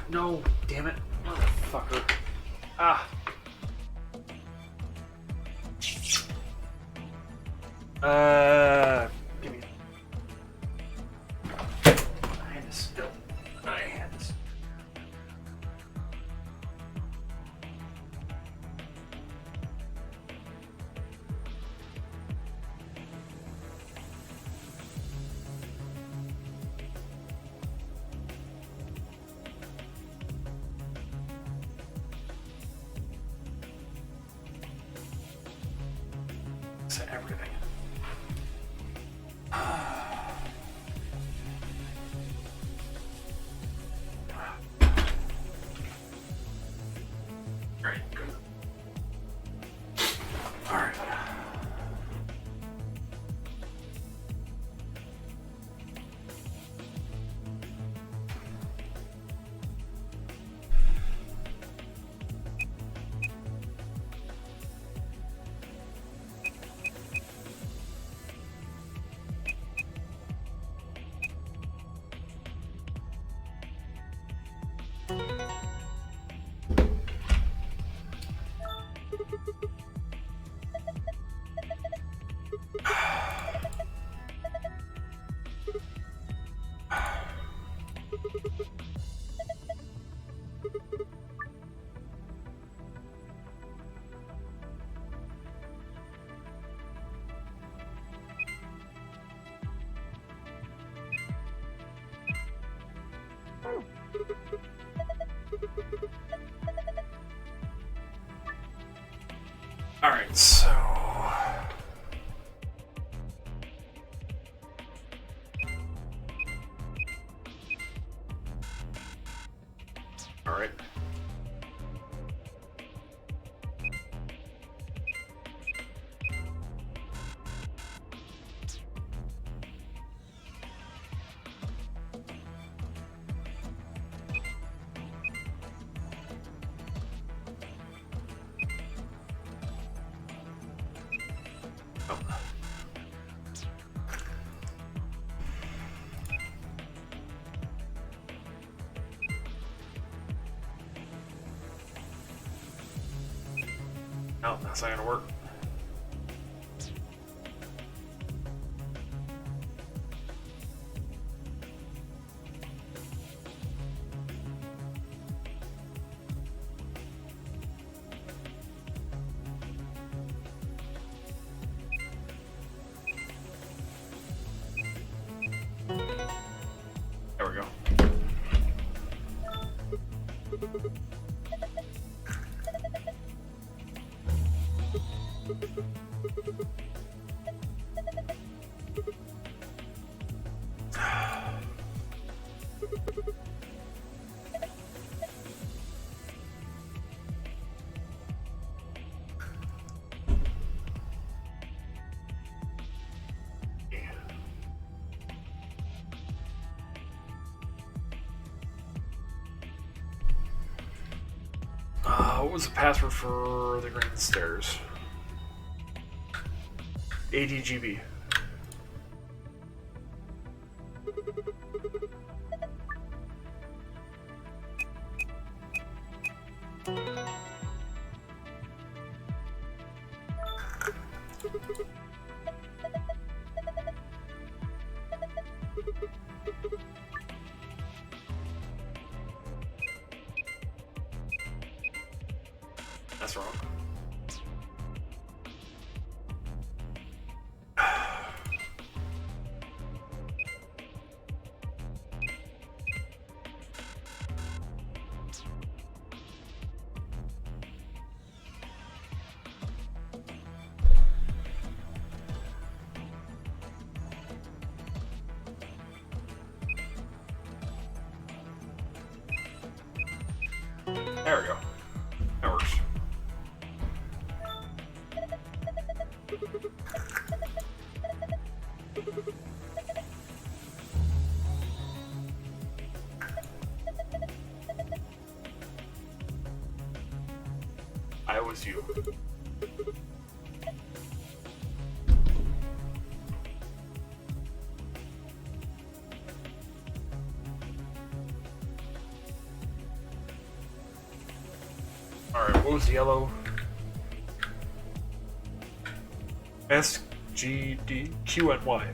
No, damn it. Motherfucker. Ah. Give me. I had to spill. I had to. Set everything. Right, good. All right. All right, so all right. Oh. No, that's not gonna work. There we go. What was the password for the Grand Stairs? ADGB. That's wrong. There we go. That works. I was you. Alright, what was yellow? S, G, D, Q, and Y.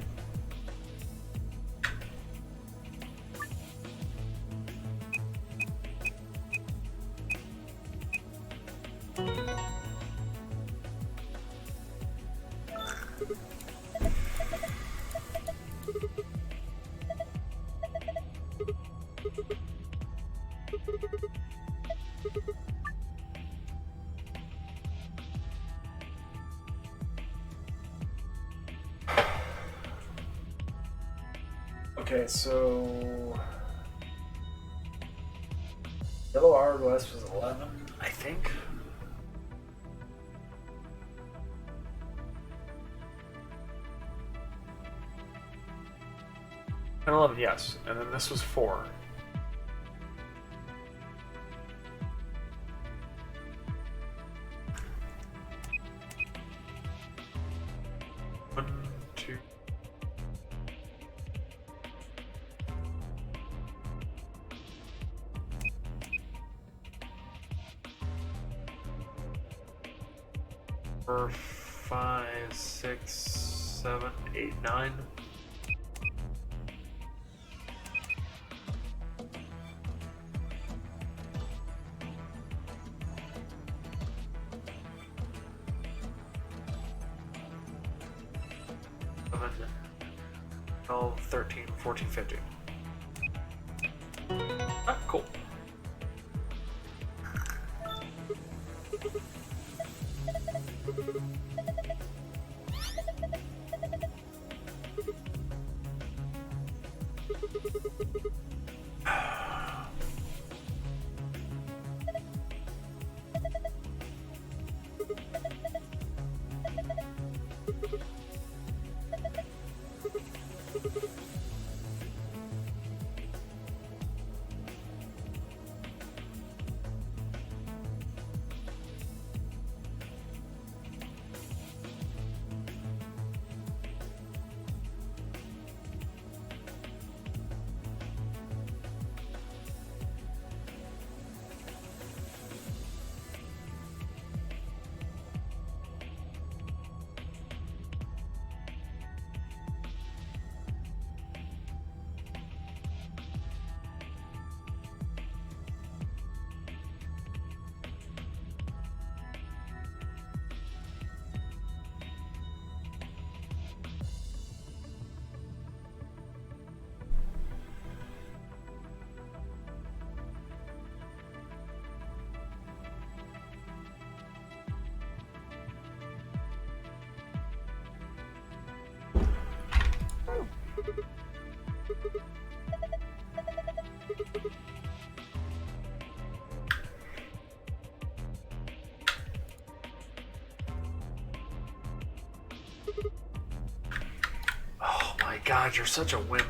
Okay, so yellow hourglass was 11, I think. And 11, yes, and then this was 4. One, two. Four, 5, 6, 7, 8, 9. Seven, 12, 13, 14, 15. Ah, cool. God, you're such a wimp.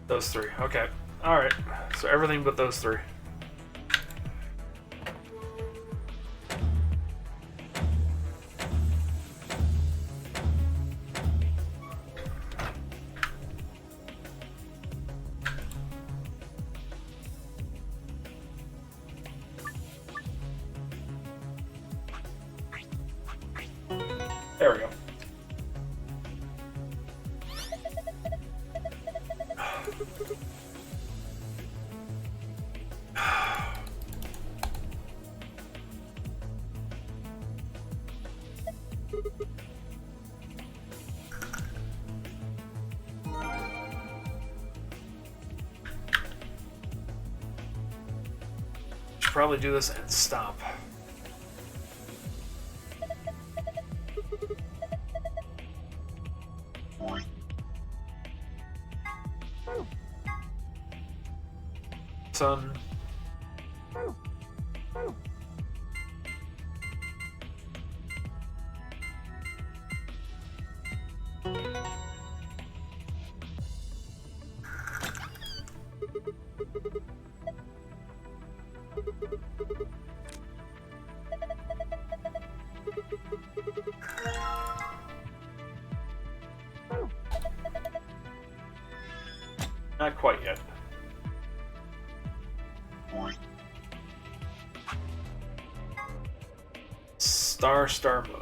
Those three. Okay. Alright. So everything but those three. There we go. Should probably do this and stop. Son. Not quite yet. Star Moon.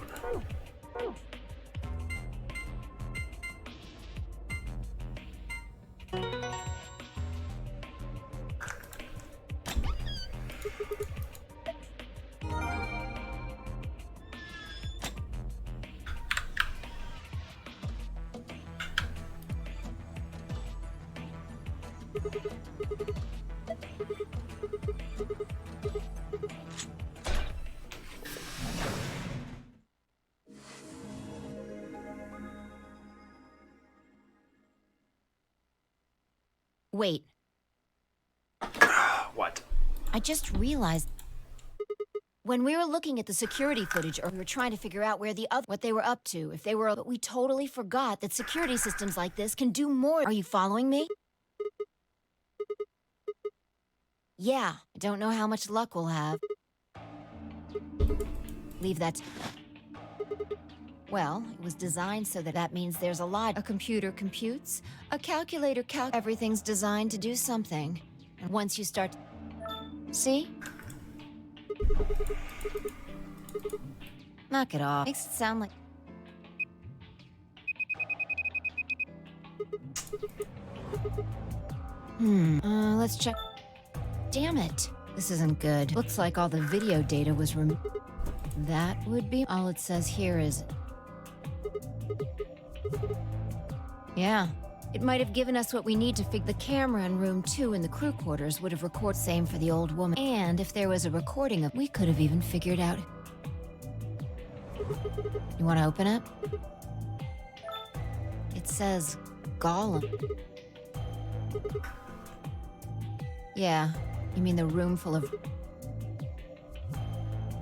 Wait. What? I just realized. When we were looking at the security footage, or we were trying to figure out where what they were up to, if they were, but we totally forgot that security systems like this can do more. Are you following me? Yeah, I don't know how much luck we'll have. Leave that. Well, it was designed so that means there's a lot. A computer computes, a calculator everything's designed to do something. And once you start... See? Knock it off. Makes it sound like... Let's check... Damn it. This isn't good. Looks like all the video data was removed. That would be... All it says here is... Yeah. It might have given us what we need to figure. The camera in room 2 in the crew quarters would have recorded. Same for the old woman. And if there was a recording of... We could have even figured out... You want to open it? It says... Gollum. Yeah. You mean the room full of...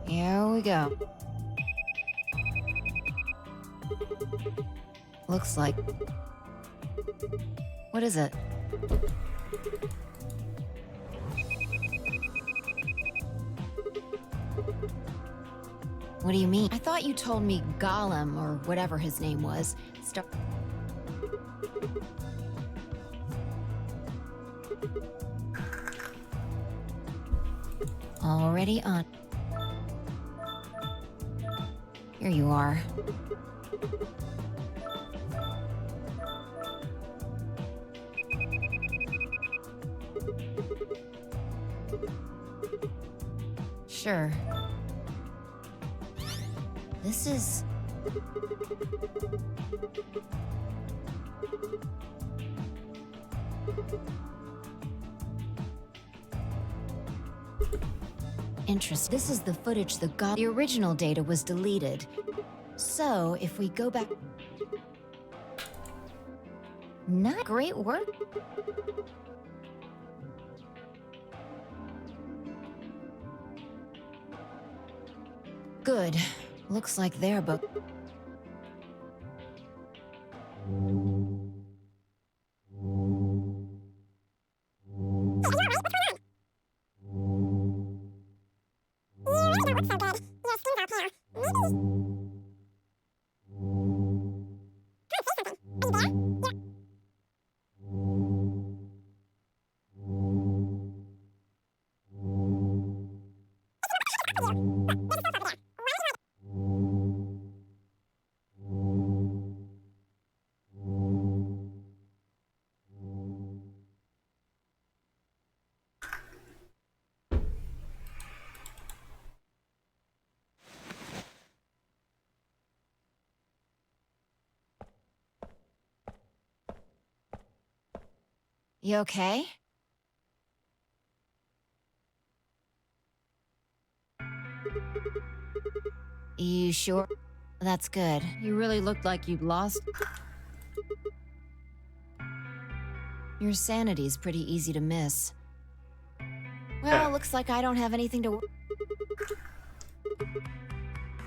Here we go. Looks like... What is it? What do you mean? I thought you told me Gollum, or whatever his name was. Already on. Here you are. Sure. This is... Interesting. This is the footage the original data was deleted. So, if we go back... Not great work. Good. Looks like they're both... You okay? You sure? That's good. You really looked like you'd lost... Your sanity's pretty easy to miss. Well, looks like I don't have anything to...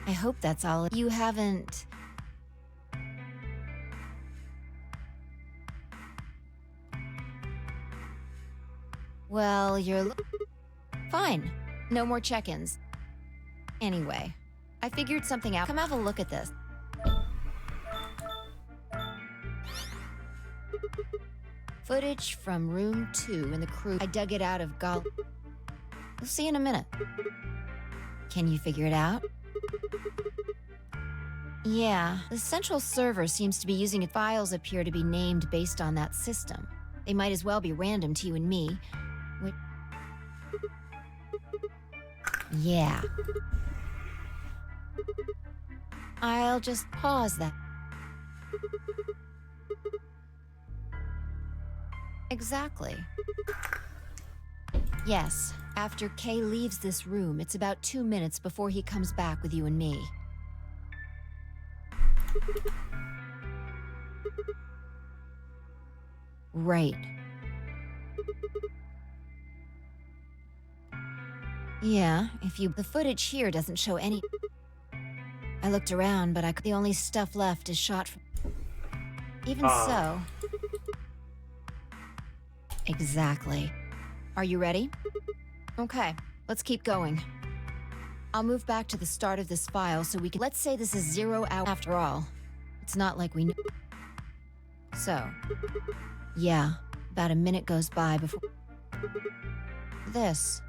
I hope that's all. You haven't... Well, you're... Fine. No more check-ins. Anyway, I figured something out. Come have a look at this. Footage from room 2 in the crew. I dug it out of You'll see in a minute. Can you figure it out? Yeah, the central server seems to be using it. Files appear to be named based on that system. They might as well be random to you and me. Yeah. I'll just pause that. Exactly. Yes, after Kay leaves this room, it's about 2 minutes before he comes back with you and me. Right. Yeah, the footage here doesn't show any. I looked around, but the only stuff left is shot from. Even so. Exactly. Are you ready? Okay, let's keep going. I'll move back to the start of this file so we can. Let's say this is 0 hour. After all, it's not like we knew. So, yeah, about a minute goes by before. This.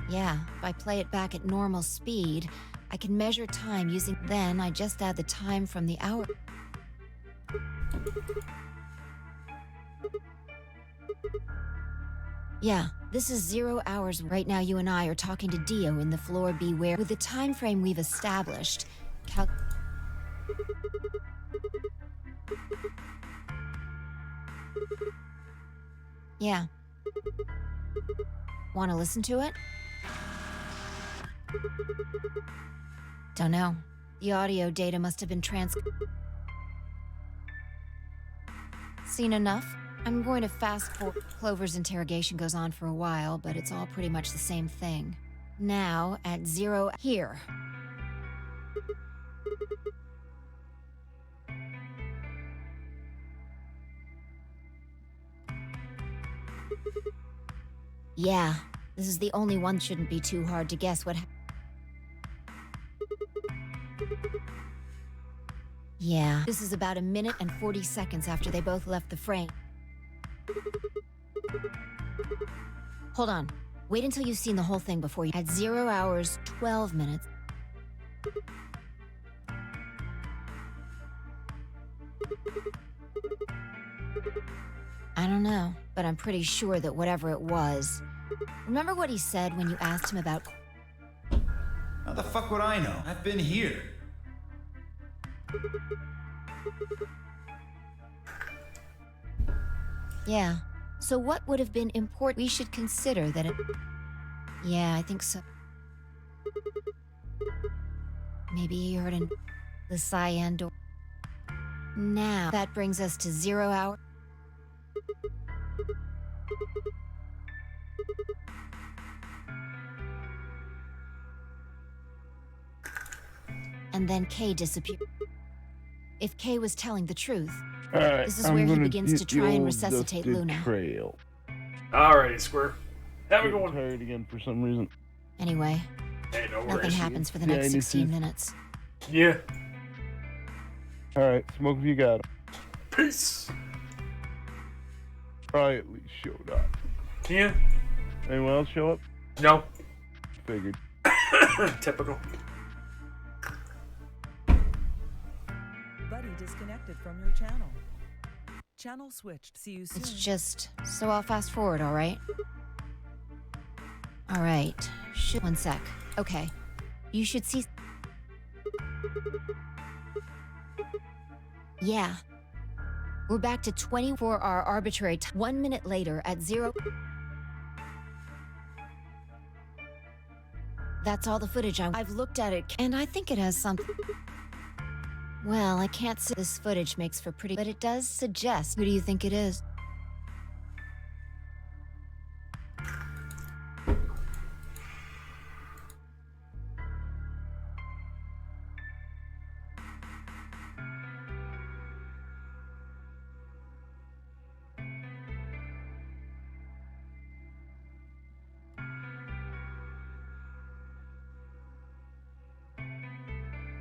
Yeah, if I play it back at normal speed, I can measure time using. Then I just add the time from the hour. Yeah, this is 0 hours. Right now you and I are talking to Dio in the floor B where, with the time frame we've established, Yeah. Want to listen to it? Don't know. The audio data must have been Seen enough? I'm going to fast forward. Clover's interrogation goes on for a while, but it's all pretty much the same thing. Now, at 0 here. Yeah, this is the only one. Shouldn't be too hard to guess what Yeah, this is about a minute and 40 seconds after they both left the frame. Hold on. Wait until you've seen the whole thing before you. At 0 hours, 12 minutes. I don't know, but I'm pretty sure that whatever it was. Remember what he said when you asked him about. How the fuck would I know? I've been here. Yeah. So what would have been important? We should consider that it. Yeah, I think so. Maybe he heard in the cyan door. Now, that brings us to 0 hour. And then Kay disappeared. If Kay was telling the truth, this is where he begins to try and resuscitate Luna. Trail. Alrighty, Square. Have a good one. Tired again for some reason. Anyway, Hey, no nothing worries. happens for the next 16 minutes. Yeah. Alright, smoke if you got it. Peace. Probably at least showed up. Yeah. Anyone else show up? No. Figured. Typical. Buddy disconnected from your channel. Channel switched. See you soon. It's just... So I'll fast forward, alright? Alright. One sec. Okay. You should see... Yeah. We're back to 24-hour arbitrary time. 1 minute later at 0... That's all the footage I've looked at it, and I think it has something... Well, I can't say this footage makes for pretty... But it does suggest... Who do you think it is?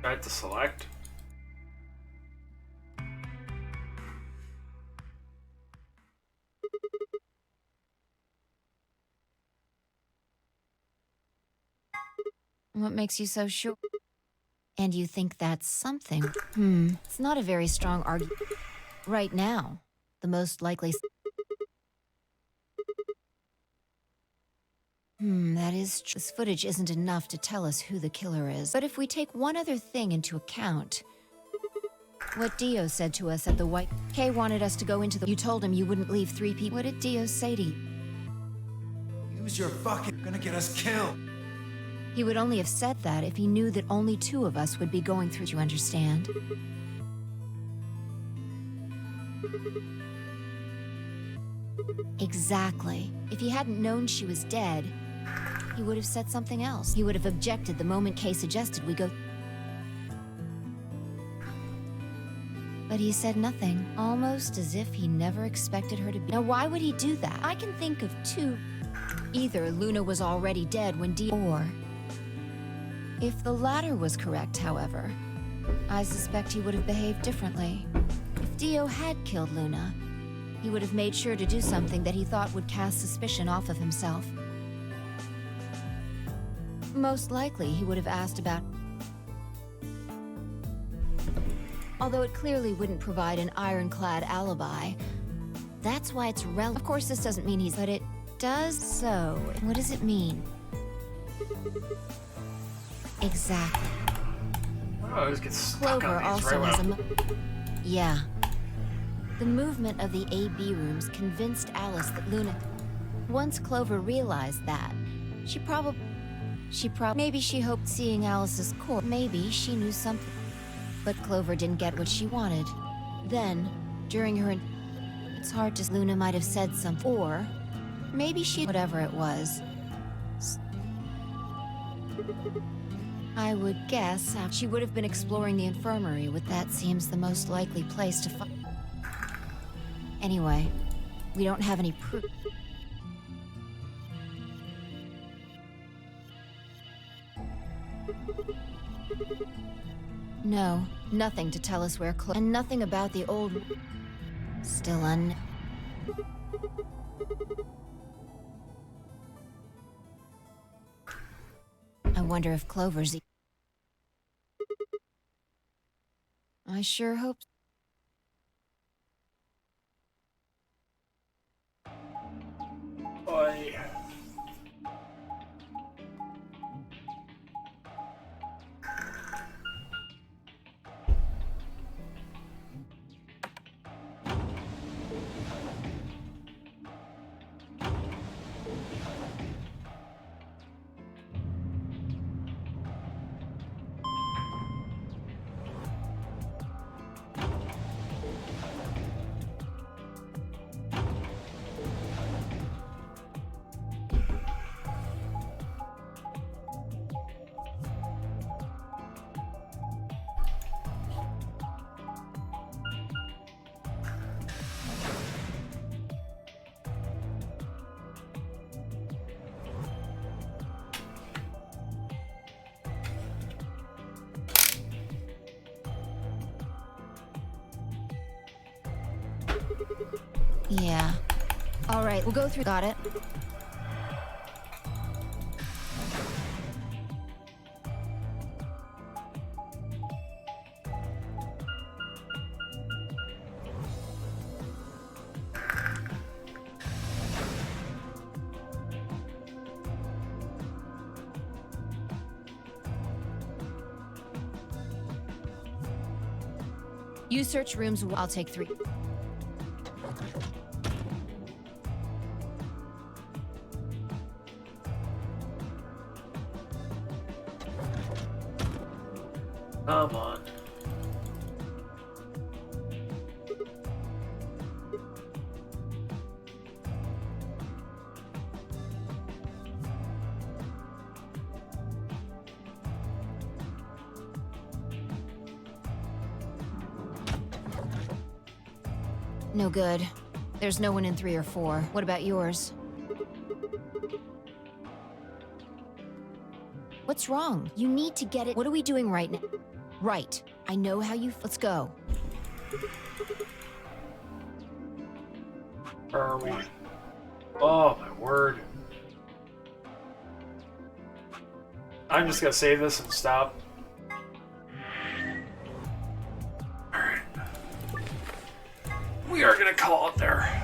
I had to select. What makes you so sure? And you think that's something? It's not a very strong argument. Right now, the most likely... that is true. This footage isn't enough to tell us who the killer is. But if we take one other thing into account... What Dio said to us at the White... Kay wanted us to go into the... You told him you wouldn't leave 3 people. What did Dio say to you? Use your fucking... Gonna get us killed. He would only have said that if he knew that only 2 of us would be going through. You understand? Exactly. If he hadn't known she was dead, he would have said something else. He would have objected the moment Kay suggested we go. But he said nothing, almost as if he never expected her to be. Now, why would he do that? I can think of two. Either Luna was already dead when or if the latter was correct, however, I suspect he would have behaved differently. If Dio had killed Luna, he would have made sure to do something that he thought would cast suspicion off of himself. Most likely, he would have asked about... Although it clearly wouldn't provide an ironclad alibi. That's why it's relevant. Of course, this doesn't mean he's... But it does so. What does it mean? Oh, Exactly. I just get stuck Clover on these also right has now. Yeah. The movement of the AB rooms convinced Alice that Luna... Once Clover realized that, maybe she hoped seeing Alice's corpse. Maybe she knew something. But Clover didn't get what she wanted. Then, during her... It's hard to... Luna might have said something. Or, maybe she... Whatever it was. I would guess she would have been exploring the infirmary, with that seems the most likely place to find. Anyway, we don't have any proof. No, nothing to tell us where and nothing about the old... Still I wonder if Clover's... I sure hope... Boy. Yeah. All right, we'll go through... Got it. You search rooms, I'll take 3. Come on. No good. There's no one in 3 or 4. What about yours? What's wrong? You need to get it. What are we doing right now? Right. I know how you... Let's go. Where are we? Oh, my word. I'm just gonna save this and stop. Alright. We are gonna call it there.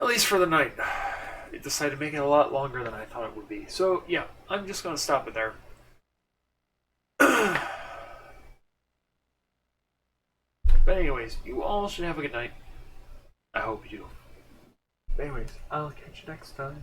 At least for the night. It decided to make it a lot longer than I thought it would be. So, yeah, I'm just gonna stop it there. But anyways, you all should have a good night. I hope you do. But anyways, I'll catch you next time.